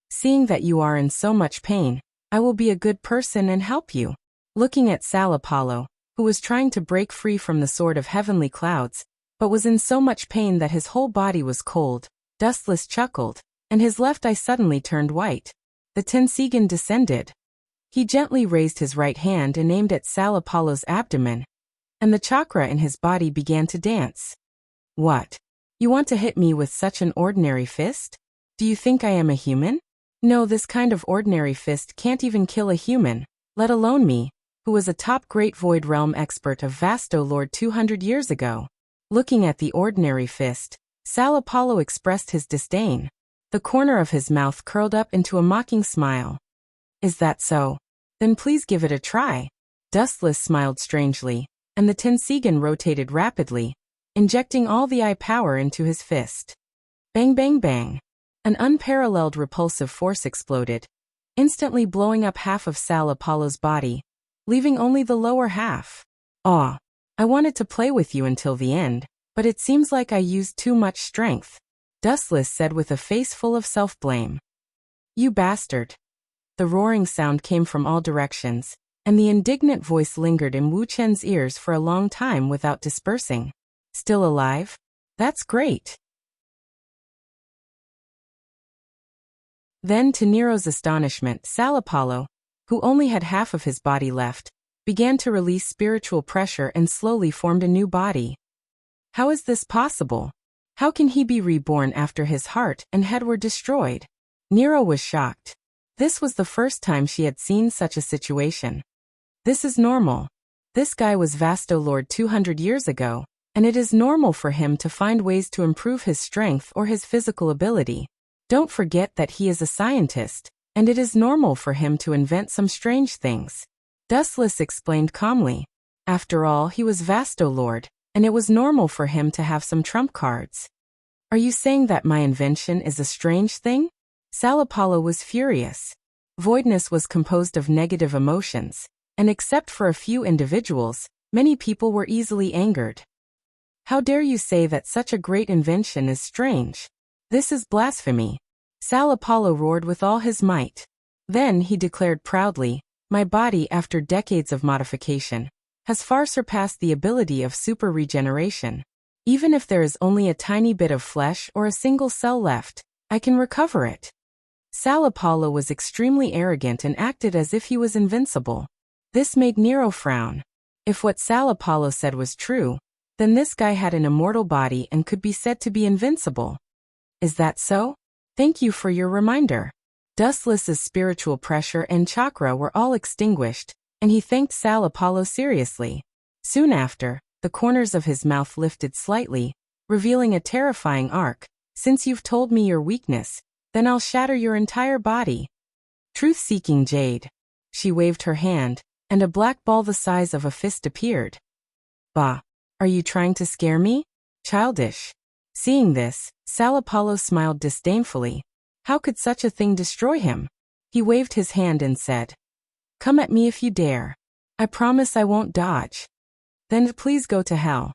Speaker 1: Seeing that you are in so much pain, I will be a good person and help you. Looking at Sal Apollo, who was trying to break free from the sword of heavenly clouds, but was in so much pain that his whole body was cold, Dustless chuckled, and his left eye suddenly turned white. The Tensigan descended. He gently raised his right hand and aimed at Sal Apollo's abdomen, and the chakra in his body began to dance. What? You want to hit me with such an ordinary fist? Do you think I am a human? No, this kind of ordinary fist can't even kill a human, let alone me, who was a top great Void Realm expert of Vasto Lord 200 years ago. Looking at the ordinary fist, Sal Apollo expressed his disdain. The corner of his mouth curled up into a mocking smile. Is that so? Then please give it a try. Dustless smiled strangely, and the Tensigan rotated rapidly, injecting all the eye power into his fist. Bang bang bang. An unparalleled repulsive force exploded, instantly blowing up half of Sal Apollo's body, leaving only the lower half. Aw. I wanted to play with you until the end, but it seems like I used too much strength, Dustless said with a face full of self-blame. You bastard. The roaring sound came from all directions, and the indignant voice lingered in Wu Chen's ears for a long time without dispersing. Still alive? That's great. Then, to Nero's astonishment, Sal Apollo, who only had half of his body left, began to release spiritual pressure and slowly formed a new body. How is this possible? How can he be reborn after his heart and head were destroyed? Nero was shocked. This was the first time she had seen such a situation. This is normal. This guy was Vasto Lord 200 years ago, and it is normal for him to find ways to improve his strength or his physical ability. Don't forget that he is a scientist, and it is normal for him to invent some strange things. Dustless explained calmly. After all, he was Vastolord, and it was normal for him to have some trump cards. Are you saying that my invention is a strange thing? Salapalo was furious. Voidness was composed of negative emotions, and except for a few individuals, many people were easily angered. How dare you say that such a great invention is strange? This is blasphemy. Salapalo roared with all his might. Then he declared proudly, my body, after decades of modification, has far surpassed the ability of super regeneration. Even if there is only a tiny bit of flesh or a single cell left, I can recover it. Salapalo was extremely arrogant and acted as if he was invincible. This made Nero frown. If what Salapalo said was true, then this guy had an immortal body and could be said to be invincible. Is that so? Thank you for your reminder. Dustless's spiritual pressure and chakra were all extinguished, and he thanked Salapalo seriously. Soon after, the corners of his mouth lifted slightly, revealing a terrifying arc. Since you've told me your weakness, then I'll shatter your entire body. Truth-seeking jade. She waved her hand, and a black ball the size of a fist appeared. Bah! Are you trying to scare me? Childish. Seeing this, Salapalo smiled disdainfully. How could such a thing destroy him? He waved his hand and said, come at me if you dare. I promise I won't dodge. Then please go to hell.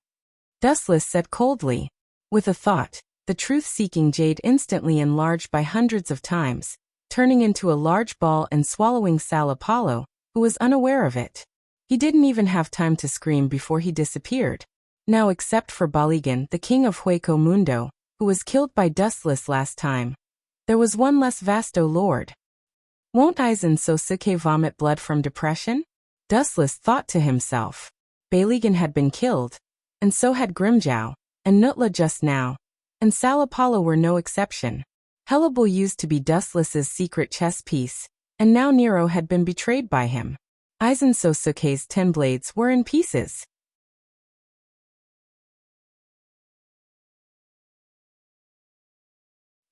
Speaker 1: Dustless said coldly. With a thought, the truth-seeking jade instantly enlarged by hundreds of times, turning into a large ball and swallowing Salapalo, who was unaware of it. He didn't even have time to scream before he disappeared. Now, except for Baligan, the king of Hueco Mundo, who was killed by Dustless last time, there was one less Vasto Lord. Won't Aizen Sosuke vomit blood from depression? Dustless thought to himself. Baligan had been killed, and so had Grimjow, and Nutla just now, and Salapalo were no exception. Hellable used to be Dustless's secret chess piece, and now Nero had been betrayed by him. Aizen Sosuke's 10 blades were in pieces.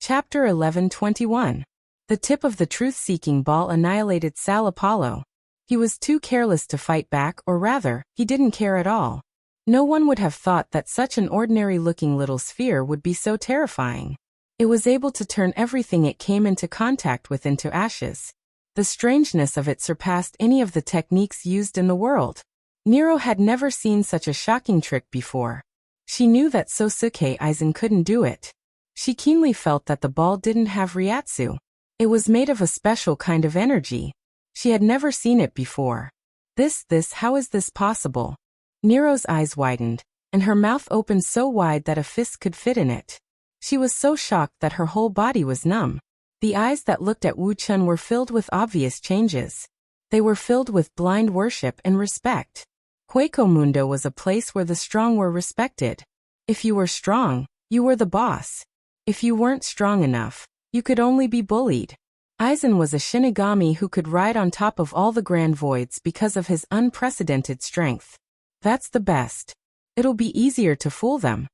Speaker 1: Chapter 11:21. The tip of the truth-seeking ball annihilated Salapalo. He was too careless to fight back, or rather, he didn't care at all. No one would have thought that such an ordinary-looking little sphere would be so terrifying. It was able to turn everything it came into contact with into ashes. The strangeness of it surpassed any of the techniques used in the world. Nero had never seen such a shocking trick before. She knew that Sosuke Aizen couldn't do it. She keenly felt that the ball didn't have Ryatsu. It was made of a special kind of energy. She had never seen it before. How is this possible? Nero's eyes widened, and her mouth opened so wide that a fist could fit in it. She was so shocked that her whole body was numb. The eyes that looked at Wu Chun were filled with obvious changes. They were filled with blind worship and respect. Hueco Mundo was a place where the strong were respected. If you were strong, you were the boss. If you weren't strong enough, you could only be bullied. Aizen was a Shinigami who could ride on top of all the Grand Voids because of his unprecedented strength. That's the best. It'll be easier to fool them.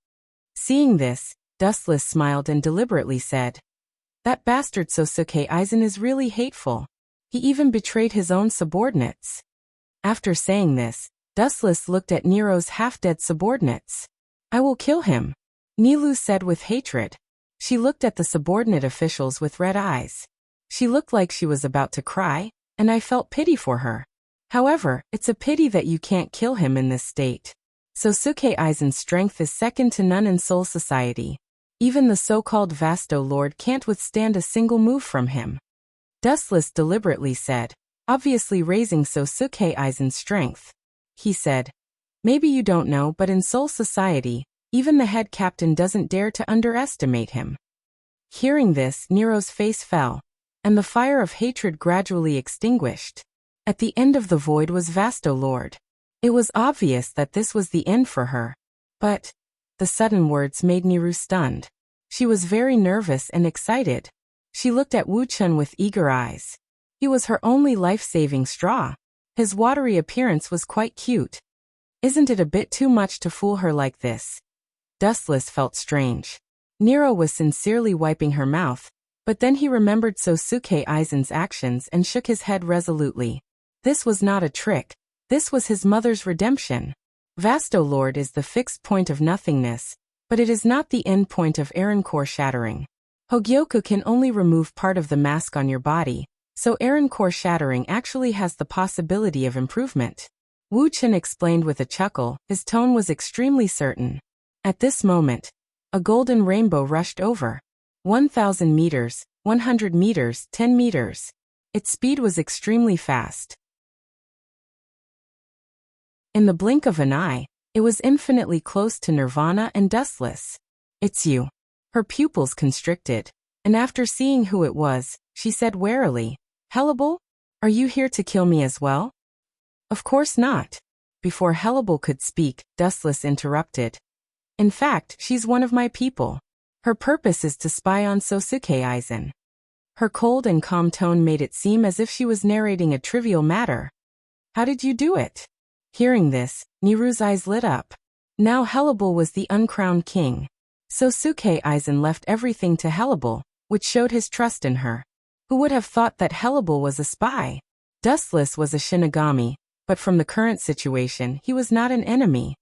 Speaker 1: Seeing this, Dustless smiled and deliberately said, that bastard Sosuke Aizen is really hateful. He even betrayed his own subordinates. After saying this, Dustless looked at Nero's half-dead subordinates. I will kill him, Nilu said with hatred. She looked at the subordinate officials with red eyes. She looked like she was about to cry, and I felt pity for her. However, it's a pity that you can't kill him in this state. Sosuke Aizen's strength is second to none in Soul Society. Even the so-called Vasto Lord can't withstand a single move from him. Dustless deliberately said, obviously raising Sosuke Aizen's strength. He said, maybe you don't know, but in Soul Society, even the head captain doesn't dare to underestimate him. Hearing this, Nero's face fell, and the fire of hatred gradually extinguished. At the end of the void was Vasto Lord. It was obvious that this was the end for her. But the sudden words made Niru stunned. She was very nervous and excited. She looked at Wu Chun with eager eyes. He was her only life-saving straw. His watery appearance was quite cute. Isn't it a bit too much to fool her like this? Dustless felt strange. Nero was sincerely wiping her mouth, but then he remembered Sosuke Aizen's actions and shook his head resolutely. This was not a trick. This was his mother's redemption. Vasto Lord is the fixed point of nothingness, but it is not the end point of Eren core shattering. Hogyoku can only remove part of the mask on your body, so Eren core shattering actually has the possibility of improvement. Wu Chen explained with a chuckle, his tone was extremely certain. At this moment, a golden rainbow rushed over. 1,000 meters, 100 meters, 10 meters. Its speed was extremely fast. In the blink of an eye, it was infinitely close to Nirvana and Dustless. It's you. Her pupils constricted, and after seeing who it was, she said warily, Hellable? Are you here to kill me as well? Of course not. Before Hellable could speak, Dustless interrupted. In fact, she's one of my people. Her purpose is to spy on Sosuke Aizen. Her cold and calm tone made it seem as if she was narrating a trivial matter. How did you do it? Hearing this, Niru's eyes lit up. Now Hellable was the uncrowned king. Sosuke Aizen left everything to Hellable, which showed his trust in her. Who would have thought that Hellable was a spy? Dustless was a Shinigami, but from the current situation, he was not an enemy.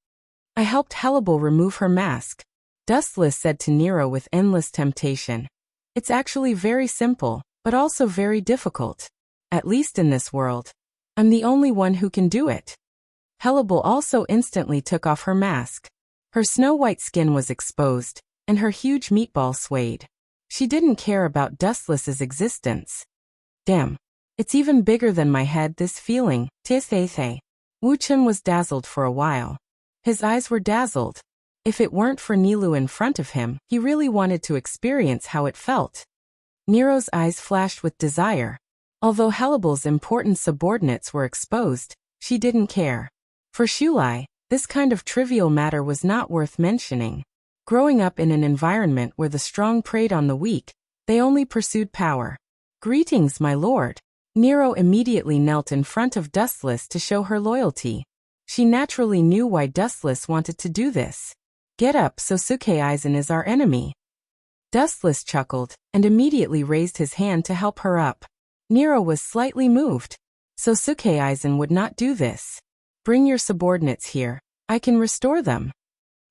Speaker 1: I helped Hellable remove her mask. Dustless said to Nero with endless temptation. It's actually very simple, but also very difficult. At least in this world. I'm the only one who can do it. Hellable also instantly took off her mask. Her snow-white skin was exposed, and her huge meatball swayed. She didn't care about Dustless's existence. Damn. It's even bigger than my head, this feeling. Te. Wu Chen was dazzled for a while. His eyes were dazzled. If it weren't for Nilou in front of him, he really wanted to experience how it felt. Nero's eyes flashed with desire. Although Hellable's important subordinates were exposed, she didn't care. For Shulai, this kind of trivial matter was not worth mentioning. Growing up in an environment where the strong preyed on the weak, they only pursued power. Greetings, my lord. Nero immediately knelt in front of Dustless to show her loyalty. She naturally knew why Dustless wanted to do this. Get up, Sosuke Aizen is our enemy. Dustless chuckled, and immediately raised his hand to help her up. Nero was slightly moved. Sosuke Aizen would not do this. Bring your subordinates here. I can restore them.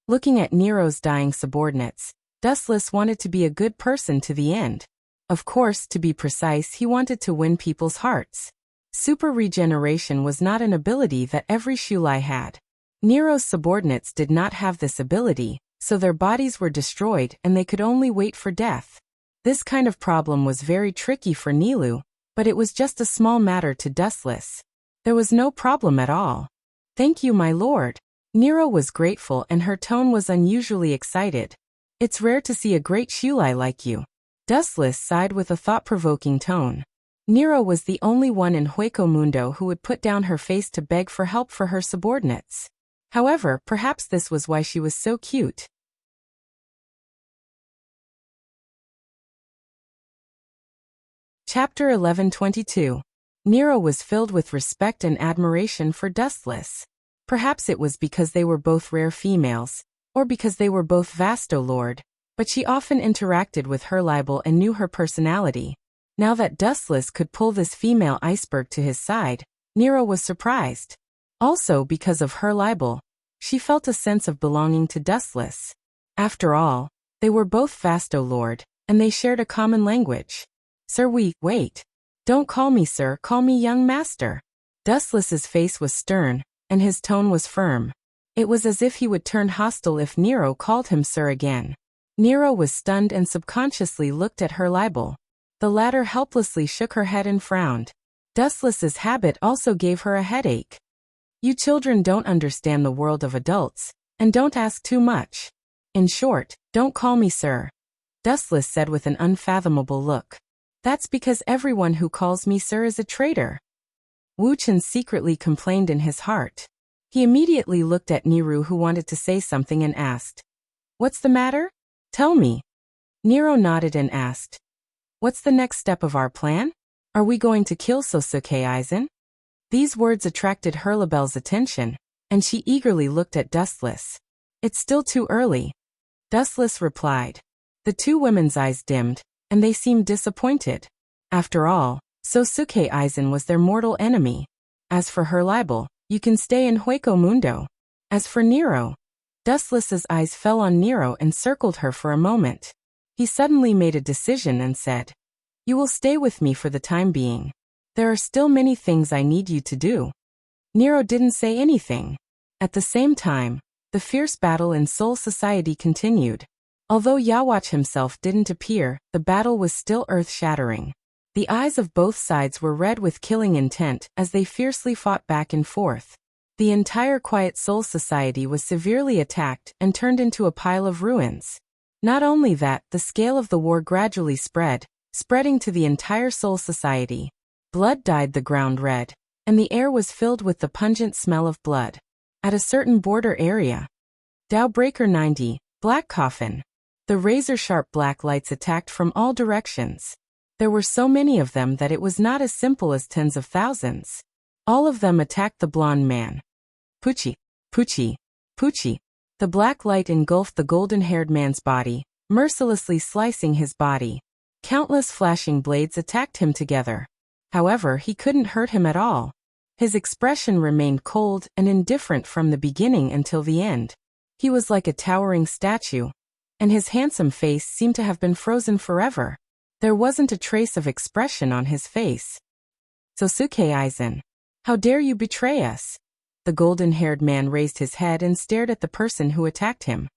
Speaker 1: Looking at Nero's dying subordinates, Dustless wanted to be a good person to the end. Of course, to be precise, he wanted to win people's hearts. Super regeneration was not an ability that every Shulai had. Nero's subordinates did not have this ability, so their bodies were destroyed and they could only wait for death. This kind of problem was very tricky for Nilou, but it was just a small matter to Dustless. There was no problem at all. Thank you, my lord. Nero was grateful and her tone was unusually excited. It's rare to see a great Shulai like you. Dustless sighed with a thought-provoking tone. Nero was the only one in Hueco Mundo who would put down her face to beg for help for her subordinates. However, perhaps this was why she was so cute. Chapter 1122. Nero was filled with respect and admiration for Dustless. Perhaps it was because they were both rare females, or because they were both Vasto Lord, but she often interacted with Herlibel and knew her personality. Now that Dustless could pull this female iceberg to his side, Nero was surprised. Also because of Herlibel, she felt a sense of belonging to Dustless. After all, they were both Vasto Lord, and they shared a common language. Sir, wait. Don't call me sir, call me young master. Dustless's face was stern, and his tone was firm. It was as if he would turn hostile if Nero called him sir again. Nero was stunned and subconsciously looked at Herlibel. The latter helplessly shook her head and frowned. Dustless's habit also gave her a headache. You children don't understand the world of adults, and don't ask too much. In short, don't call me sir. Dustless said with an unfathomable look. That's because everyone who calls me sir is a traitor. Wu Chen secretly complained in his heart. He immediately looked at Niru, who wanted to say something, and asked, What's the matter? Tell me. Nero nodded and asked, What's the next step of our plan? Are we going to kill Sosuke Aizen? These words attracted Herlibel's attention. and she eagerly looked at Dustless. It's still too early, Dustless replied. The two women's eyes dimmed, and they seemed disappointed. After all, Sosuke Aizen was their mortal enemy. As for her libel, you can stay in Hueco Mundo. As for Nero, Dustless's eyes fell on Nero and circled her for a moment. He suddenly made a decision and said, You will stay with me for the time being. There are still many things I need you to do. Nero didn't say anything. At the same time, the fierce battle in Soul Society continued. Although Yawatch himself didn't appear, the battle was still earth-shattering. The eyes of both sides were red with killing intent as they fiercely fought back and forth. The entire Quiet Soul Society was severely attacked and turned into a pile of ruins. Not only that, the scale of the war gradually spreading to the entire Soul Society. Blood dyed the ground red, and the air was filled with the pungent smell of blood. At a certain border area, Dowbreaker 90, Black Coffin. The razor-sharp black lights attacked from all directions. There were so many of them that it was not as simple as tens of thousands. All of them attacked the blonde man. Pucci, Pucci, Pucci. The black light engulfed the golden-haired man's body, mercilessly slicing his body. Countless flashing blades attacked him together. However, he couldn't hurt him at all. His expression remained cold and indifferent from the beginning until the end. He was like a towering statue, and his handsome face seemed to have been frozen forever. There wasn't a trace of expression on his face. Sosuke Aizen, how dare you betray us? The golden-haired man raised his head and stared at the person who attacked him.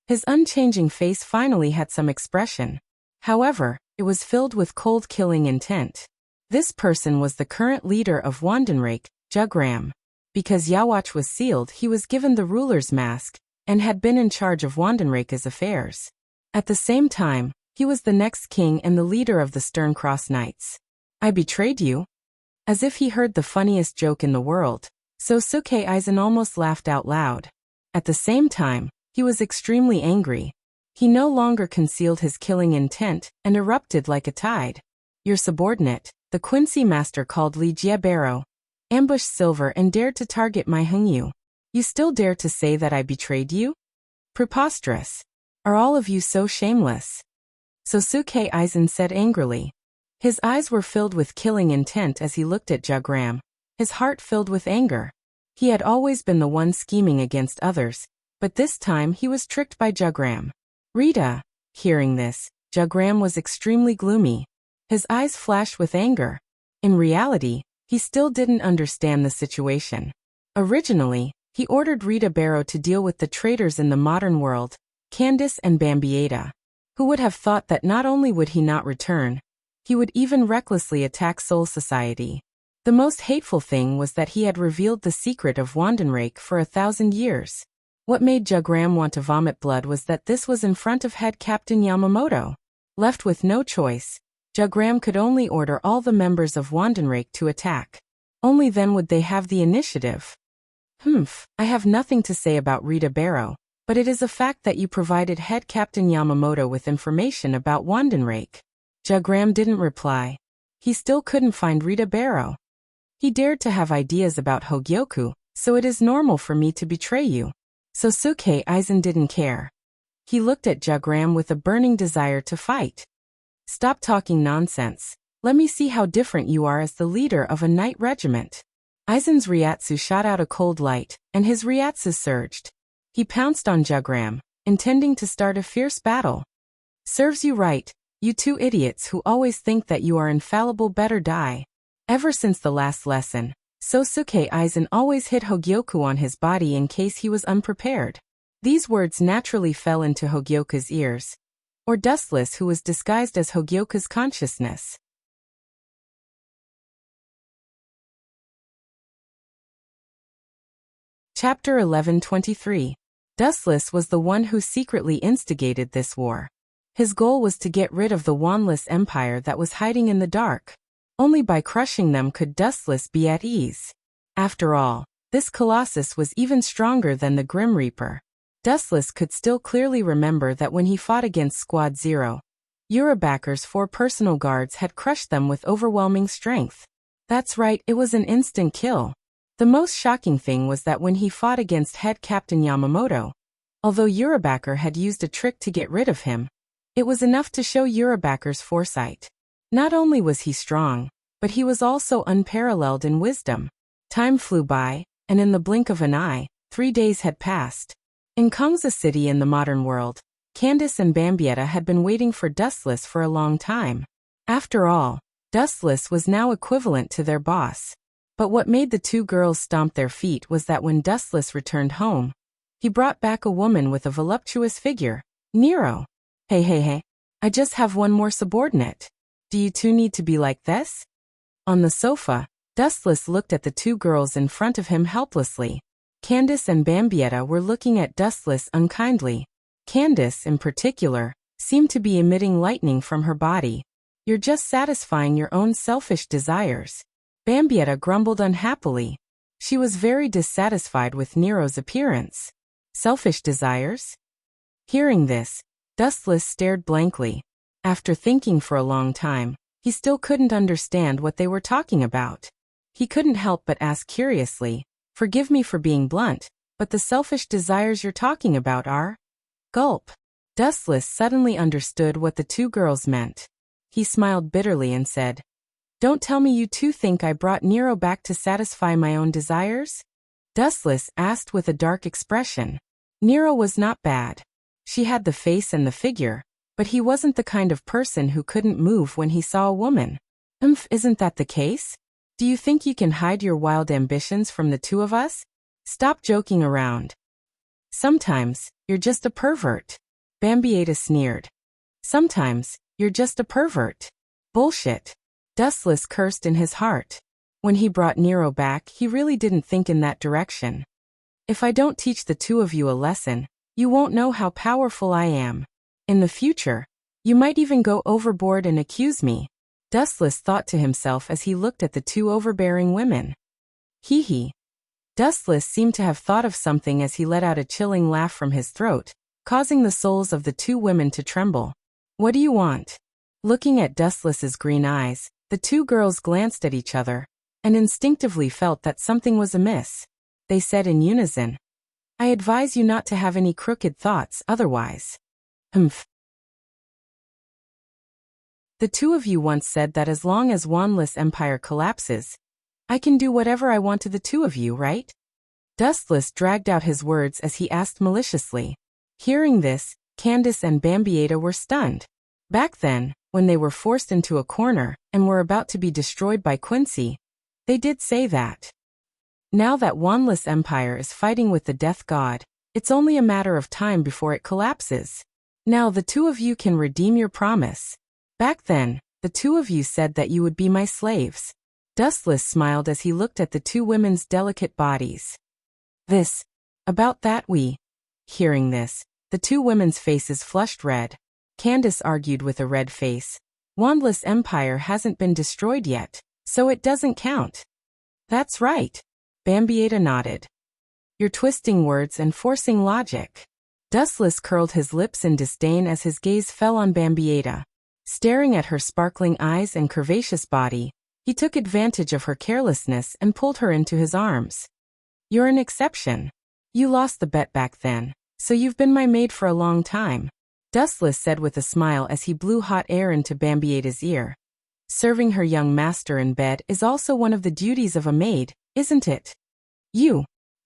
Speaker 1: His unchanging face finally had some expression. However, it was filled with cold killing intent. This person was the current leader of Wandenrake, Jugram. Because Yawatch was sealed, he was given the ruler's mask, and had been in charge of Wandenrake's affairs. At the same time, he was the next king and the leader of the Stern Cross Knights. I betrayed you? As if he heard the funniest joke in the world, Sosuke Aizen almost laughed out loud. At the same time, he was extremely angry. He no longer concealed his killing intent and erupted like a tide. Your subordinate, the Quincy Master called Li Jiebaro, ambushed Silver and dared to target my Hengyu. You still dare to say that I betrayed you? Preposterous. Are all of you so shameless? Sosuke Aizen said angrily. His eyes were filled with killing intent as he looked at Jugram, his heart filled with anger. He had always been the one scheming against others, but this time he was tricked by Jugram. Rita. Hearing this, Jugram was extremely gloomy. His eyes flashed with anger. In reality, he still didn't understand the situation. Originally, he ordered Rita Barrow to deal with the traitors in the modern world, Candace and Bambieta. Who would have thought that not only would he not return, he would even recklessly attack Soul Society. The most hateful thing was that he had revealed the secret of Wandenrake for 1,000 years. What made Jugram want to vomit blood was that this was in front of head Captain Yamamoto. Left with no choice, Jugram could only order all the members of Wandenrake to attack. Only then would they have the initiative. I have nothing to say about Rita Barrow, but it is a fact that you provided head Captain Yamamoto with information about Wandenrake. Jugram didn't reply. He still couldn't find Rita Barrow. He dared to have ideas about Hogyoku, so it is normal for me to betray you. Sosuke Aizen didn't care. He looked at Jugram with a burning desire to fight. Stop talking nonsense. Let me see how different you are as the leader of a knight regiment. Aizen's Ryatsu shot out a cold light, and his Ryatsu surged. He pounced on Jugram, intending to start a fierce battle. Serves you right, you two idiots who always think that you are infallible better die. Ever since the last lesson, Sosuke Aizen always hit Hogyoku on his body in case he was unprepared. These words naturally fell into Hogyoku's ears, or Dustless, who was disguised as Hogyoku's consciousness. Chapter 1123. Dustless was the one who secretly instigated this war. His goal was to get rid of the Wanless Empire that was hiding in the dark. Only by crushing them could Dustless be at ease. After all, this colossus was even stronger than the Grim Reaper. Dustless could still clearly remember that when he fought against Squad Zero, Urabaker's 4 personal guards had crushed them with overwhelming strength. That's right, it was an instant kill. The most shocking thing was that when he fought against head captain Yamamoto, although Urabacker had used a trick to get rid of him, it was enough to show Urabacker's foresight. Not only was he strong, but he was also unparalleled in wisdom. Time flew by, and in the blink of an eye, 3 days had passed. In Kongza City in the modern world, Candace and Bambietta had been waiting for Dustless for a long time. After all, Dustless was now equivalent to their boss. But what made the two girls stomp their feet was that when Dustless returned home, he brought back a woman with a voluptuous figure, Nero. Hey, I just have one more subordinate. Do you two need to be like this? On the sofa, Dustless looked at the two girls in front of him helplessly. Candace and Bambietta were looking at Dustless unkindly. Candace, in particular, seemed to be emitting lightning from her body. You're just satisfying your own selfish desires. Bambietta grumbled unhappily. She was very dissatisfied with Nero's appearance. Selfish desires? Hearing this, Dustless stared blankly. After thinking for a long time, he still couldn't understand what they were talking about. He couldn't help but ask curiously, "Forgive me for being blunt, but the selfish desires you're talking about are?" Gulp. Dustless suddenly understood what the two girls meant. He smiled bitterly and said, "Don't tell me you two think I brought Nero back to satisfy my own desires?" Dustless asked with a dark expression. Nero was not bad. She had the face and the figure, but he wasn't the kind of person who couldn't move when he saw a woman. Isn't that the case? Do you think you can hide your wild ambitions from the two of us? Stop joking around. Sometimes, you're just a pervert. Bambietta sneered. Sometimes, you're just a pervert. Bullshit. Dustless cursed in his heart. When he brought Nero back, he really didn't think in that direction. If I don't teach the two of you a lesson, you won't know how powerful I am. In the future, you might even go overboard and accuse me. Dustless thought to himself as he looked at the two overbearing women. Hee. Dustless seemed to have thought of something as he let out a chilling laugh from his throat, causing the souls of the two women to tremble. What do you want? Looking at Dustless's green eyes, the two girls glanced at each other, and instinctively felt that something was amiss. They said in unison, "I advise you not to have any crooked thoughts otherwise." Humph. The two of you once said that as long as Wanless Empire collapses, I can do whatever I want to the two of you, right? Dustless dragged out his words as he asked maliciously. Hearing this, Candace and Bambietta were stunned. Back then, when they were forced into a corner and were about to be destroyed by Quincy, they did say that. Now that Wanless Empire is fighting with the Death God, it's only a matter of time before it collapses. Now the two of you can redeem your promise. Back then, the two of you said that you would be my slaves. Dustless smiled as he looked at the two women's delicate bodies. About that we. Hearing this, the two women's faces flushed red. Candace argued with a red face. Wanless Empire hasn't been destroyed yet, so it doesn't count. That's right. Bambietta nodded. You're twisting words and forcing logic. Dustless curled his lips in disdain as his gaze fell on Bambietta. Staring at her sparkling eyes and curvaceous body, he took advantage of her carelessness and pulled her into his arms. You're an exception. You lost the bet back then, so you've been my maid for a long time, Dustless said with a smile as he blew hot air into Bambietta's ear. Serving her young master in bed is also one of the duties of a maid, isn't it?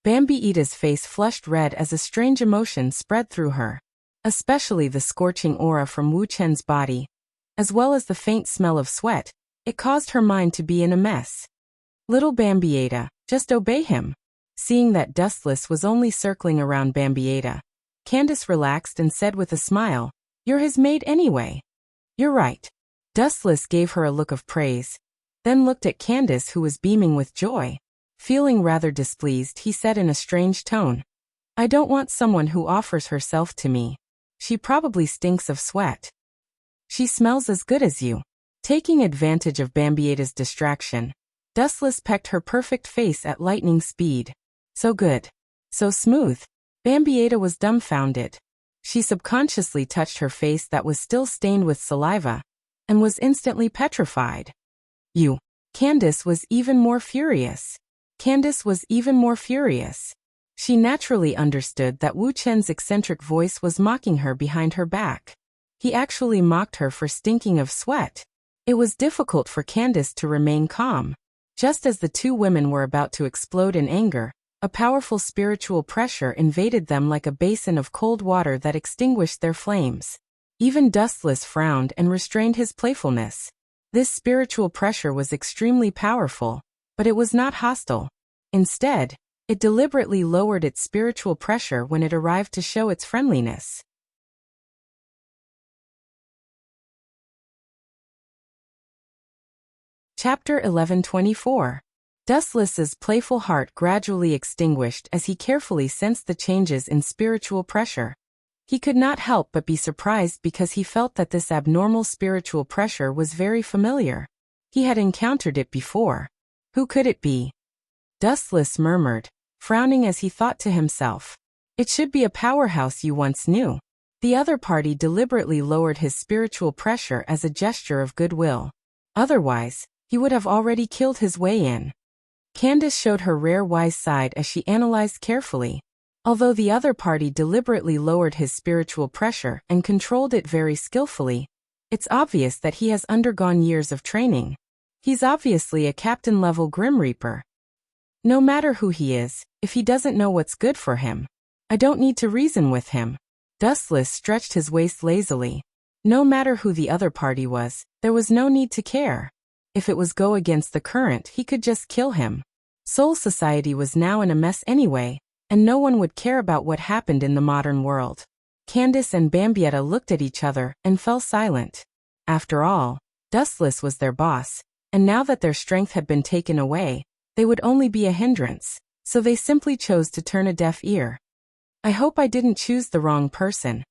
Speaker 1: Bambietta's face flushed red as a strange emotion spread through her. Especially the scorching aura from Wu Chen's body, as well as the faint smell of sweat, it caused her mind to be in a mess. Little Bambietta, just obey him. Seeing that Dustless was only circling around Bambietta, Candace relaxed and said with a smile, You're his maid anyway. You're right. Dustless gave her a look of praise, then looked at Candace who was beaming with joy. Feeling rather displeased, he said in a strange tone, I don't want someone who offers herself to me. She probably stinks of sweat. She smells as good as you. Taking advantage of Bambietta's distraction, Dustless pecked her perfect face at lightning speed. So good. So smooth. Bambietta was dumbfounded. She subconsciously touched her face that was still stained with saliva, and was instantly petrified. You. Candace was even more furious. Candace was even more furious. She naturally understood that Wu Chen's eccentric voice was mocking her behind her back. He actually mocked her for stinking of sweat. It was difficult for Candace to remain calm. Just as the two women were about to explode in anger, a powerful spiritual pressure invaded them like a basin of cold water that extinguished their flames. Even Dustless frowned and restrained his playfulness. This spiritual pressure was extremely powerful, but it was not hostile. Instead, it deliberately lowered its spiritual pressure when it arrived to show its friendliness. Chapter 1124. Dustless's playful heart gradually extinguished as he carefully sensed the changes in spiritual pressure. He could not help but be surprised because he felt that this abnormal spiritual pressure was very familiar. He had encountered it before. Who could it be? Dustless murmured, frowning as he thought to himself. It should be a powerhouse you once knew. The other party deliberately lowered his spiritual pressure as a gesture of goodwill. Otherwise, he would have already killed his way in. Candace showed her rare wise side as she analyzed carefully. Although the other party deliberately lowered his spiritual pressure and controlled it very skillfully, it's obvious that he has undergone years of training. He's obviously a captain-level Grim Reaper. No matter who he is, if he doesn't know what's good for him, I don't need to reason with him. Dustless stretched his waist lazily. No matter who the other party was, there was no need to care. If it was go against the current, he could just kill him. Soul Society was now in a mess anyway, and no one would care about what happened in the modern world. Candace and Bambietta looked at each other and fell silent. After all, Dustless was their boss, and now that their strength had been taken away, they would only be a hindrance, so they simply chose to turn a deaf ear. I hope I didn't choose the wrong person.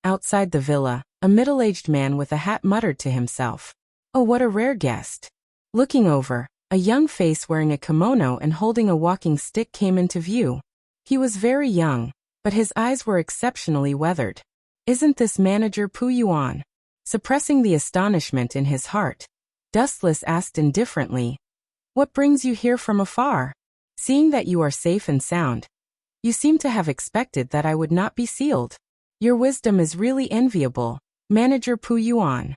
Speaker 1: Outside the villa, a middle-aged man with a hat muttered to himself. Oh, what a rare guest. Looking over, a young face wearing a kimono and holding a walking stick came into view. He was very young, but his eyes were exceptionally weathered. Isn't this Manager Pu Yuan? Suppressing the astonishment in his heart, Dustless asked indifferently, What brings you here from afar? Seeing that you are safe and sound, you seem to have expected that I would not be sealed. Your wisdom is really enviable, Manager Pu Yuan.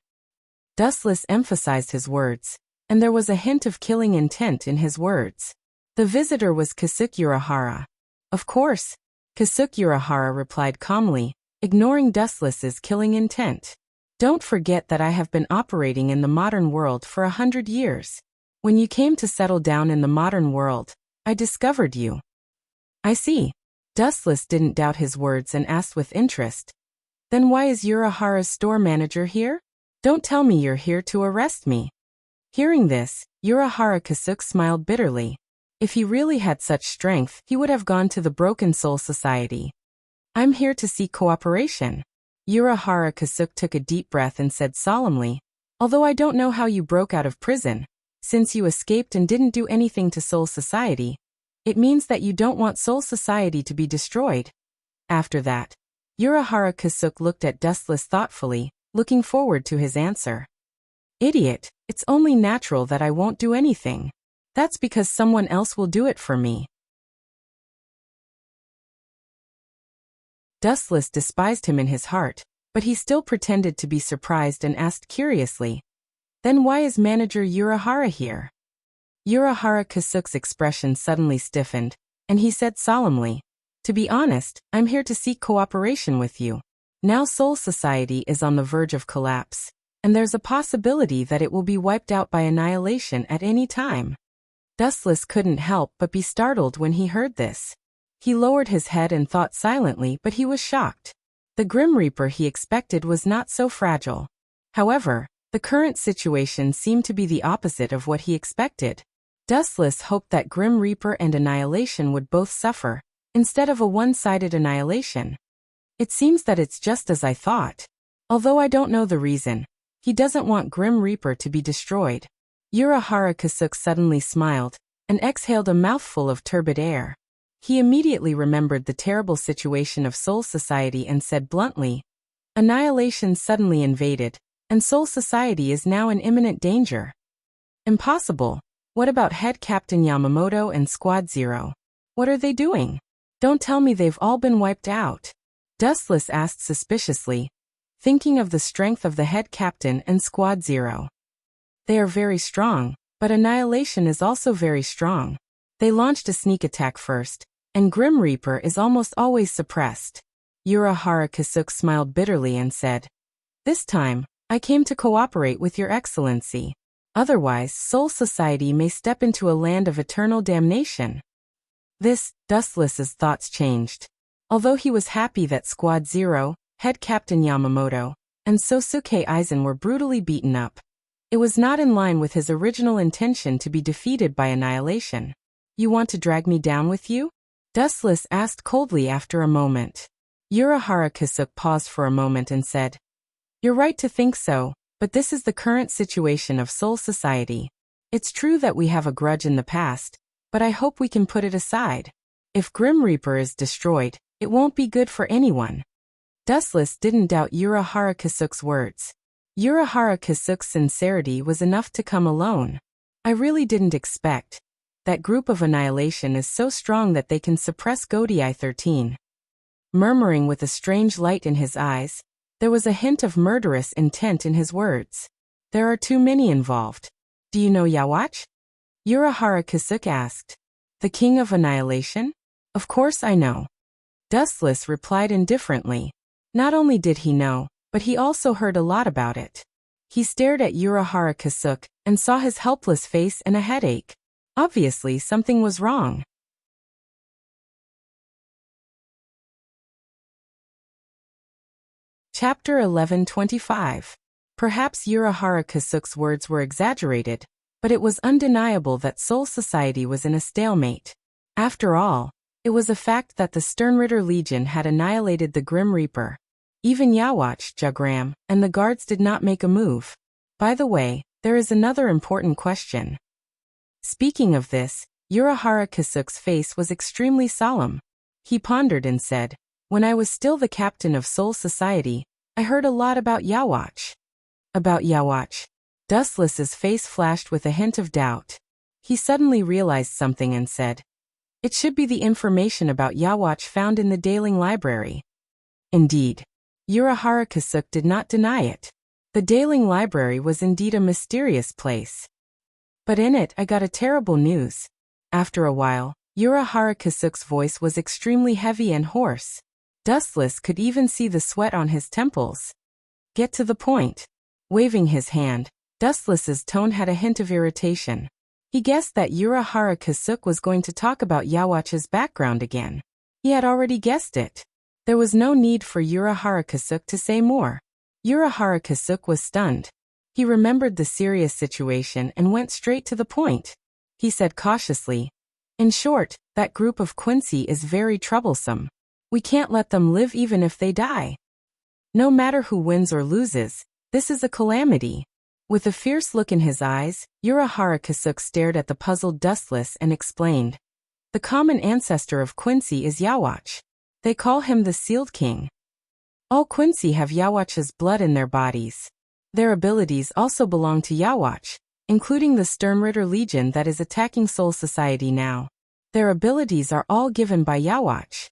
Speaker 1: Dustless emphasized his words, and there was a hint of killing intent in his words. The visitor was Kasuke Urahara. Of course, Kasuke Urahara replied calmly, ignoring Dustless's killing intent. Don't forget that I have been operating in the modern world for 100 years. When you came to settle down in the modern world, I discovered you. I see. Dustless didn't doubt his words and asked with interest. Then why is Urahara's store manager here? Don't tell me you're here to arrest me. Hearing this, Urahara Kasuke smiled bitterly. If he really had such strength, he would have gone to the Broken Soul Society. I'm here to seek cooperation. Urahara Kasuke took a deep breath and said solemnly, Although I don't know how you broke out of prison, since you escaped and didn't do anything to Soul Society, it means that you don't want Soul Society to be destroyed. After that, Urahara Kasuke looked at Dustless thoughtfully, looking forward to his answer. Idiot, it's only natural that I won't do anything. That's because someone else will do it for me. Dustless despised him in his heart, but he still pretended to be surprised and asked curiously, Then why is Manager Urahara here? Urahara Kasuke's expression suddenly stiffened, and he said solemnly, To be honest, I'm here to seek cooperation with you. Now Soul Society is on the verge of collapse, and there's a possibility that it will be wiped out by annihilation at any time. Dustless couldn't help but be startled when he heard this. He lowered his head and thought silently, but he was shocked. The Grim Reaper he expected was not so fragile. However, the current situation seemed to be the opposite of what he expected. Dustless hoped that Grim Reaper and Annihilation would both suffer, instead of a one-sided annihilation. It seems that it's just as I thought. Although I don't know the reason, he doesn't want Grim Reaper to be destroyed. Urahara Kasuke suddenly smiled, and exhaled a mouthful of turbid air. He immediately remembered the terrible situation of Soul Society and said bluntly, Annihilation suddenly invaded, and Soul Society is now in imminent danger. Impossible, What about Head Captain Yamamoto and Squad Zero? What are they doing? Don't tell me they've all been wiped out. Dustless asked suspiciously, thinking of the strength of the Head Captain and Squad Zero. They are very strong, but Annihilation is also very strong. They launched a sneak attack first, and Grim Reaper is almost always suppressed. Urahara Kasuke smiled bitterly and said, "This time, I came to cooperate with your excellency. Otherwise, Soul Society may step into a land of eternal damnation." Dustless's thoughts changed. Although he was happy that Squad Zero, Head Captain Yamamoto, and Sosuke Aizen were brutally beaten up, it was not in line with his original intention to be defeated by Annihilation. "You want to drag me down with you?" Dustless asked coldly after a moment. Urahara Kasuke paused for a moment and said, "You're right to think so, but this is the current situation of Soul Society. It's true that we have a grudge in the past, but I hope we can put it aside. If Grim Reaper is destroyed, it won't be good for anyone." Dustless didn't doubt Urahara Kasuke's words. Urahara Kasuke's sincerity was enough to come alone. "I really didn't expect. That group of Annihilation is so strong that they can suppress Godei 13. Murmuring with a strange light in his eyes, there was a hint of murderous intent in his words. "There are too many involved. Do you know Yawatch?" Urahara Kasuke asked. "The King of Annihilation? Of course I know." Dustless replied indifferently. Not only did he know, but he also heard a lot about it. He stared at Urahara Kasuke and saw his helpless face and a headache. Obviously something was wrong. Chapter 1125. Perhaps Urahara Kasuke's words were exaggerated, but it was undeniable that Soul Society was in a stalemate. After all, it was a fact that the Sternritter Legion had annihilated the Grim Reaper. Even Yawatch, Jagram, and the guards did not make a move. By the way, there is another important question. Speaking of this, Urahara Kasuke's face was extremely solemn. He pondered and said, "When I was still the captain of Soul Society, I heard a lot about Yawatch." About Yawatch. Dustless's face flashed with a hint of doubt. He suddenly realized something and said, "It should be the information about Yawatch found in the Daling Library." Indeed. Urahara Kasuke did not deny it. The Daling Library was indeed a mysterious place. "But in it I got a terrible news." After a while, Urahara Kasuke's voice was extremely heavy and hoarse. Dustless could even see the sweat on his temples. "Get to the point." Waving his hand, Dustless's tone had a hint of irritation. He guessed that Urahara Kasuke was going to talk about Yawatch's background again. He had already guessed it. There was no need for Urahara Kasuke to say more. Urahara Kasuke was stunned. He remembered the serious situation and went straight to the point. He said cautiously, "In short, that group of Quincy is very troublesome. We can't let them live even if they die. No matter who wins or loses, this is a calamity." With a fierce look in his eyes, Urahara Kasuke stared at the puzzled Dustless and explained. "The common ancestor of Quincy is Yawatch. They call him the Sealed King. All Quincy have Yawatch's blood in their bodies. Their abilities also belong to Yawatch, including the Sternritter Legion that is attacking Soul Society now. Their abilities are all given by Yawatch.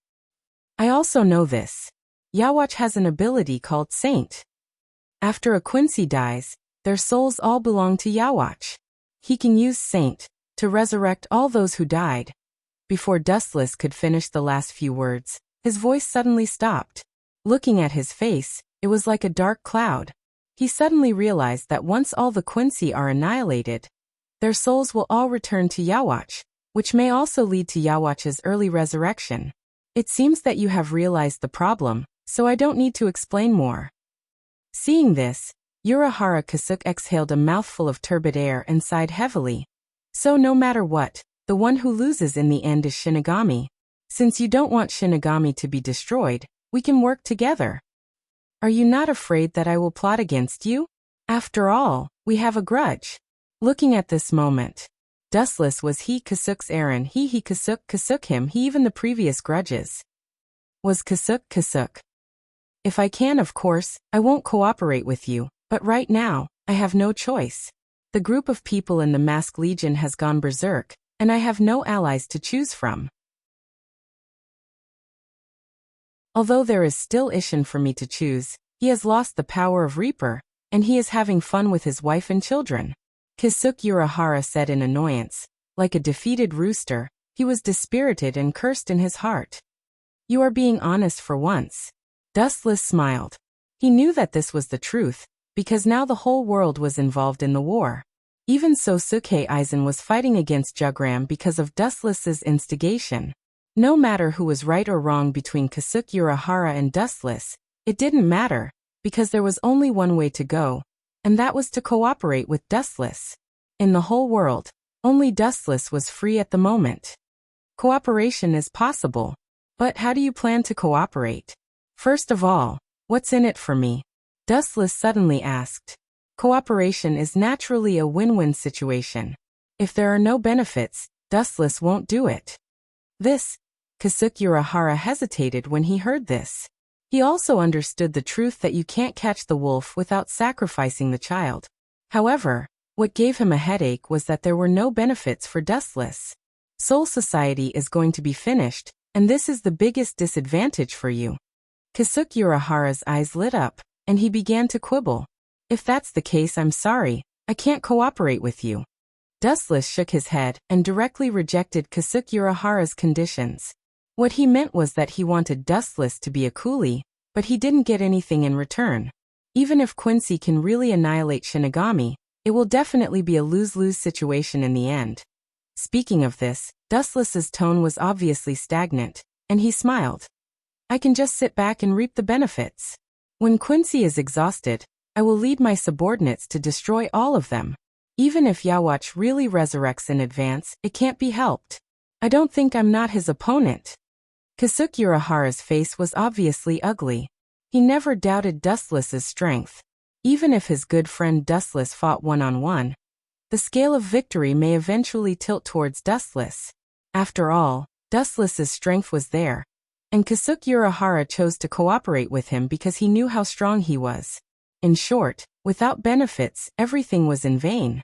Speaker 1: I also know this. Yawatch has an ability called Saint. After a Quincy dies, their souls all belong to Yawatch. He can use Saint to resurrect all those who died." Before Dustless could finish the last few words, his voice suddenly stopped. Looking at his face, it was like a dark cloud. He suddenly realized that once all the Quincy are annihilated, their souls will all return to Yawatch, which may also lead to Yawatch's early resurrection. "It seems that you have realized the problem, so I don't need to explain more." Seeing this, Urahara Kasuke exhaled a mouthful of turbid air and sighed heavily. "So no matter what, the one who loses in the end is Shinigami. Since you don't want Shinigami to be destroyed, we can work together. Are you not afraid that I will plot against you? After all, we have a grudge." Looking at this moment, Dustless was he Kasuke's Aaron, he Kasuke him, he even the previous grudges. Was Kasuke. "If I can, of course, I won't cooperate with you, but right now, I have no choice. The group of people in the Mask Legion has gone berserk, and I have no allies to choose from. Although there is still Ishin for me to choose, he has lost the power of Reaper, and he is having fun with his wife and children. Kisuke Urahara said in annoyance. Like a defeated rooster, he was dispirited and cursed in his heart. You are being honest for once. Dustless smiled. He knew that this was the truth, because now the whole world was involved in the war. Even Sosuke Aizen was fighting against Jugram because of Dustless's instigation. No matter who was right or wrong between Kisuke Urahara and Dustless, it didn't matter, because there was only one way to go, and that was to cooperate with Dustless. In the whole world, only Dustless was free at the moment. Cooperation is possible, but how do you plan to cooperate? First of all, what's in it for me? Dustless suddenly asked. Cooperation is naturally a win-win situation. If there are no benefits, Dustless won't do it. Kisuke Urahara hesitated when he heard this. He also understood the truth that you can't catch the wolf without sacrificing the child. However, what gave him a headache was that there were no benefits for Dustless. Soul Society is going to be finished, and this is the biggest disadvantage for you. Kisuke Urahara's eyes lit up, and he began to quibble. If that's the case, I'm sorry, I can't cooperate with you. Dustless shook his head and directly rejected Kisuke Urahara's conditions. What he meant was that he wanted Dustless to be a coolie, but he didn't get anything in return. Even if Quincy can really annihilate Shinigami, it will definitely be a lose-lose situation in the end. Speaking of this, Dustless's tone was obviously stagnant, and he smiled. I can just sit back and reap the benefits. When Quincy is exhausted, I will lead my subordinates to destroy all of them. Even if Yawatch really resurrects in advance, it can't be helped. I don't think I'm not his opponent. Kisuke Urahara's face was obviously ugly. He never doubted Dustless's strength. Even if his good friend Dustless fought one-on-one, the scale of victory may eventually tilt towards Dustless. After all, Dustless's strength was there, and Kisuke Urahara chose to cooperate with him because he knew how strong he was. In short, without benefits, everything was in vain.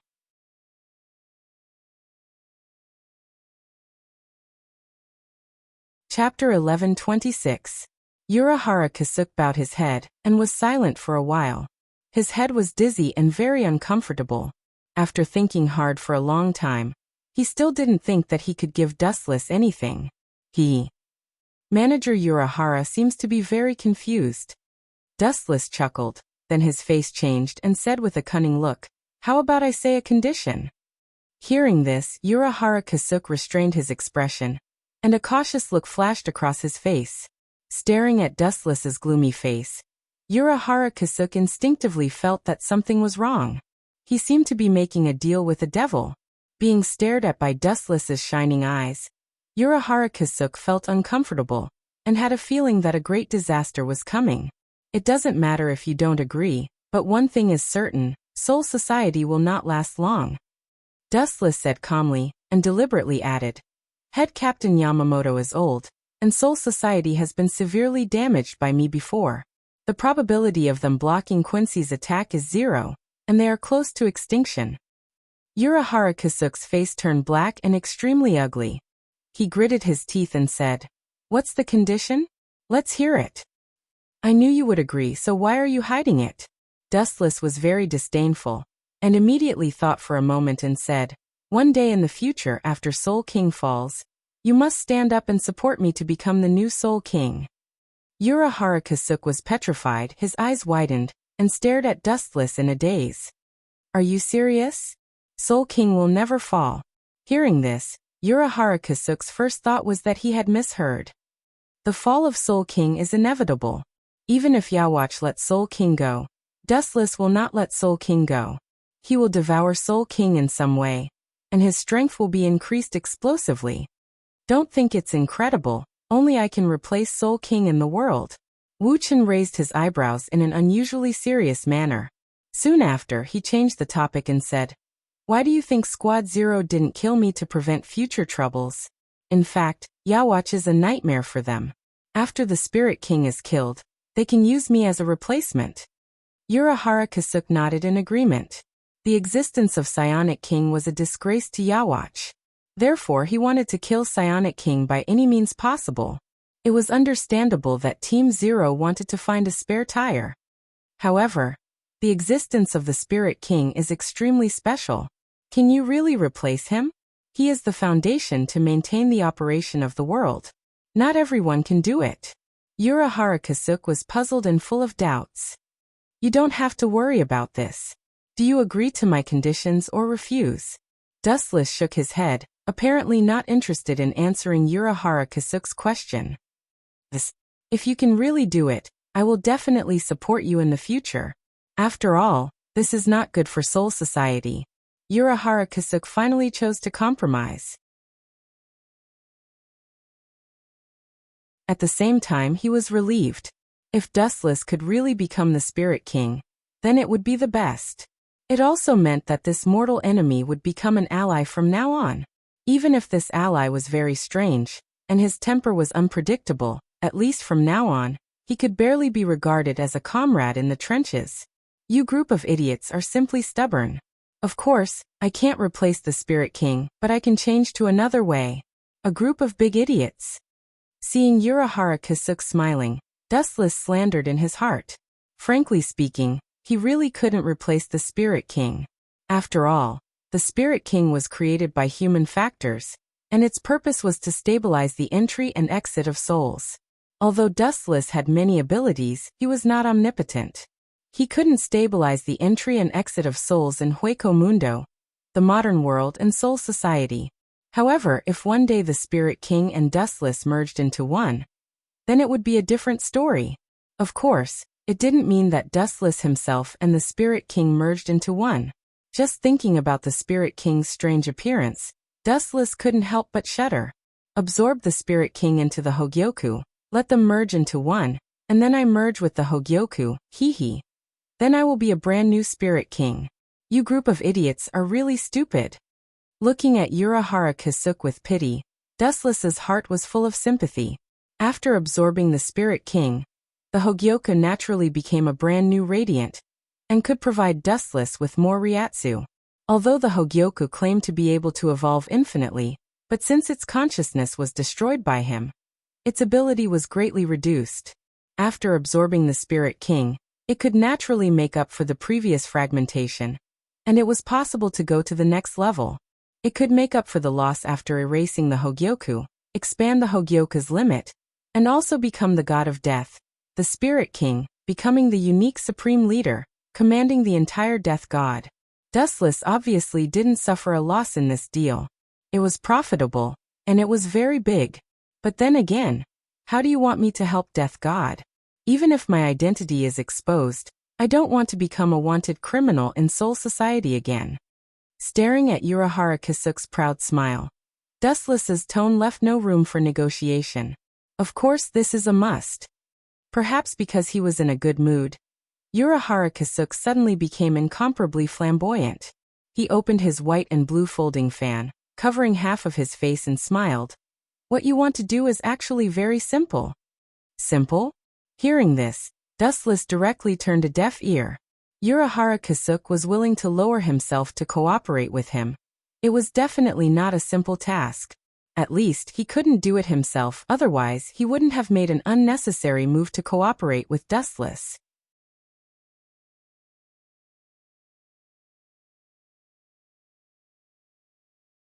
Speaker 1: Chapter 11:26. Urahara Kisuke bowed his head and was silent for a while. His head was dizzy and very uncomfortable. After thinking hard for a long time, he still didn't think that he could give Dustless anything. Manager Urahara seems to be very confused. Dustless chuckled, then his face changed and said with a cunning look, how about I say a condition? Hearing this, Urahara Kisuke restrained his expression, and a cautious look flashed across his face. Staring at Dustless's gloomy face, Urahara Kisuke instinctively felt that something was wrong. He seemed to be making a deal with the devil. Being stared at by Dustless's shining eyes, Urahara Kisuke felt uncomfortable, and had a feeling that a great disaster was coming. It doesn't matter if you don't agree, but one thing is certain, Soul Society will not last long. Dustless said calmly, and deliberately added, Head Captain Yamamoto is old, and Soul Society has been severely damaged by me before. The probability of them blocking Quincy's attack is 0, and they are close to extinction. Urahara Kisuke's face turned black and extremely ugly. He gritted his teeth and said, What's the condition? Let's hear it. I knew you would agree, so why are you hiding it? Dustless was very disdainful, and immediately thought for a moment and said, One day in the future after Soul King falls, you must stand up and support me to become the new Soul King. Urahara Kisuke was petrified, his eyes widened, and stared at Dustless in a daze. Are you serious? Soul King will never fall. Hearing this, Urahara Kisuke's first thought was that he had misheard. The fall of Soul King is inevitable. Even if Yawatch lets Soul King go, Dustless will not let Soul King go. He will devour Soul King in some way, and his strength will be increased explosively. Don't think it's incredible, only I can replace Soul King in the world. Wu Chen raised his eyebrows in an unusually serious manner. Soon after, he changed the topic and said, Why do you think Squad Zero didn't kill me to prevent future troubles? In fact, Yawatch is a nightmare for them. After the Spirit King is killed, they can use me as a replacement. Urahara Kisuke nodded in agreement. The existence of Psionic King was a disgrace to Yawatch. Therefore, he wanted to kill Psionic King by any means possible. It was understandable that Team Zero wanted to find a spare tire. However, the existence of the Spirit King is extremely special. Can you really replace him? He is the foundation to maintain the operation of the world. Not everyone can do it. Urahara Kasuk was puzzled and full of doubts. You don't have to worry about this. Do you agree to my conditions or refuse? Dustless shook his head, apparently not interested in answering Urahara Kasuk's question. If you can really do it, I will definitely support you in the future. After all, this is not good for Soul Society. Urahara Kasuk finally chose to compromise. At the same time, he was relieved. If Dustless could really become the Spirit King, then it would be the best. It also meant that this mortal enemy would become an ally from now on. Even if this ally was very strange, and his temper was unpredictable, at least from now on, he could barely be regarded as a comrade in the trenches. You group of idiots are simply stubborn. Of course, I can't replace the Spirit King, but I can change to another way. A group of big idiots. Seeing Urahara Kasuk smiling, Dustless slandered in his heart. Frankly speaking, he really couldn't replace the Spirit King. After all, the Spirit King was created by human factors, and its purpose was to stabilize the entry and exit of souls. Although Dustless had many abilities, he was not omnipotent. He couldn't stabilize the entry and exit of souls in Hueco Mundo, the modern world and Soul Society. However, if one day the Spirit King and Dustless merged into one, then it would be a different story. Of course, it didn't mean that Dustless himself and the Spirit King merged into one. Just thinking about the Spirit King's strange appearance, Dustless couldn't help but shudder. Absorb the Spirit King into the Hogyoku, let them merge into one, and then I merge with the Hogyoku, hee. Then I will be a brand new Spirit King. You group of idiots are really stupid. Looking at Urahara Kasuk with pity, Dustless's heart was full of sympathy. After absorbing the Spirit King, the Hogyoku naturally became a brand new Radiant, and could provide Dustless with more Ryatsu. Although the Hogyoku claimed to be able to evolve infinitely, but since its consciousness was destroyed by him, its ability was greatly reduced. After absorbing the Spirit King, it could naturally make up for the previous fragmentation, and it was possible to go to the next level. It could make up for the loss after erasing the Hogyoku, expand the Hogyoku's limit, and also become the god of death, the Spirit King, becoming the unique supreme leader, commanding the entire death god. Dustless obviously didn't suffer a loss in this deal. It was profitable, and it was very big. But then again, how do you want me to help Death God? Even if my identity is exposed, I don't want to become a wanted criminal in Soul Society again. Staring at Urahara Kasuk's proud smile, Dustless's tone left no room for negotiation. Of course, this is a must. Perhaps because he was in a good mood, Urahara Kasuk suddenly became incomparably flamboyant. He opened his white and blue folding fan, covering half of his face, and smiled. What you want to do is actually very simple. Simple? Hearing this, Dustless directly turned a deaf ear. Urahara Kasuk was willing to lower himself to cooperate with him. It was definitely not a simple task. At least, he couldn't do it himself, otherwise he wouldn't have made an unnecessary move to cooperate with Dustless.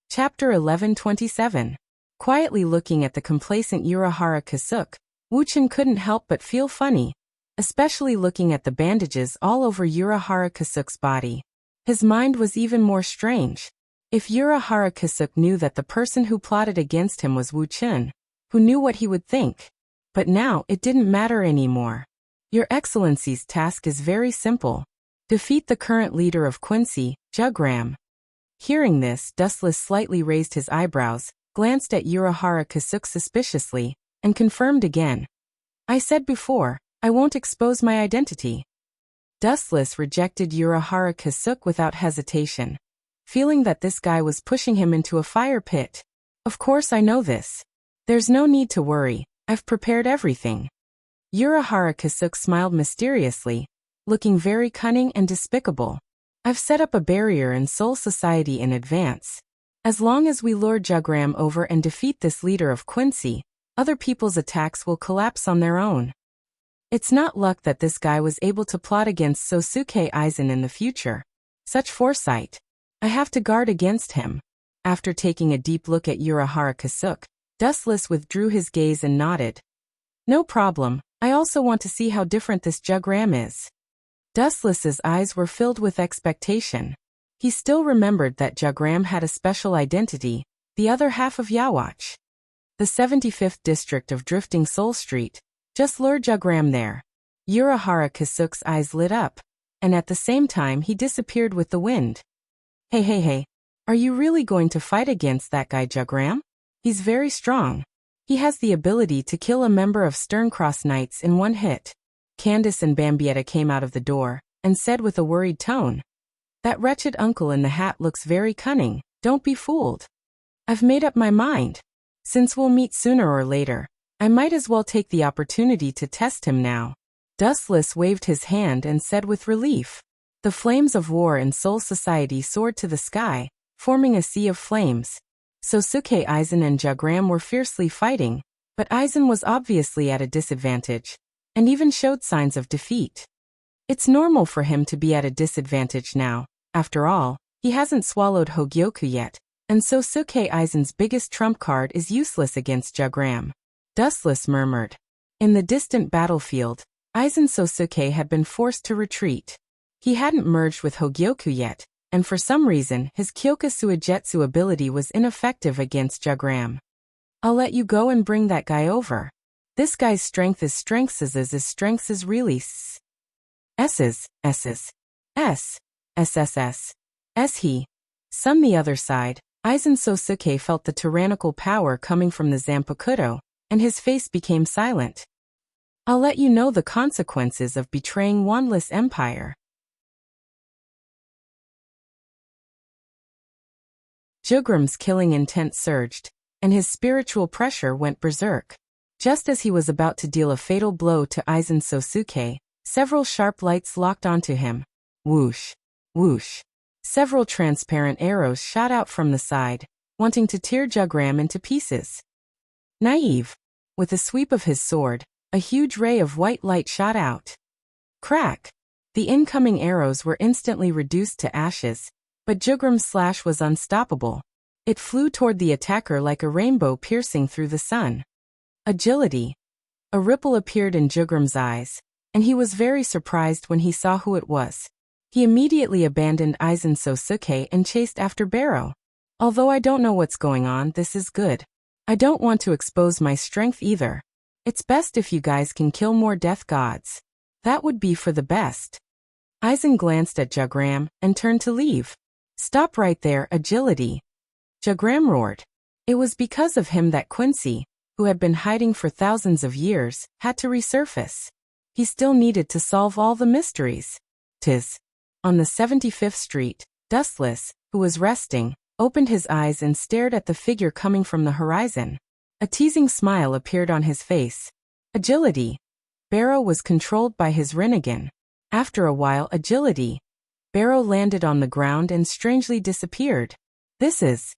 Speaker 1: Chapter 1127. Quietly looking at the complacent Urahara Kasuk, Wuchen couldn't help but feel funny, especially looking at the bandages all over Urahara Kasuk's body. His mind was even more strange. If Urahara Kasuk knew that the person who plotted against him was Wuchen, who knew what he would think? But now it didn't matter anymore. Your Excellency's task is very simple. Defeat the current leader of Quincy, Jugram. Hearing this, Dustless slightly raised his eyebrows, glanced at Urahara Kasuk suspiciously, and confirmed again. I said before, I won't expose my identity. Dustless rejected Urahara Kasuk without hesitation, feeling that this guy was pushing him into a fire pit. Of course I know this. There's no need to worry, I've prepared everything. Urahara Kasuk smiled mysteriously, looking very cunning and despicable. I've set up a barrier in Soul Society in advance. As long as we lure Jugram over and defeat this leader of Quincy, other people's attacks will collapse on their own. It's not luck that this guy was able to plot against Sosuke Aizen in the future. Such foresight. I have to guard against him. After taking a deep look at Urahara Kasuke, Dustless withdrew his gaze and nodded. No problem, I also want to see how different this Jugram is. Dustless's eyes were filled with expectation. He still remembered that Jugram had a special identity, the other half of Yawatch. The 75th district of Drifting Soul Street. Just lure Jugram there. Urahara Kasuke's eyes lit up, and at the same time he disappeared with the wind. Hey, are you really going to fight against that guy Jugram? He's very strong. He has the ability to kill a member of Sterncross Knights in one hit. Candace and Bambietta came out of the door, and said with a worried tone, "That wretched uncle in the hat looks very cunning, don't be fooled." I've made up my mind. Since we'll meet sooner or later, I might as well take the opportunity to test him now. Dustless waved his hand and said with relief. The flames of war in Soul Society soared to the sky, forming a sea of flames. Sosuke Aizen and Jugram were fiercely fighting, but Aizen was obviously at a disadvantage, and even showed signs of defeat. It's normal for him to be at a disadvantage now. After all, he hasn't swallowed Hogyoku yet, and Sosuke Aizen's biggest trump card is useless against Jugram. Dustless murmured. In the distant battlefield, Aizen Sosuke had been forced to retreat. He hadn't merged with Hogyoku yet, and for some reason his Kyoka Suigetsu ability was ineffective against Jugram. I'll let you go and bring that guy over. This guy's strength is strengths is strengths is really S's. He. Some the other side, Aizen Sosuke felt the tyrannical power coming from the Zanpakuto, and his face became silent. I'll let you know the consequences of betraying Wandless Empire. Jugram's killing intent surged, and his spiritual pressure went berserk. Just as he was about to deal a fatal blow to Aizen Sosuke, several sharp lights locked onto him. Whoosh, whoosh. Several transparent arrows shot out from the side, wanting to tear Jugram into pieces. Naive. With a sweep of his sword, a huge ray of white light shot out. Crack! The incoming arrows were instantly reduced to ashes, but Jugram's slash was unstoppable. It flew toward the attacker like a rainbow piercing through the sun. Agility. A ripple appeared in Jugram's eyes, and he was very surprised when he saw who it was. He immediately abandoned Aizen Sosuke and chased after Barrow. Although I don't know what's going on, this is good. I don't want to expose my strength either. It's best if you guys can kill more death gods. That would be for the best. Aizen glanced at Jugram and turned to leave. Stop right there, agility. Jugram roared. It was because of him that Quincy, who had been hiding for thousands of years, had to resurface. He still needed to solve all the mysteries. On the 75th Street, Dustless, who was resting, opened his eyes and stared at the figure coming from the horizon. A teasing smile appeared on his face. Agility. Barrow was controlled by his Rinnegan. After a while, agility. Barrow landed on the ground and strangely disappeared. This is.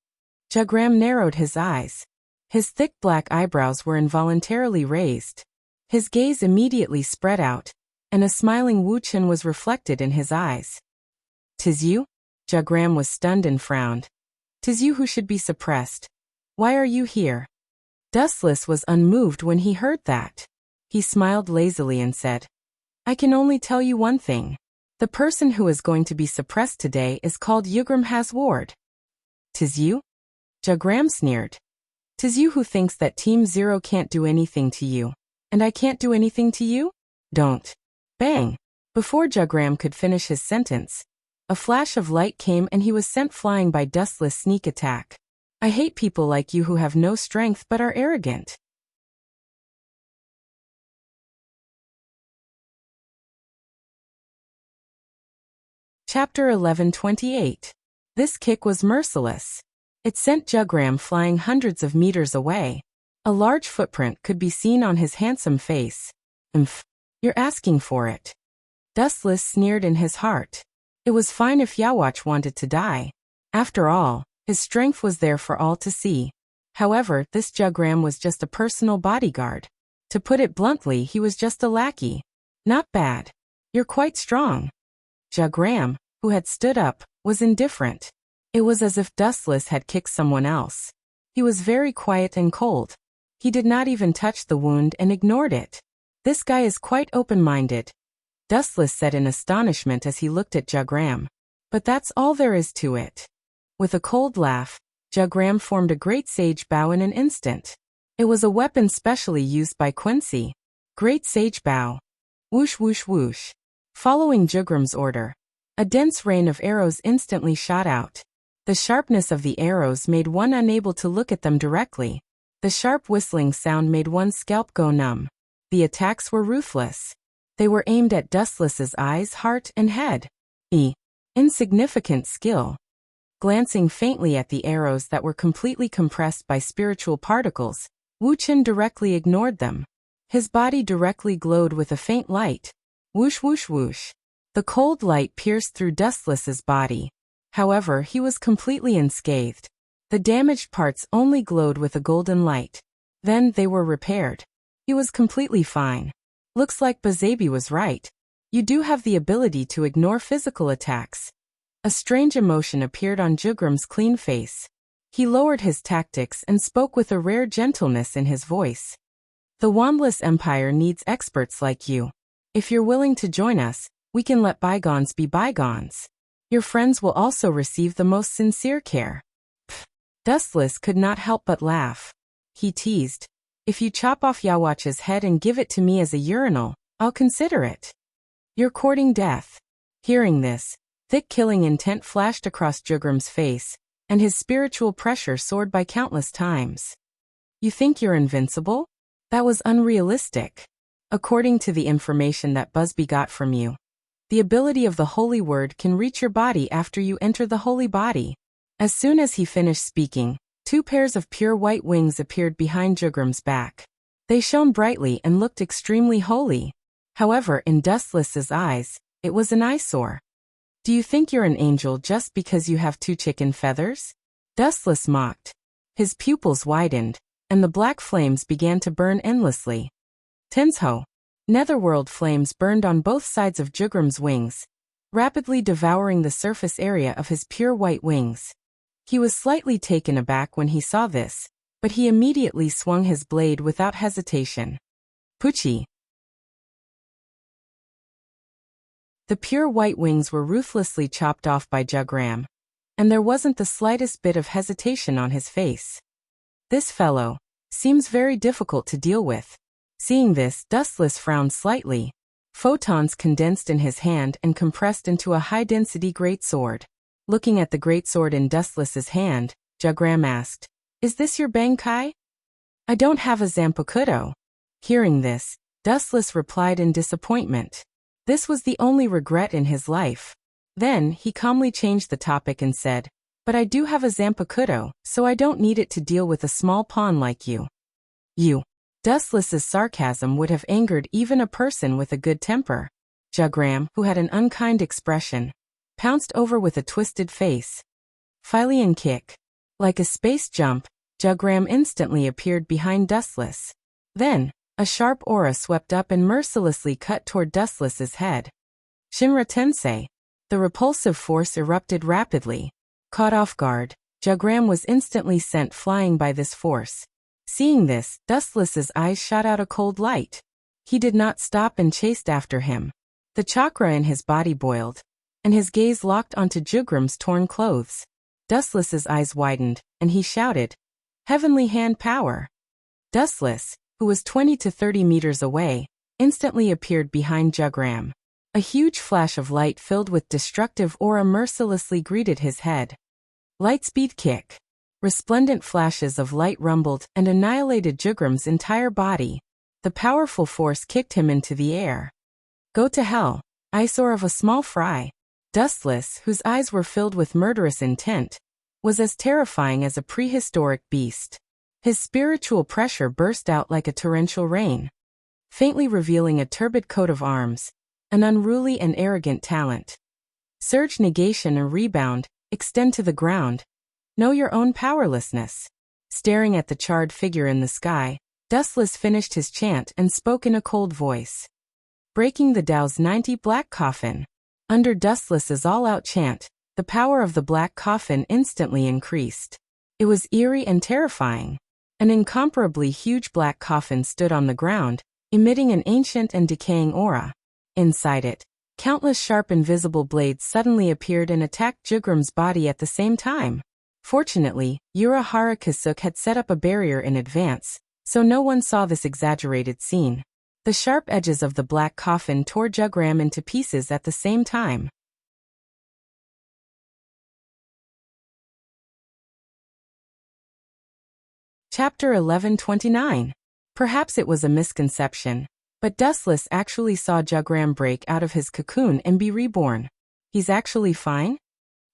Speaker 1: Jugram narrowed his eyes. His thick black eyebrows were involuntarily raised. His gaze immediately spread out, and a smiling Wu-Chin was reflected in his eyes. "'Tis you?" Jugram was stunned and frowned. "'Tis you who should be suppressed. Why are you here?" Dustless was unmoved when he heard that. He smiled lazily and said, "I can only tell you one thing. The person who is going to be suppressed today is called Jugram Hasward." "'Tis you?" Jugram sneered. "'Tis you who thinks that Team Zero can't do anything to you, and I can't do anything to you? Don't." Bang! Before Jugram could finish his sentence, a flash of light came and he was sent flying by Dustless' sneak attack. I hate people like you who have no strength but are arrogant. Chapter 11:28. This kick was merciless. It sent Jugram flying hundreds of meters away. A large footprint could be seen on his handsome face. You're asking for it." Dustless sneered in his heart. It was fine if Yawach wanted to die. After all, his strength was there for all to see. However, this Jugram was just a personal bodyguard. To put it bluntly, he was just a lackey. Not bad. You're quite strong. Jugram, who had stood up, was indifferent. It was as if Dustless had kicked someone else. He was very quiet and cold. He did not even touch the wound and ignored it. This guy is quite open-minded, Dustless said in astonishment as he looked at Jugram. But that's all there is to it. With a cold laugh, Jugram formed a great sage bow in an instant. It was a weapon specially used by Quincy. Great sage bow. Whoosh whoosh whoosh. Following Jugram's order, a dense rain of arrows instantly shot out. The sharpness of the arrows made one unable to look at them directly. The sharp whistling sound made one's scalp go numb. The attacks were ruthless. They were aimed at Dustless's eyes, heart, and head. Insignificant skill. Glancing faintly at the arrows that were completely compressed by spiritual particles, Wu Chen directly ignored them. His body directly glowed with a faint light. Whoosh whoosh whoosh. The cold light pierced through Dustless's body. However, he was completely unscathed. The damaged parts only glowed with a golden light. Then they were repaired. He was completely fine. Looks like Bazabi was right. You do have the ability to ignore physical attacks. A strange emotion appeared on Jugram's clean face. He lowered his tactics and spoke with a rare gentleness in his voice. The Wandless Empire needs experts like you. If you're willing to join us, we can let bygones be bygones. Your friends will also receive the most sincere care. Pfft. Dustless could not help but laugh. He teased. If you chop off Yawach's head and give it to me as a urinal, I'll consider it. You're courting death. Hearing this, thick killing intent flashed across Jugram's face, and his spiritual pressure soared by countless times. You think you're invincible? That was unrealistic. According to the information that Busby got from you, the ability of the Holy Word can reach your body after you enter the Holy Body. As soon as he finished speaking, 2 pairs of pure white wings appeared behind Jugram's back. They shone brightly and looked extremely holy. However, in Dustless's eyes, it was an eyesore. Do you think you're an angel just because you have 2 chicken feathers? Dustless mocked. His pupils widened, and the black flames began to burn endlessly. Tensho. Netherworld flames burned on both sides of Jugram's wings, rapidly devouring the surface area of his pure white wings. He was slightly taken aback when he saw this, but he immediately swung his blade without hesitation. Puchi. The pure white wings were ruthlessly chopped off by Jugram, and there wasn't the slightest bit of hesitation on his face. This fellow seems very difficult to deal with. Seeing this, Dustless frowned slightly. Photons condensed in his hand and compressed into a high-density greatsword. Looking at the greatsword in Dustless's hand, Jugram asked, "Is this your Bankai?" "I don't have a Zanpakuto." Hearing this, Dustless replied in disappointment. This was the only regret in his life. Then, he calmly changed the topic and said, "But I do have a Zanpakuto, so I don't need it to deal with a small pawn like you." You. Dustless's sarcasm would have angered even a person with a good temper. Jugram, who had an unkind expression, pounced over with a twisted face. Fylian kick. Like a space jump, Jugram instantly appeared behind Dustless. Then, a sharp aura swept up and mercilessly cut toward Dustless's head. Shinra Tensei. The repulsive force erupted rapidly. Caught off guard, Jugram was instantly sent flying by this force. Seeing this, Dustless's eyes shot out a cold light. He did not stop and chased after him. The chakra in his body boiled, and his gaze locked onto Jugram's torn clothes. Dustless's eyes widened, and he shouted, "Heavenly hand power!" Dustless, who was 20 to 30 meters away, instantly appeared behind Jugram. A huge flash of light filled with destructive aura mercilessly greeted his head. Lightspeed kick. Resplendent flashes of light rumbled and annihilated Jugram's entire body. The powerful force kicked him into the air. Go to hell, eyesore of a small fry. Dustless, whose eyes were filled with murderous intent, was as terrifying as a prehistoric beast. His spiritual pressure burst out like a torrential rain, faintly revealing a turbid coat of arms, an unruly and arrogant talent. Surge, negation and rebound, extend to the ground. Know your own powerlessness. Staring at the charred figure in the sky, Dustless finished his chant and spoke in a cold voice. Breaking the Tao's 90 black coffin. Under Dustless's all-out chant, the power of the black coffin instantly increased. It was eerie and terrifying. An incomparably huge black coffin stood on the ground, emitting an ancient and decaying aura. Inside it, countless sharp invisible blades suddenly appeared and attacked Jugram's body at the same time. Fortunately, Urahara Kasuk had set up a barrier in advance, so no one saw this exaggerated scene. The sharp edges of the black coffin tore Jugram into pieces at the same time. Chapter 1129. Perhaps it was a misconception, but Dustless actually saw Jugram break out of his cocoon and be reborn. He's actually fine?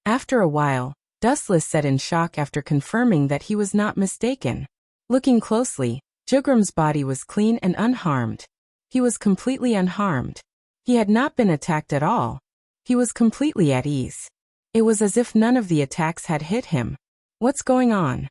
Speaker 1: After a while, Dustless said in shock after confirming that he was not mistaken. Looking closely, Jugram's body was clean and unharmed. He was completely unharmed. He had not been attacked at all. He was completely at ease. It was as if none of the attacks had hit him. What's going on?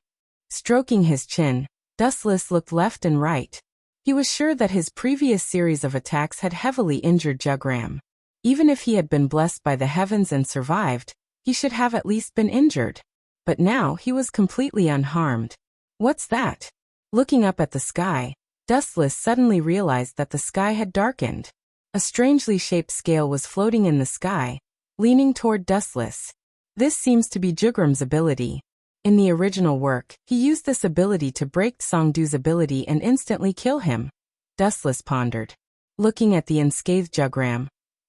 Speaker 1: Stroking his chin, Dustless looked left and right. He was sure that his previous series of attacks had heavily injured Jugram. Even if he had been blessed by the heavens and survived, he should have at least been injured. But now he was completely unharmed. What's that? Looking up at the sky, Dustless suddenly realized that the sky had darkened. A strangely shaped scale was floating in the sky, leaning toward Dustless. This seems to be Jugram's ability. In the original work, he used this ability to break Songdu's ability and instantly kill him. Dustless pondered. Looking at the unscathed Jugram,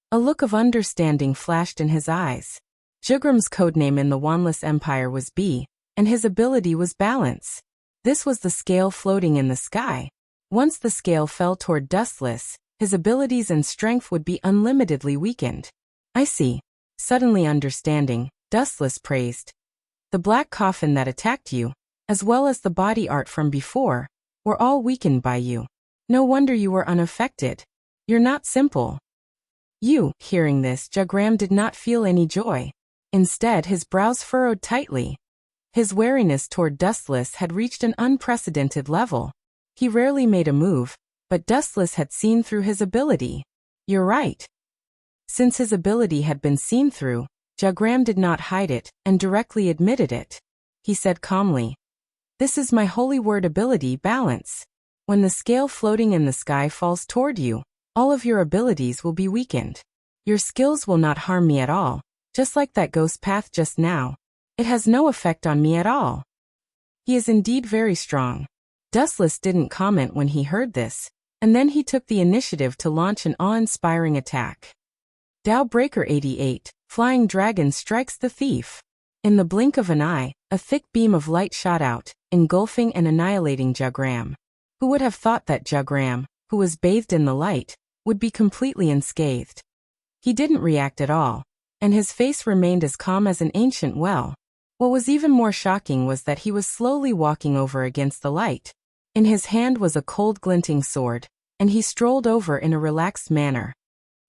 Speaker 1: a look of understanding flashed in his eyes. Jugram's codename in the Wanless Empire was B, and his ability was Balance. This was the scale floating in the sky. Once the scale fell toward Dustless, his abilities and strength would be unlimitedly weakened. I see. Suddenly understanding, Dustless praised. The black coffin that attacked you, as well as the body art from before, were all weakened by you. No wonder you were unaffected. You're not simple. Hearing this, Jugram did not feel any joy. Instead, his brows furrowed tightly. His wariness toward Dustless had reached an unprecedented level. He rarely made a move, but Dustless had seen through his ability. You're right. Since his ability had been seen through, Jugram did not hide it and directly admitted it. He said calmly, "This is my holy word ability, Balance. When the scale floating in the sky falls toward you, all of your abilities will be weakened. Your skills will not harm me at all, just like that ghost path just now. It has no effect on me at all." He is indeed very strong. Dustless didn't comment when he heard this, and then he took the initiative to launch an awe-inspiring attack. Tao Breaker 88, Flying Dragon strikes the thief. In the blink of an eye, a thick beam of light shot out, engulfing and annihilating Jugram. Who would have thought that Jugram, who was bathed in the light, would be completely unscathed? He didn't react at all, and his face remained as calm as an ancient well. What was even more shocking was that he was slowly walking over against the light. In his hand was a cold glinting sword, and he strolled over in a relaxed manner.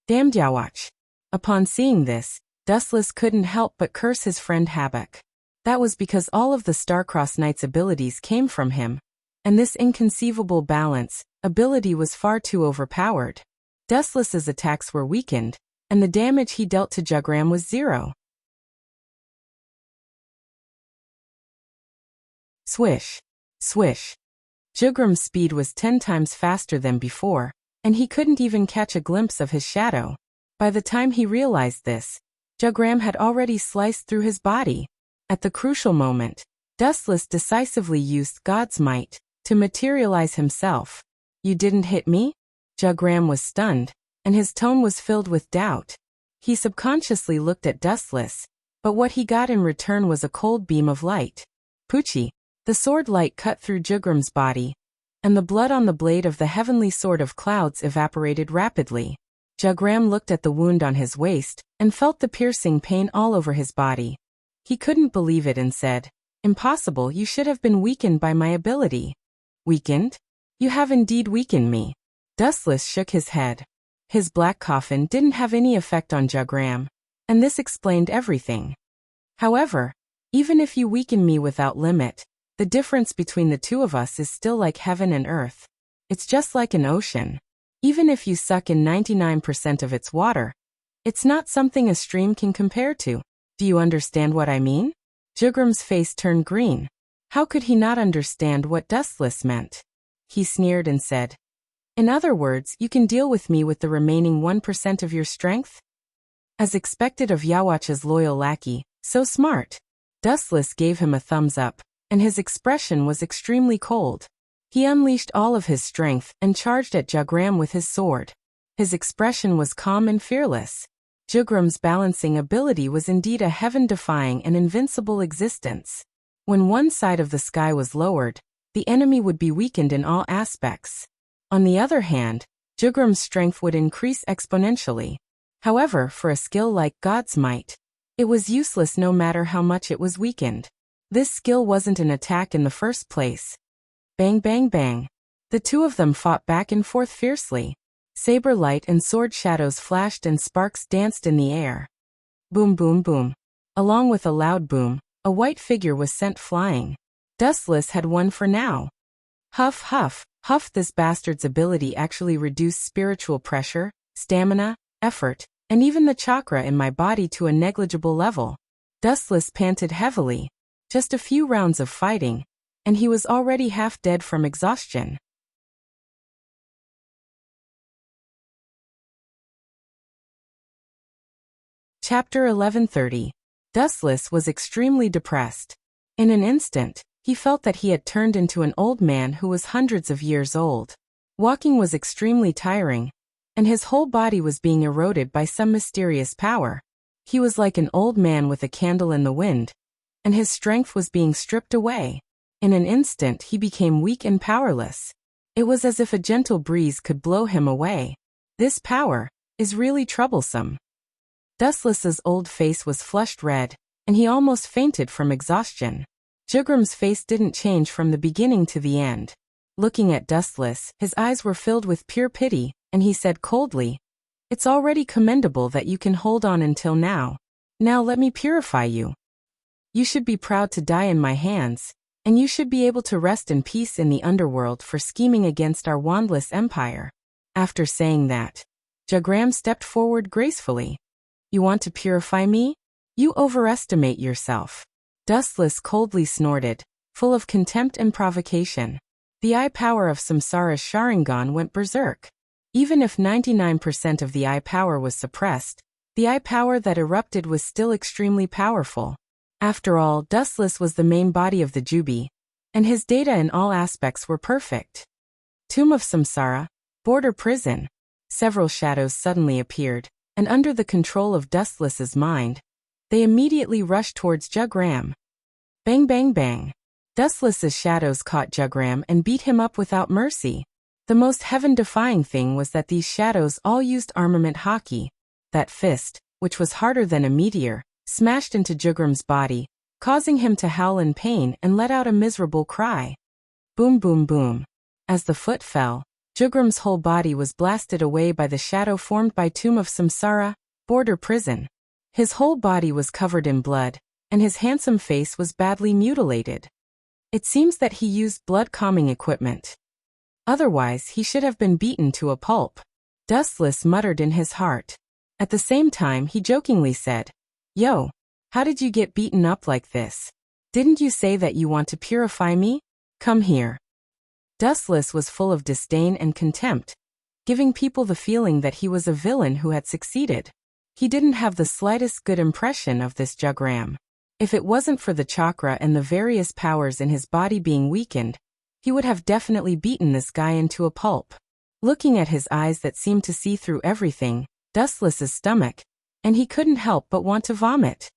Speaker 1: Damn Diawatch. Upon seeing this, Dustless couldn't help but curse his friend Habak. That was because all of the Starcross Knight's abilities came from him, and this inconceivable balance ability was far too overpowered. Dustless's attacks were weakened, and the damage he dealt to Jugram was 0. Swish. Swish. Jugram's speed was 10 times faster than before, and he couldn't even catch a glimpse of his shadow. By the time he realized this, Jugram had already sliced through his body. At the crucial moment, Dustless decisively used God's might to materialize himself. "You didn't hit me?" Jugram was stunned, and his tone was filled with doubt. He subconsciously looked at Dustless, but what he got in return was a cold beam of light. Poochie. The sword light cut through Jugram's body, and the blood on the blade of the heavenly sword of clouds evaporated rapidly. Jugram looked at the wound on his waist and felt the piercing pain all over his body. He couldn't believe it and said, "Impossible, you should have been weakened by my ability." "Weakened? You have indeed weakened me." Dustless shook his head. His black coffin didn't have any effect on Jugram. and this explained everything. However, even if you weaken me without limit, the difference between the two of us is still like heaven and earth. It's just like an ocean. Even if you suck in 99% of its water, it's not something a stream can compare to. Do you understand what I mean? Jugram's face turned green. How could he not understand what Dustless meant? He sneered and said, "In other words, you can deal with me with the remaining 1% of your strength?" As expected of Yawach's loyal lackey, so smart. Dustless gave him a thumbs up, and his expression was extremely cold. He unleashed all of his strength and charged at Jugram with his sword. His expression was calm and fearless. Jugram's balancing ability was indeed a heaven-defying and invincible existence. When one side of the sky was lowered, the enemy would be weakened in all aspects. On the other hand, Jugram's strength would increase exponentially. However, for a skill like God's Might, it was useless no matter how much it was weakened. This skill wasn't an attack in the first place. Bang bang bang. The two of them fought back and forth fiercely. Saber light and sword shadows flashed and sparks danced in the air. Boom boom boom. Along with a loud boom, a white figure was sent flying. Dustless had won for now. Huff huff, huff. This bastard's ability actually reduced spiritual pressure, stamina, effort, and even the chakra in my body to a negligible level. Dustless panted heavily. Just a few rounds of fighting, and he was already half dead from exhaustion. Chapter 1130. Dustless was extremely depressed. In an instant, he felt that he had turned into an old man who was hundreds of years old. Walking was extremely tiring, and his whole body was being eroded by some mysterious power. He was like an old man with a candle in the wind, and his strength was being stripped away. In an instant he became weak and powerless. It was as if a gentle breeze could blow him away. This power is really troublesome. Dustless's old face was flushed red, and he almost fainted from exhaustion. Jugram's face didn't change from the beginning to the end. Looking at Dustless, his eyes were filled with pure pity, and he said coldly, "It's already commendable that you can hold on until now. Now let me purify you. You should be proud to die in my hands, and you should be able to rest in peace in the underworld for scheming against our wandless empire." After saying that, Jugram stepped forward gracefully. "You want to purify me? You overestimate yourself." Dustless coldly snorted, full of contempt and provocation. The eye power of Samsara's Sharingan went berserk. Even if 99% of the eye power was suppressed, the eye power that erupted was still extremely powerful. After all, Dustless was the main body of the Jubi, and his data in all aspects were perfect. Tomb of Samsara, border prison. Several shadows suddenly appeared, and under the control of Dustless's mind, they immediately rushed towards Jugram. Bang bang bang. Dustless's shadows caught Jugram and beat him up without mercy. The most heaven-defying thing was that these shadows all used armament hockey. That fist, which was harder than a meteor, smashed into Jugram's body, causing him to howl in pain and let out a miserable cry. Boom boom boom. As the foot fell, Jugram's whole body was blasted away by the shadow formed by Tomb of Samsara, border prison. His whole body was covered in blood, and his handsome face was badly mutilated. It seems that he used blood-calming equipment. Otherwise, he should have been beaten to a pulp. Dustless muttered in his heart. At the same time, he jokingly said, "Yo, how did you get beaten up like this? Didn't you say that you want to purify me? Come here." Dustless was full of disdain and contempt, giving people the feeling that he was a villain who had succeeded. He didn't have the slightest good impression of this Jugram. If it wasn't for the chakra and the various powers in his body being weakened, he would have definitely beaten this guy into a pulp. Looking at his eyes that seemed to see through everything, Dustless's stomach, and he couldn't help but want to vomit.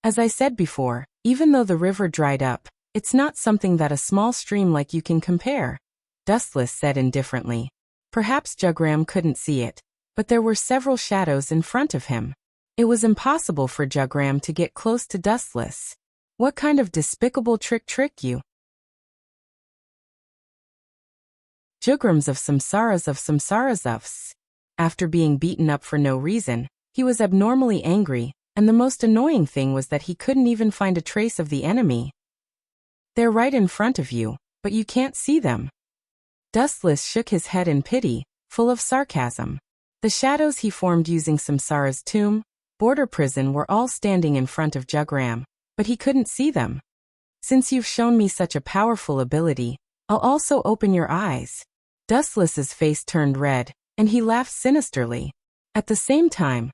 Speaker 1: As I said before, even though the river dried up, it's not something that a small stream like you can compare, Dustless said indifferently. Perhaps Jugram couldn't see it, but there were several shadows in front of him. It was impossible for Jugram to get close to Dustless. What kind of despicable trick you? Jugrams of Samsaras. After being beaten up for no reason, he was abnormally angry, and the most annoying thing was that he couldn't even find a trace of the enemy. They're right in front of you, but you can't see them. Dustless shook his head in pity, full of sarcasm. The shadows he formed using Samsara's tomb, border prison were all standing in front of Jugram, but he couldn't see them. Since you've shown me such a powerful ability, I'll also open your eyes. Dustless's face turned red, and he laughed sinisterly. At the same time,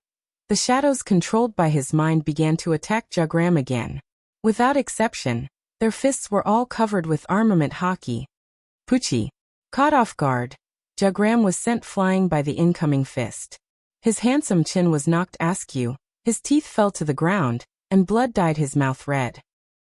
Speaker 1: the shadows controlled by his mind began to attack Jugram again. Without exception, their fists were all covered with armament hockey. Poochie. Caught off guard, Jugram was sent flying by the incoming fist. His handsome chin was knocked askew, his teeth fell to the ground, and blood dyed his mouth red.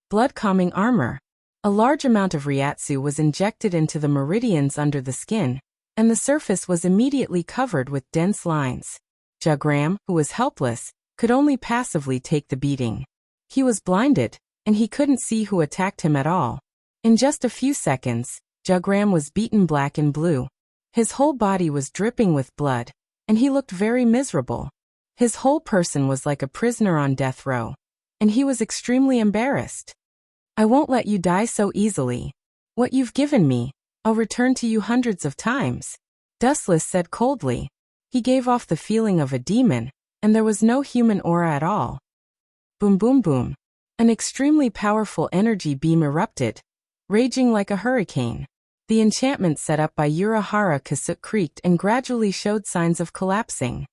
Speaker 1: Blood-calming armor. A large amount of Ryatsu was injected into the meridians under the skin, and the surface was immediately covered with dense lines. Jugram, who was helpless, could only passively take the beating. He was blinded, and he couldn't see who attacked him at all. In just a few seconds, Jugram was beaten black and blue. His whole body was dripping with blood, and he looked very miserable. His whole person was like a prisoner on death row, and he was extremely embarrassed. I won't let you die so easily. What you've given me, I'll return to you hundreds of times, Dustless said coldly. He gave off the feeling of a demon, and there was no human aura at all. Boom boom boom. An extremely powerful energy beam erupted, raging like a hurricane. The enchantment set up by Urahara Kasuk creaked and gradually showed signs of collapsing.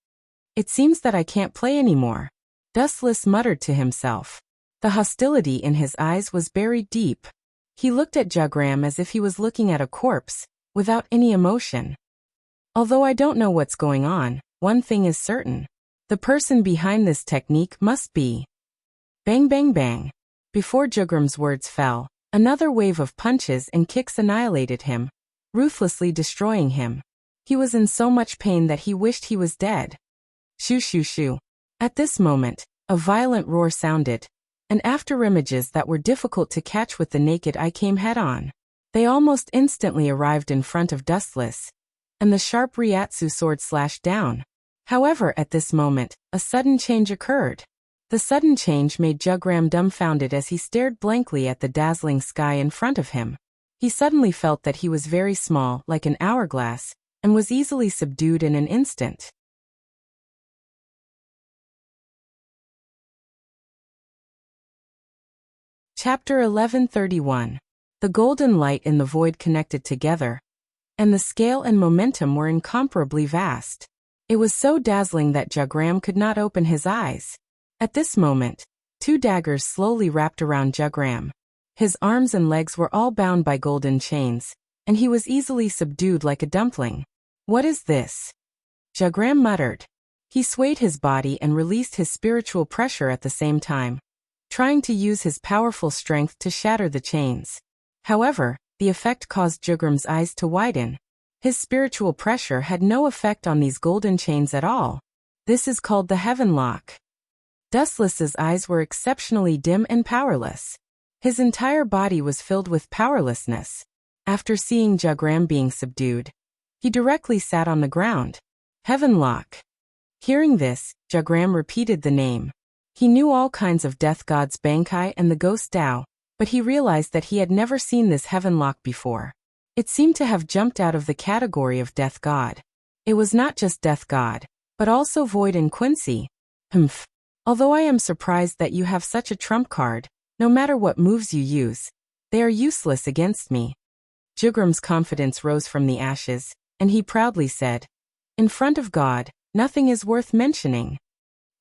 Speaker 1: It seems that I can't play anymore, Dustless muttered to himself. The hostility in his eyes was buried deep. He looked at Jugram as if he was looking at a corpse, without any emotion. Although I don't know what's going on, one thing is certain. The person behind this technique must be. Bang bang bang. Before Jugram's words fell, another wave of punches and kicks annihilated him, ruthlessly destroying him. He was in so much pain that he wished he was dead. Shoo shoo shoo. At this moment, a violent roar sounded, and afterimages that were difficult to catch with the naked eye came head-on. They almost instantly arrived in front of Dustless, and the sharp Ryatsu sword slashed down. However, at this moment, a sudden change occurred. The sudden change made Jugram dumbfounded as he stared blankly at the dazzling sky in front of him. He suddenly felt that he was very small, like an hourglass, and was easily subdued in an instant. Chapter 1131. The golden light in the void connected together, and the scale and momentum were incomparably vast. It was so dazzling that Jugram could not open his eyes. At this moment, two daggers slowly wrapped around Jugram. His arms and legs were all bound by golden chains, and he was easily subdued like a dumpling. What is this? Jugram muttered. He swayed his body and released his spiritual pressure at the same time, trying to use his powerful strength to shatter the chains. However, the effect caused Jugram's eyes to widen. His spiritual pressure had no effect on these golden chains at all. This is called the Heaven Lock. Dustless's eyes were exceptionally dim and powerless. His entire body was filled with powerlessness. After seeing Jugram being subdued, he directly sat on the ground. Heaven Lock. Hearing this, Jugram repeated the name. He knew all kinds of death gods Bankai and the ghost Tao, but he realized that he had never seen this Heaven Lock before. It seemed to have jumped out of the category of death god. It was not just death god, but also void and Quincy. Humph. Although I am surprised that you have such a trump card, no matter what moves you use, they are useless against me. Jugram's confidence rose from the ashes, and he proudly said, in front of God, nothing is worth mentioning.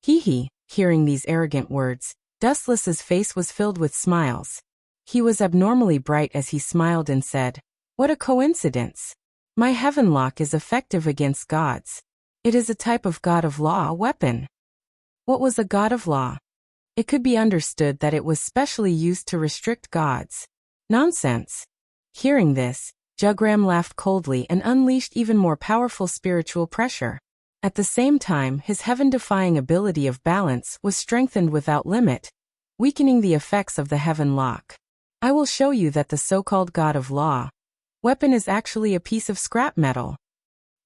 Speaker 1: Hee hee. Hearing these arrogant words, Dustless's face was filled with smiles. He was abnormally bright as he smiled and said, what a coincidence. My Heaven Lock is effective against gods. It is a type of god of law weapon. What was a god of law? It could be understood that it was specially used to restrict gods. Nonsense. Hearing this, Jugram laughed coldly and unleashed even more powerful spiritual pressure. At the same time, his heaven-defying ability of balance was strengthened without limit, weakening the effects of the Heaven Lock. I will show you that the so-called god of law weapon is actually a piece of scrap metal.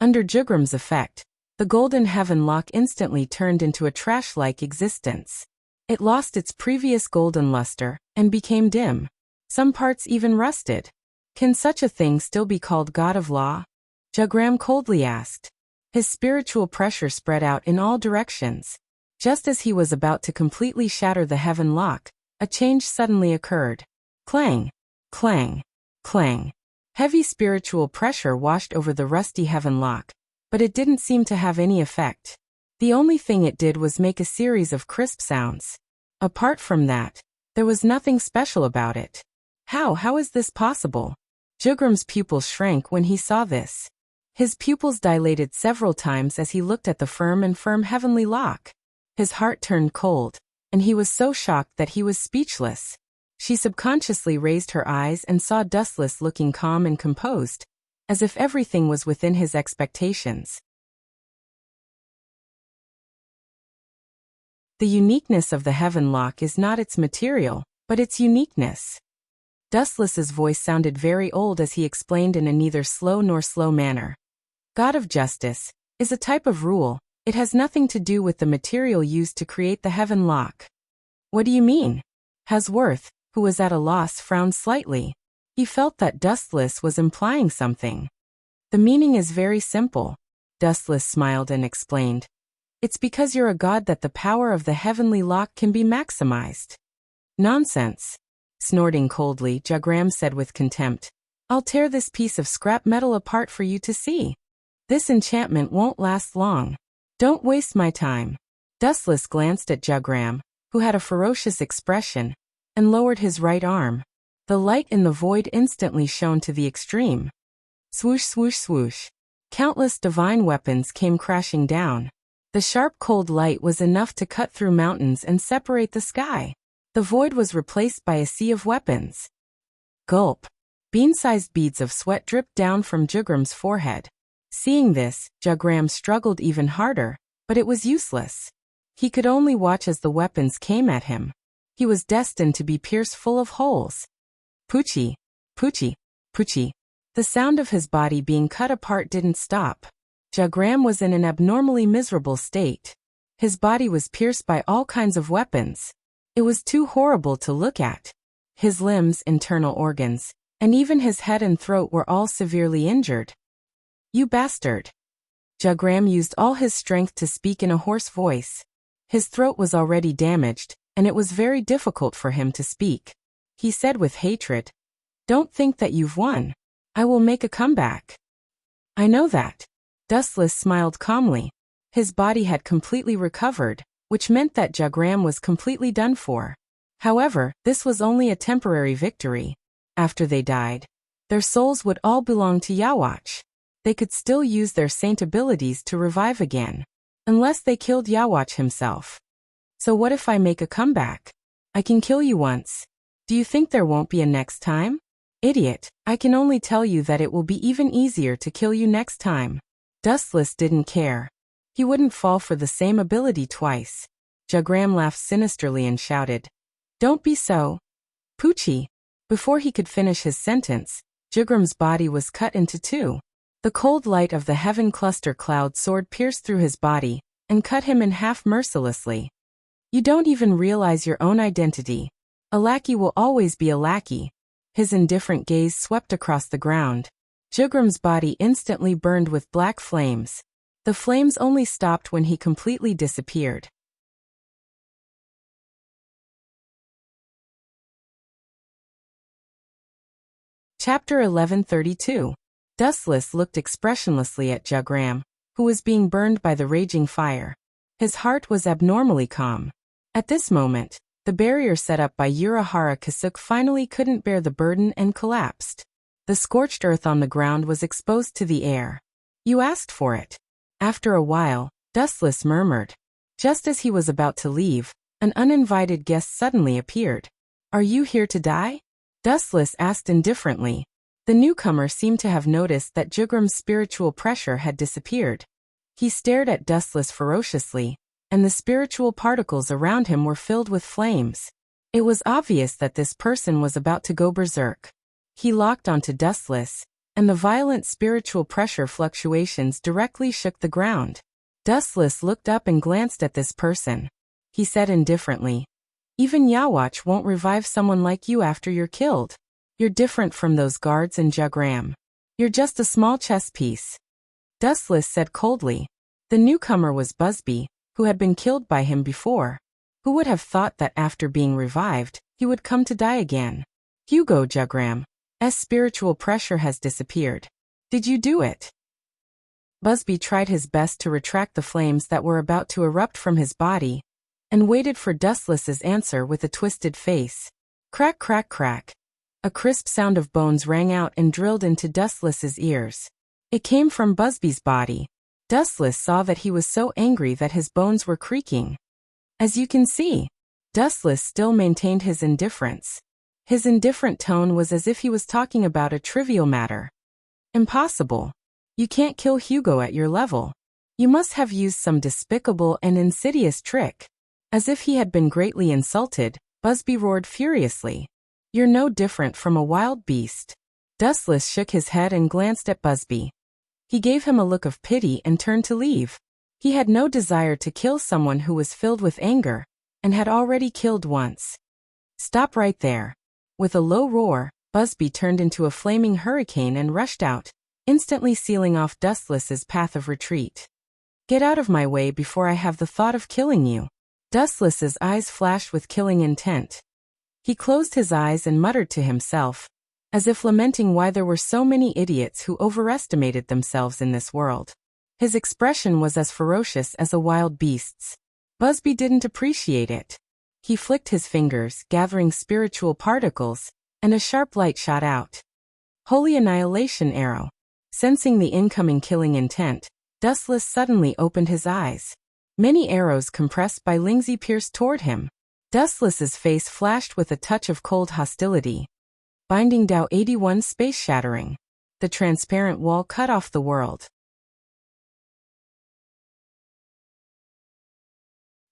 Speaker 1: Under Jugram's effect, The golden heaven lock instantly turned into a trash-like existence. It lost its previous golden luster and became dim. Some parts even rusted. Can such a thing still be called God of Law? Jagram coldly asked. His spiritual pressure spread out in all directions. Just as he was about to completely shatter the heaven lock, a change suddenly occurred. Clang! Clang! Clang! Heavy spiritual pressure washed over the rusty heaven lock, but it didn't seem to have any effect. The only thing it did was make a series of crisp sounds. Apart from that, there was nothing special about it. How is this possible? Jugram's pupils shrank when he saw this. His pupils dilated several times as he looked at the firm heavenly lock. His heart turned cold, and he was so shocked that he was speechless. She subconsciously raised her eyes and saw Dustless looking calm and composed, as if everything was within his expectations. The uniqueness of the heaven lock is not its material, but its uniqueness. Dustless's voice sounded very old as he explained in a neither slow nor slow manner. God of Justice is a type of rule. It has nothing to do with the material used to create the heaven lock. What do you mean? Hasworth, who was at a loss, frowned slightly. He felt that Dustless was implying something. The meaning is very simple. Dustless smiled and explained. It's because you're a god that the power of the heavenly lock can be maximized. Nonsense. Snorting coldly, Jagram said with contempt. I'll tear this piece of scrap metal apart for you to see. This enchantment won't last long. Don't waste my time. Dustless glanced at Jagram, who had a ferocious expression, and lowered his right arm. The light in the void instantly shone to the extreme. Swoosh, swoosh, swoosh. Countless divine weapons came crashing down. The sharp cold light was enough to cut through mountains and separate the sky. The void was replaced by a sea of weapons. Gulp. Bean-sized beads of sweat dripped down from Jugram's forehead. Seeing this, Jagram struggled even harder, but it was useless. He could only watch as the weapons came at him. He was destined to be pierced full of holes. Poochie, poochie, poochie. The sound of his body being cut apart didn't stop. Jagram was in an abnormally miserable state. His body was pierced by all kinds of weapons. It was too horrible to look at. His limbs, internal organs, and even his head and throat were all severely injured. You bastard. Jagram used all his strength to speak in a hoarse voice. His throat was already damaged, and it was very difficult for him to speak. He said with hatred, Don't think that you've won. I will make a comeback. I know that. Dustless smiled calmly. His body had completely recovered, which meant that Jagram was completely done for. However, this was only a temporary victory. After they died, their souls would all belong to Yawach. They could still use their saint abilities to revive again, unless they killed Yawach himself. So what if I make a comeback? I can kill you once. Do you think there won't be a next time? Idiot, I can only tell you that it will be even easier to kill you next time. Dustless didn't care. He wouldn't fall for the same ability twice. Jagram laughed sinisterly and shouted, Don't be so. Poochie. Before he could finish his sentence, Jugram's body was cut into two. The cold light of the heaven cluster cloud sword pierced through his body and cut him in half mercilessly. You don't even realize your own identity. A lackey will always be a lackey. His indifferent gaze swept across the ground. Jugram's body instantly burned with black flames. The flames only stopped when he completely disappeared. Chapter 1132. Dustless looked expressionlessly at Jagram, who was being burned by the raging fire. His heart was abnormally calm. At this moment, the barrier set up by Urahara Kasuk finally couldn't bear the burden and collapsed. The scorched earth on the ground was exposed to the air. You asked for it. After a while, Dustless murmured. Just as he was about to leave, an uninvited guest suddenly appeared. Are you here to die? Dustless asked indifferently. The newcomer seemed to have noticed that Jugram's spiritual pressure had disappeared. He stared at Dustless ferociously, and the spiritual particles around him were filled with flames. It was obvious that this person was about to go berserk. He locked onto Dustless, and the violent spiritual pressure fluctuations directly shook the ground. Dustless looked up and glanced at this person. He said indifferently, "Even Yawatch won't revive someone like you after you're killed. You're different from those guards and Jugram. You're just a small chess piece." Dustless said coldly. The newcomer was Busby, who had been killed by him before. Who would have thought that after being revived, he would come to die again? "Hugo Jugram's spiritual pressure has disappeared. Did you do it?" Busby tried his best to retract the flames that were about to erupt from his body, and waited for Dustless's answer with a twisted face. Crack, crack, crack. A crisp sound of bones rang out and drilled into Dustless's ears. It came from Busby's body. Dustless saw that he was so angry that his bones were creaking. As you can see, Dustless still maintained his indifference. His indifferent tone was as if he was talking about a trivial matter. "Impossible. You can't kill Hugo at your level. You must have used some despicable and insidious trick." As if he had been greatly insulted, Busby roared furiously. "You're no different from a wild beast." Dustless shook his head and glanced at Busby. He gave him a look of pity and turned to leave. He had no desire to kill someone who was filled with anger, and had already killed once. "Stop right there." With a low roar, Busby turned into a flaming hurricane and rushed out, instantly sealing off Dustless's path of retreat. "Get out of my way before I have the thought of killing you." Dustless's eyes flashed with killing intent. He closed his eyes and muttered to himself, as if lamenting why there were so many idiots who overestimated themselves in this world. His expression was as ferocious as a wild beast's. Busby didn't appreciate it. He flicked his fingers, gathering spiritual particles, and a sharp light shot out. Holy Annihilation Arrow. Sensing the incoming killing intent, Dustless suddenly opened his eyes. Many arrows compressed by Lingzi pierced toward him. Dustless's face flashed with a touch of cold hostility. Binding Tao 81 space shattering. The transparent wall cut off the world.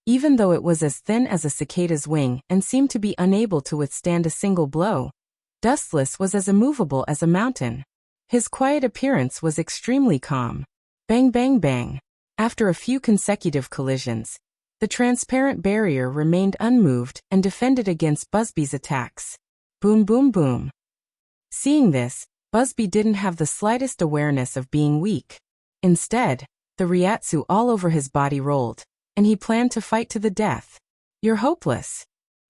Speaker 1: Even though it was as thin as a cicada's wing and seemed to be unable to withstand a single blow, Dustless was as immovable as a mountain. His quiet appearance was extremely calm. Bang, bang, bang. After a few consecutive collisions, the transparent barrier remained unmoved and defended against Busby's attacks. Boom, boom, boom. Seeing this, Busby didn't have the slightest awareness of being weak. Instead, the Ryatsu all over his body rolled, and he planned to fight to the death. "You're hopeless."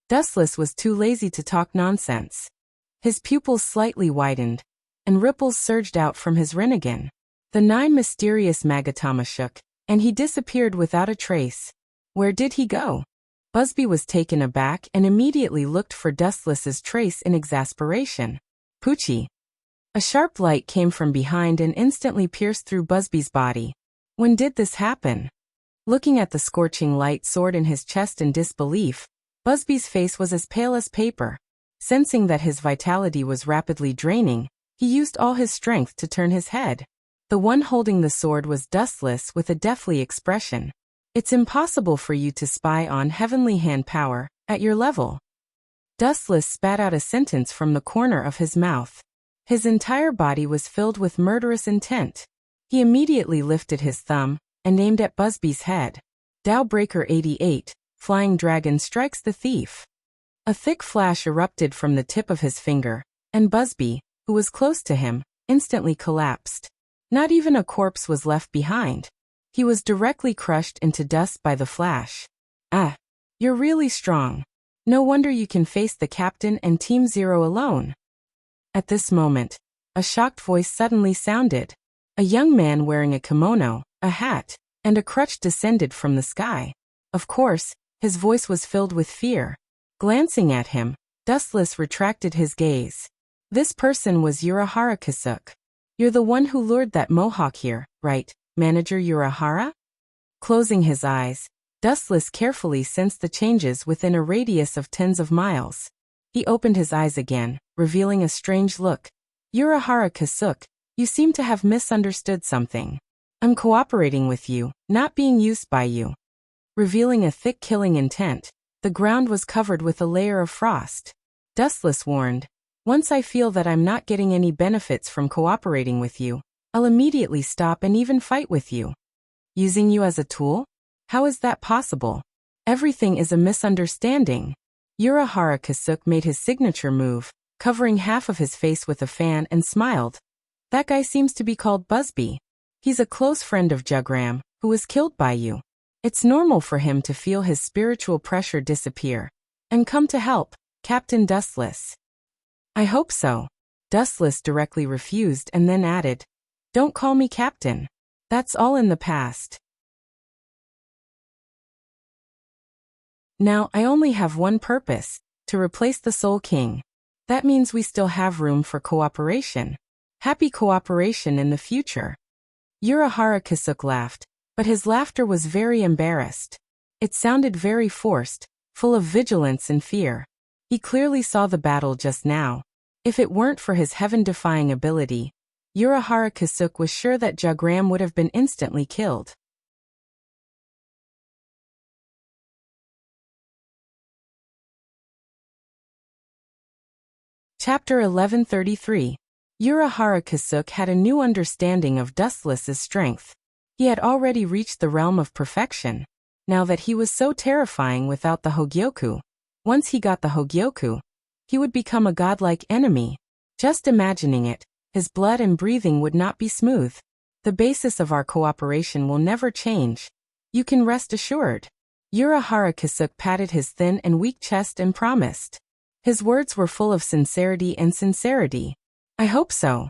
Speaker 1: Dustless was too lazy to talk nonsense. His pupils slightly widened, and ripples surged out from his rinnegan. The 9 mysterious Magatama shook, and he disappeared without a trace. Where did he go? Busby was taken aback and immediately looked for Dustless's trace in exasperation. Poochie. A sharp light came from behind and instantly pierced through Busby's body. When did this happen? Looking at the scorching light soared in his chest in disbelief, Busby's face was as pale as paper. Sensing that his vitality was rapidly draining, he used all his strength to turn his head. The one holding the sword was Dustless with a deathly expression. "It's impossible for you to spy on heavenly hand power at your level." Dustless spat out a sentence from the corner of his mouth. His entire body was filled with murderous intent. He immediately lifted his thumb and aimed at Busby's head. Dowbreaker 88, Flying Dragon strikes the thief. A thick flash erupted from the tip of his finger, and Busby, who was close to him, instantly collapsed. Not even a corpse was left behind. He was directly crushed into dust by the flash. "Ah, you're really strong. No wonder you can face the captain and Team Zero alone." At this moment, a shocked voice suddenly sounded. A young man wearing a kimono, a hat, and a crutch descended from the sky. Of course, his voice was filled with fear. Glancing at him, Dustless retracted his gaze. This person was Urahara Kasuk. "You're the one who lured that mohawk here, right, Manager Urahara?" Closing his eyes, Dustless carefully sensed the changes within a radius of tens of miles. He opened his eyes again, revealing a strange look. "Urahara Kasuk, you seem to have misunderstood something. I'm cooperating with you, not being used by you." Revealing a thick killing intent, the ground was covered with a layer of frost. Dustless warned, "Once I feel that I'm not getting any benefits from cooperating with you, I'll immediately stop and even fight with you." Using you as a tool? How is that possible? Everything is a misunderstanding. Urahara Kasuk made his signature move, covering half of his face with a fan, and smiled. That guy seems to be called Busby. He's a close friend of Jugram, who was killed by you. It's normal for him to feel his spiritual pressure disappear and come to help, Captain Dustless. I hope so. Dustless directly refused and then added, Don't call me Captain. That's all in the past. Now I only have one purpose, to replace the Soul King. That means we still have room for cooperation. Happy cooperation in the future. Urahara Kasuk laughed, but his laughter was very embarrassed. It sounded very forced, full of vigilance and fear. He clearly saw the battle just now. If it weren't for his heaven-defying ability, Urahara Kasuk was sure that Jugram would have been instantly killed. Chapter 1133. Urahara Kasuk had a new understanding of Dustless's strength. He had already reached the realm of perfection, now that he was so terrifying without the Hogyoku. Once he got the Hogyoku, he would become a godlike enemy. Just imagining it, his blood and breathing would not be smooth. The basis of our cooperation will never change. You can rest assured. Urahara Kasuk patted his thin and weak chest and promised. His words were full of sincerity and sincerity. I hope so.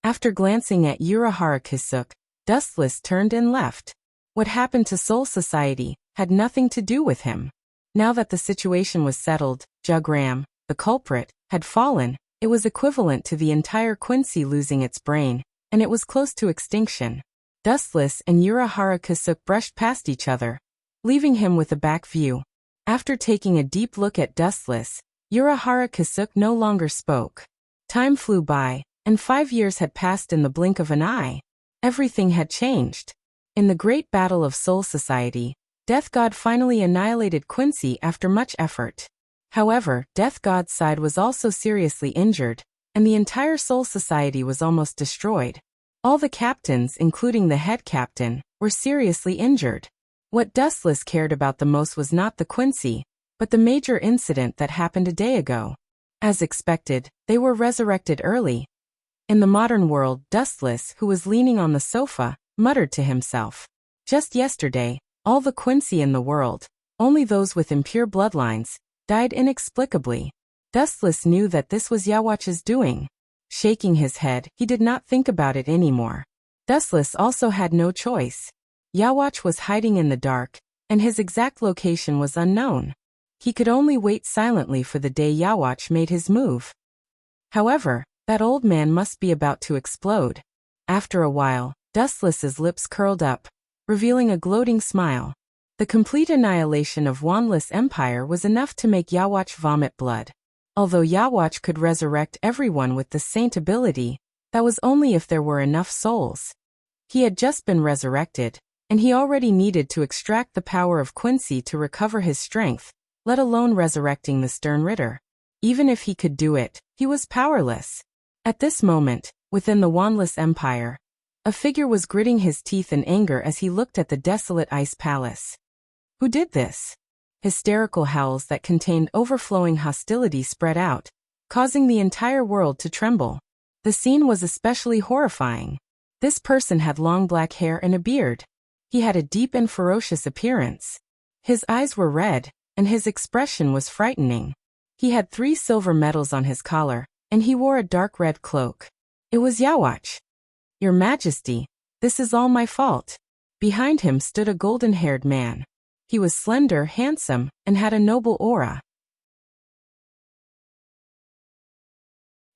Speaker 1: After glancing at Urahara Kasuk, Dustless turned and left. What happened to Soul Society had nothing to do with him. Now that the situation was settled, Jugram, the culprit, had fallen. It was equivalent to the entire Quincy losing its brain, and it was close to extinction. Dustless and Urahara Kasuk brushed past each other, leaving him with a back view. After taking a deep look at Dustless, Urahara Kasuk no longer spoke. Time flew by, and 5 years had passed in the blink of an eye. Everything had changed. In the great battle of Soul Society, Death God finally annihilated Quincy after much effort. However, Death God's side was also seriously injured, and the entire Soul Society was almost destroyed. All the captains, including the head captain, were seriously injured. What Dustless cared about the most was not the Quincy, but the major incident that happened a day ago. As expected, they were resurrected early. In the modern world, Dustless, who was leaning on the sofa, muttered to himself. Just yesterday, all the Quincy in the world, only those with impure bloodlines, died inexplicably. Dustless knew that this was Yawach's doing. Shaking his head, he did not think about it anymore. Dustless also had no choice. Yawach was hiding in the dark, and his exact location was unknown. He could only wait silently for the day Yawach made his move. However, that old man must be about to explode. After a while, Dustless's lips curled up, revealing a gloating smile. The complete annihilation of Wanless Empire was enough to make Yawach vomit blood. Although Yawach could resurrect everyone with the saint ability, that was only if there were enough souls. He had just been resurrected, and he already needed to extract the power of Quincy to recover his strength, let alone resurrecting the Stern Ritter. Even if he could do it, he was powerless. At this moment, within the Wanless Empire, a figure was gritting his teeth in anger as he looked at the desolate ice palace. Who did this? Hysterical howls that contained overflowing hostility spread out, causing the entire world to tremble. The scene was especially horrifying. This person had long black hair and a beard. He had a deep and ferocious appearance. His eyes were red, and his expression was frightening. He had 3 silver medals on his collar, and he wore a dark red cloak. It was Yawach. Your Majesty, this is all my fault. Behind him stood a golden-haired man. He was slender, handsome, and had a noble aura.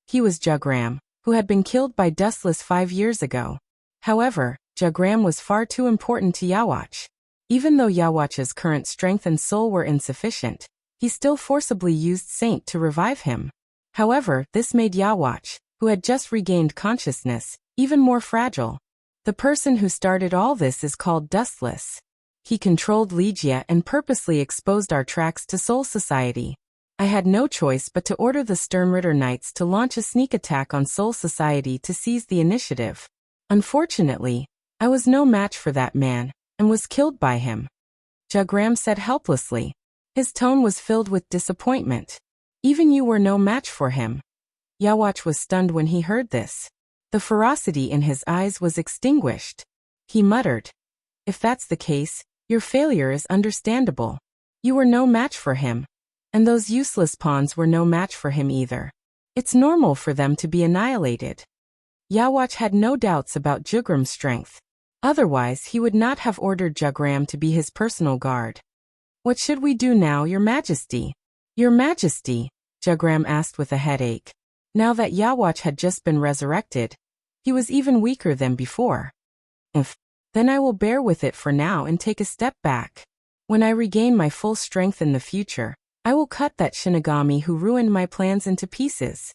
Speaker 1: He was Jugram, who had been killed by Dustless 5 years ago. However, Jugram was far too important to Yawach. Even though Yawach's current strength and soul were insufficient, he still forcibly used Saint to revive him. However, this made Yawach, who had just regained consciousness, even more fragile. The person who started all this is called Dustless. He controlled Legia and purposely exposed our tracks to Soul Society. I had no choice but to order the Sternritter Knights to launch a sneak attack on Soul Society to seize the initiative. Unfortunately, I was no match for that man, and was killed by him. Jagram said helplessly. His tone was filled with disappointment. Even you were no match for him. Yawach was stunned when he heard this. The ferocity in his eyes was extinguished. He muttered, "If that's the case, your failure is understandable. You were no match for him. And those useless pawns were no match for him either. It's normal for them to be annihilated." Yawach had no doubts about Jugram's strength. Otherwise, he would not have ordered Jagram to be his personal guard. "What should we do now, Your Majesty?" "Your Majesty?" Jagram asked with a headache. Now that Yawach had just been resurrected, he was even weaker than before. Then I will bear with it for now and take a step back. When I regain my full strength in the future, I will cut that Shinigami who ruined my plans into pieces."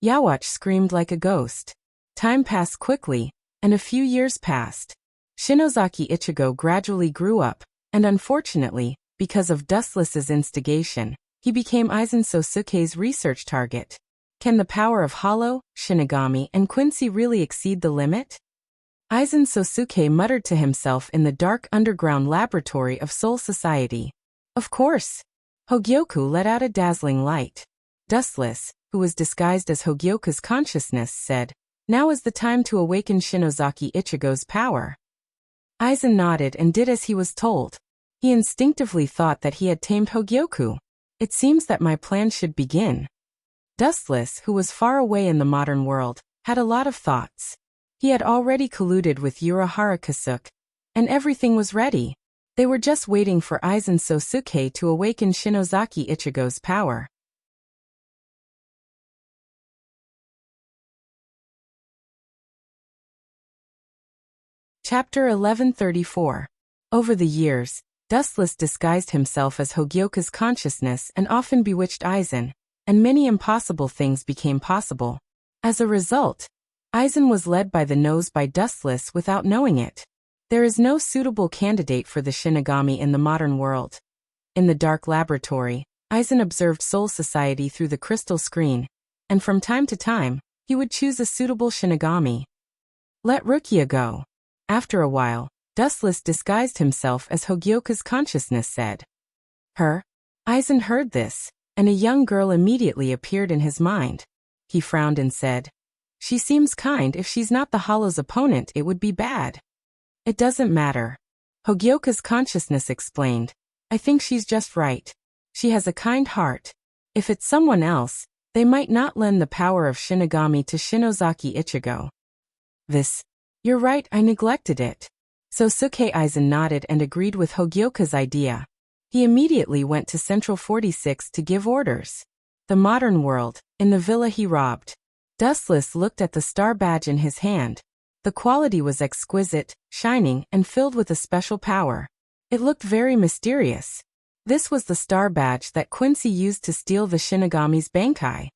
Speaker 1: Yawach screamed like a ghost. Time passed quickly, and a few years passed. Shinozaki Ichigo gradually grew up, and unfortunately, because of Dustless's instigation, he became Aizen Sosuke's research target. Can the power of Hollow, Shinigami, and Quincy really exceed the limit? Aizen Sosuke muttered to himself in the dark underground laboratory of Soul Society. Of course. Hogyoku let out a dazzling light. Dustless, who was disguised as Hogyoku's consciousness, said, "Now is the time to awaken Shinozaki Ichigo's power." Aizen nodded and did as he was told. He instinctively thought that he had tamed Hogyoku. It seems that my plan should begin. Dustless, who was far away in the modern world, had a lot of thoughts. He had already colluded with Urahara Kasuke, and everything was ready. They were just waiting for Aizen Sosuke to awaken Shinozaki Ichigo's power. Chapter 1134. Over the years, Dustless disguised himself as Hogyoku's consciousness and often bewitched Aizen, and many impossible things became possible. As a result, Aizen was led by the nose by Dustless without knowing it. There is no suitable candidate for the Shinigami in the modern world. In the dark laboratory, Aizen observed Soul Society through the crystal screen, and from time to time, he would choose a suitable Shinigami. Let Rukia go. After a while, Dustless disguised himself as Hogyoku's consciousness said. Her? Aizen heard this, and a young girl immediately appeared in his mind. He frowned and said, "She seems kind. If she's not the Hollow's opponent, it would be bad." "It doesn't matter." Hogyoku's consciousness explained. "I think she's just right. She has a kind heart. If it's someone else, they might not lend the power of Shinigami to Shinozaki Ichigo." You're right, I neglected it. Sosuke Aizen nodded and agreed with Hogyoku's idea. He immediately went to Central 46 to give orders. The modern world, in the villa he robbed. Dustless looked at the star badge in his hand. The quality was exquisite, shining, and filled with a special power. It looked very mysterious. This was the star badge that Quincy used to steal the Shinigami's Bankai.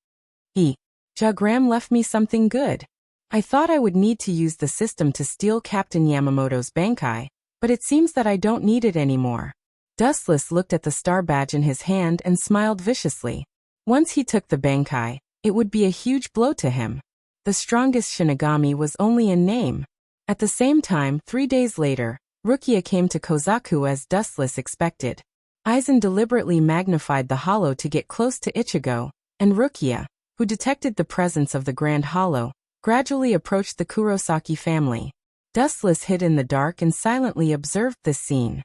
Speaker 1: Jagram left me something good. I thought I would need to use the system to steal Captain Yamamoto's Bankai, but it seems that I don't need it anymore. Dustless looked at the star badge in his hand and smiled viciously. Once he took the Bankai, it would be a huge blow to him. The strongest Shinigami was only in name. At the same time, 3 days later, Rukia came to Kozaku as Dustless expected. Aizen deliberately magnified the hollow to get close to Ichigo, and Rukia, who detected the presence of the Grand Hollow, gradually approached the Kurosaki family. Dustless hid in the dark and silently observed this scene.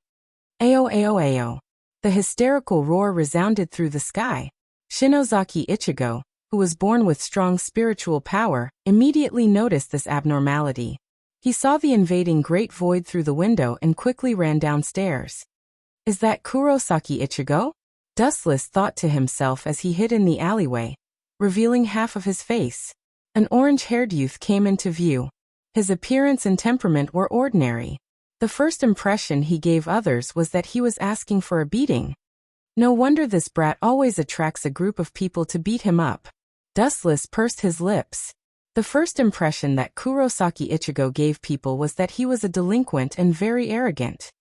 Speaker 1: Ayo ayo ayo. The hysterical roar resounded through the sky. Shinozaki Ichigo, who was born with strong spiritual power, immediately noticed this abnormality. He saw the invading great void through the window and quickly ran downstairs. Is that Kurosaki Ichigo? Dustless thought to himself as he hid in the alleyway, revealing half of his face. An orange-haired youth came into view. His appearance and temperament were ordinary. The first impression he gave others was that he was asking for a beating. No wonder this brat always attracts a group of people to beat him up. Dustless pursed his lips. The first impression that Kurosaki Ichigo gave people was that he was a delinquent and very arrogant.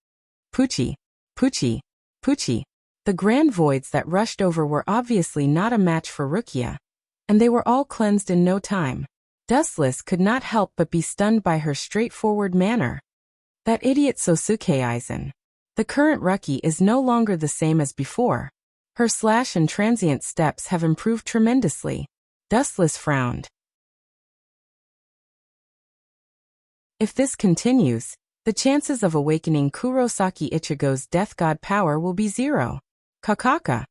Speaker 1: Pucci, Pucci, Pucci. The grand voids that rushed over were obviously not a match for Rukia, and they were all cleansed in no time. Dustless could not help but be stunned by her straightforward manner. That idiot Sosuke Aizen. The current Ruki is no longer the same as before. Her slash and transient steps have improved tremendously. Dustless frowned. If this continues, the chances of awakening Kurosaki Ichigo's death god power will be 0. Kakaka.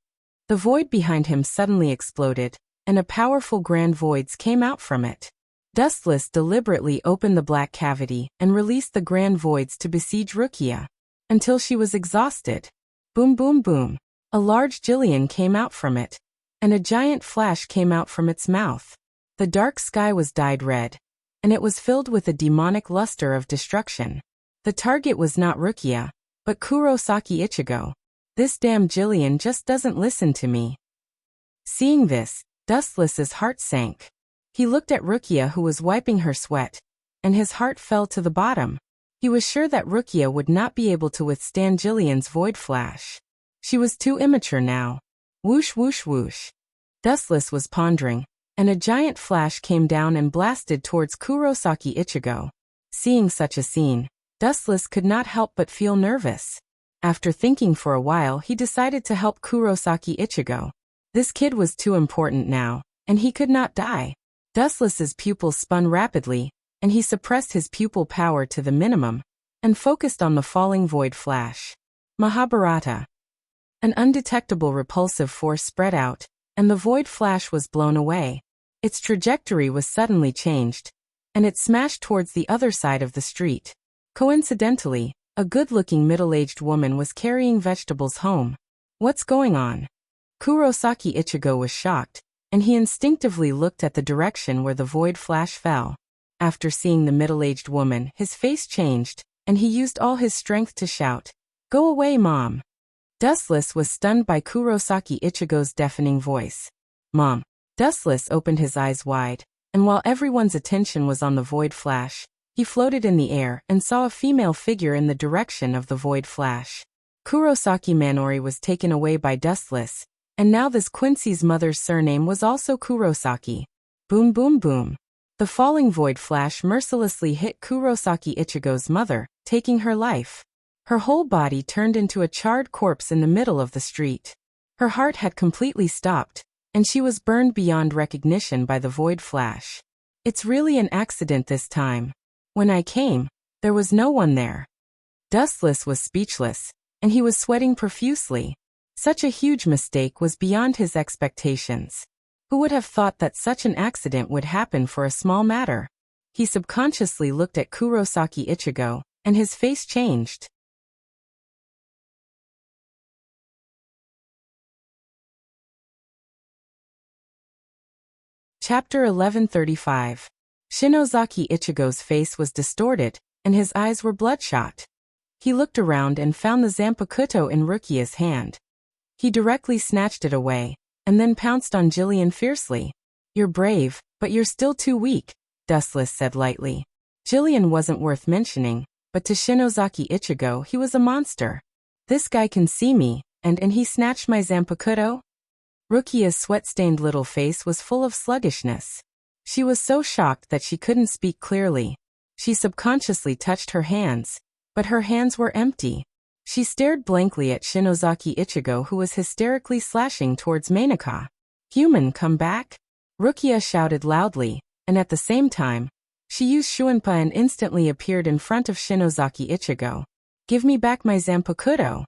Speaker 1: The void behind him suddenly exploded, and a powerful grand voids came out from it. Dustless deliberately opened the black cavity and released the grand voids to besiege Rukia, until she was exhausted. Boom boom boom. A large Jillian came out from it, and a giant flash came out from its mouth. The dark sky was dyed red, and it was filled with a demonic luster of destruction. The target was not Rukia, but Kurosaki Ichigo. This damn Jillian just doesn't listen to me. Seeing this, Dustless's heart sank. He looked at Rukia, who was wiping her sweat, and his heart fell to the bottom. He was sure that Rukia would not be able to withstand Jillian's void flash. She was too immature now. Whoosh whoosh whoosh. Dustless was pondering, and a giant flash came down and blasted towards Kurosaki Ichigo. Seeing such a scene, Dustless could not help but feel nervous. After thinking for a while, he decided to help Kurosaki Ichigo. This kid was too important now, and he could not die. Dustless's pupils spun rapidly, and he suppressed his pupil power to the minimum, and focused on the falling void flash. Mahabharata. An undetectable repulsive force spread out, and the void flash was blown away. Its trajectory was suddenly changed, and it smashed towards the other side of the street. Coincidentally, a good-looking middle-aged woman was carrying vegetables home. What's going on? Kurosaki Ichigo was shocked, and he instinctively looked at the direction where the void flash fell. After seeing the middle-aged woman, his face changed, and he used all his strength to shout, "Go away, Mom!" Dustless was stunned by Kurosaki Ichigo's deafening voice. Mom. Dustless opened his eyes wide, and while everyone's attention was on the void flash, he floated in the air and saw a female figure in the direction of the void flash. Kurosaki Manori was taken away by Dustless, and now this Quincy's mother's surname was also Kurosaki. Boom boom boom. The falling void flash mercilessly hit Kurosaki Ichigo's mother, taking her life. Her whole body turned into a charred corpse in the middle of the street. Her heart had completely stopped, and she was burned beyond recognition by the void flash. It's really an accident this time. When I came, there was no one there. Dustless was speechless, and he was sweating profusely. Such a huge mistake was beyond his expectations. Who would have thought that such an accident would happen for a small matter? He subconsciously looked at Kurosaki Ichigo, and his face changed. Chapter 1135. Shinozaki Ichigo's face was distorted, and his eyes were bloodshot. He looked around and found the Zanpakuto in Rukia's hand. He directly snatched it away, and then pounced on Jillian fiercely. You're brave, but you're still too weak, Dustless said lightly. Jillian wasn't worth mentioning, but to Shinozaki Ichigo he was a monster. This guy can see me, and he snatched my Zanpakuto? Rukia's sweat-stained little face was full of sluggishness. She was so shocked that she couldn't speak clearly. She subconsciously touched her hands, but her hands were empty. She stared blankly at Shinozaki Ichigo, who was hysterically slashing towards Mainaka. Human, come back! Rukia shouted loudly, and at the same time, she used Shuinpa and instantly appeared in front of Shinozaki Ichigo. Give me back my Zanpakuto!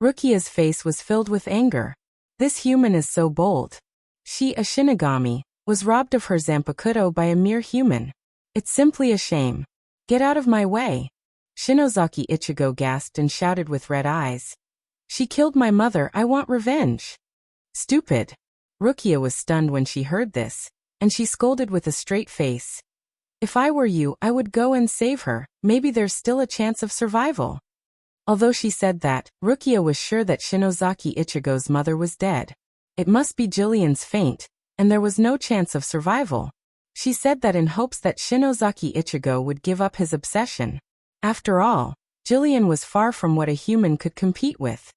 Speaker 1: Rukia's face was filled with anger. This human is so bold. She, a Shinigami, was robbed of her Zanpakuto by a mere human. It's simply a shame. Get out of my way! Shinozaki Ichigo gasped and shouted with red eyes. She killed my mother, I want revenge! Stupid! Rukia was stunned when she heard this, and she scolded with a straight face. If I were you, I would go and save her, maybe there's still a chance of survival. Although she said that, Rukia was sure that Shinozaki Ichigo's mother was dead. It must be Jillian's faint, and there was no chance of survival. She said that in hopes that Shinozaki Ichigo would give up his obsession. After all, Jillian was far from what a human could compete with.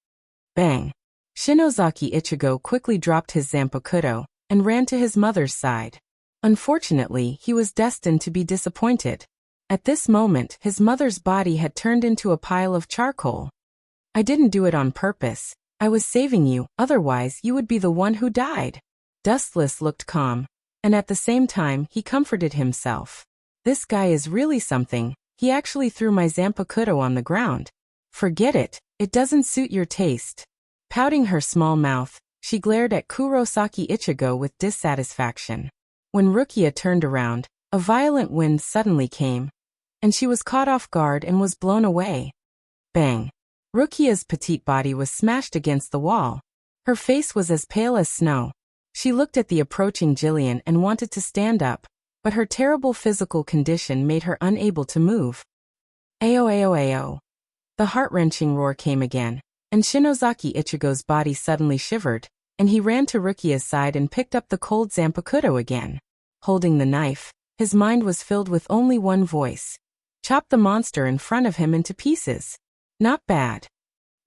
Speaker 1: Bang! Shinozaki Ichigo quickly dropped his Zanpakuto, and ran to his mother's side. Unfortunately, he was destined to be disappointed. At this moment, his mother's body had turned into a pile of charcoal. I didn't do it on purpose. I was saving you, otherwise you would be the one who died. Dustless looked calm, and at the same time he comforted himself. This guy is really something. He actually threw my zanpakuto on the ground. Forget it, it doesn't suit your taste. Pouting her small mouth, she glared at Kurosaki Ichigo with dissatisfaction. When Rukia turned around, a violent wind suddenly came, and she was caught off guard and was blown away. Bang! Rukia's petite body was smashed against the wall. Her face was as pale as snow. She looked at the approaching Jillian and wanted to stand up, but her terrible physical condition made her unable to move. Ayo ayo ayo. The heart-wrenching roar came again, and Shinozaki Ichigo's body suddenly shivered, and he ran to Rukia's side and picked up the cold zanpakuto again. Holding the knife, his mind was filled with only one voice. Chop the monster in front of him into pieces. Not bad.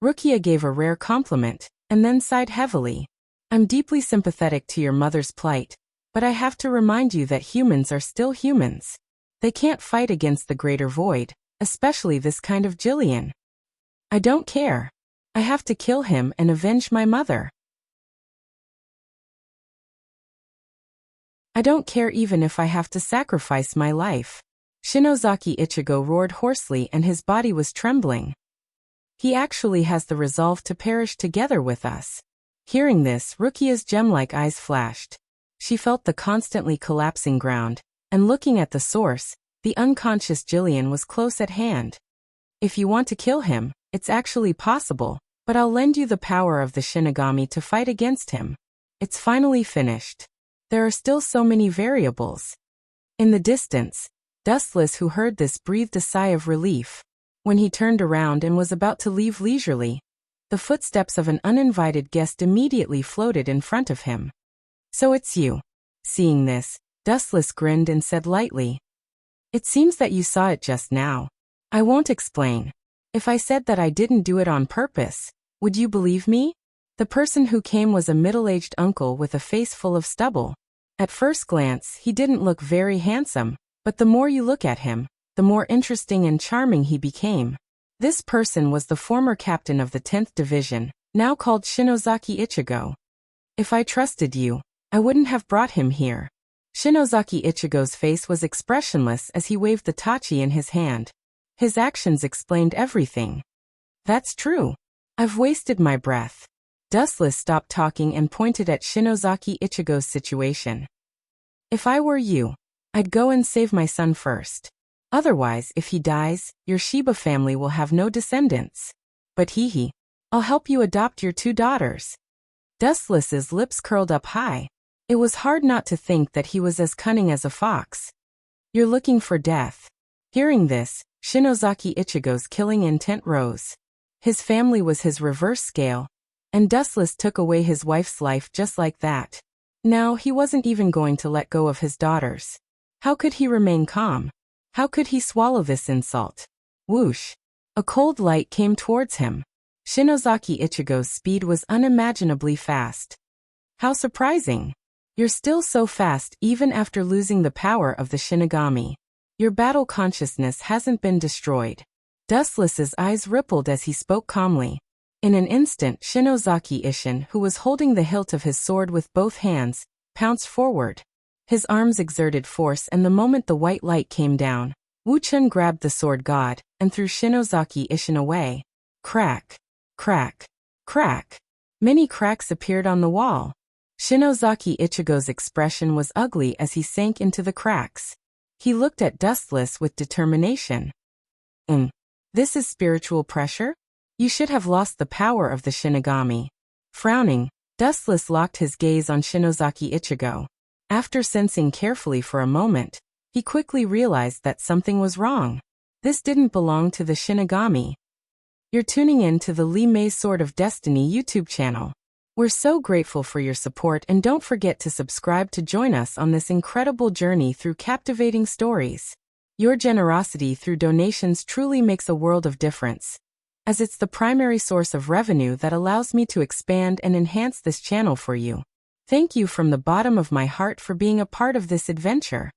Speaker 1: Rukia gave a rare compliment, and then sighed heavily. I'm deeply sympathetic to your mother's plight, but I have to remind you that humans are still humans. They can't fight against the greater void, especially this kind of Jillian. I don't care. I have to kill him and avenge my mother. I don't care even if I have to sacrifice my life. Shinozaki Ichigo roared hoarsely and his body was trembling. He actually has the resolve to perish together with us. Hearing this, Rukia's gem-like eyes flashed. She felt the constantly collapsing ground, and looking at the source, the unconscious Jillian was close at hand. If you want to kill him, it's actually possible, but I'll lend you the power of the Shinigami to fight against him. It's finally finished. There are still so many variables. In the distance, Dustless, who heard this, breathed a sigh of relief. When he turned around and was about to leave leisurely, the footsteps of an uninvited guest immediately floated in front of him. So it's you. Seeing this, Dustless grinned and said lightly, It seems that you saw it just now. I won't explain. If I said that I didn't do it on purpose, would you believe me? The person who came was a middle-aged uncle with a face full of stubble. At first glance, he didn't look very handsome, but the more you look at him, the more interesting and charming he became. This person was the former captain of the 10th Division, now called Shinozaki Ichigo. If I trusted you, I wouldn't have brought him here. Shinozaki Ichigo's face was expressionless as he waved the tachi in his hand. His actions explained everything. That's true. I've wasted my breath. Dustless stopped talking and pointed at Shinozaki Ichigo's situation. If I were you, I'd go and save my son first. Otherwise, if he dies, your Shiba family will have no descendants. But I'll help you adopt your 2 daughters. Dustless's lips curled up high. It was hard not to think that he was as cunning as a fox. You're looking for death. Hearing this, Shinozaki Ichigo's killing intent rose. His family was his reverse scale, and Dustless took away his wife's life just like that. Now he wasn't even going to let go of his daughters. How could he remain calm? How could he swallow this insult? Whoosh! A cold light came towards him. Shinozaki Ichigo's speed was unimaginably fast. How surprising! You're still so fast even after losing the power of the Shinigami. Your battle consciousness hasn't been destroyed. Dustless's eyes rippled as he spoke calmly. In an instant, Shinozaki Ishin, who was holding the hilt of his sword with both hands, pounced forward. His arms exerted force, and the moment the white light came down, Wu-chun grabbed the sword god and threw Shinozaki Ishin away. Crack! Crack! Crack! Many cracks appeared on the wall. Shinozaki Ichigo's expression was ugly as he sank into the cracks. He looked at Dustless with determination. This is spiritual pressure? You should have lost the power of the Shinigami. Frowning, Dustless locked his gaze on Shinozaki Ichigo. After sensing carefully for a moment, he quickly realized that something was wrong. This didn't belong to the Shinigami. You're tuning in to the Li Mei's Sword of Destiny YouTube channel. We're so grateful for your support, and don't forget to subscribe to join us on this incredible journey through captivating stories. Your generosity through donations truly makes a world of difference, as it's the primary source of revenue that allows me to expand and enhance this channel for you. Thank you from the bottom of my heart for being a part of this adventure.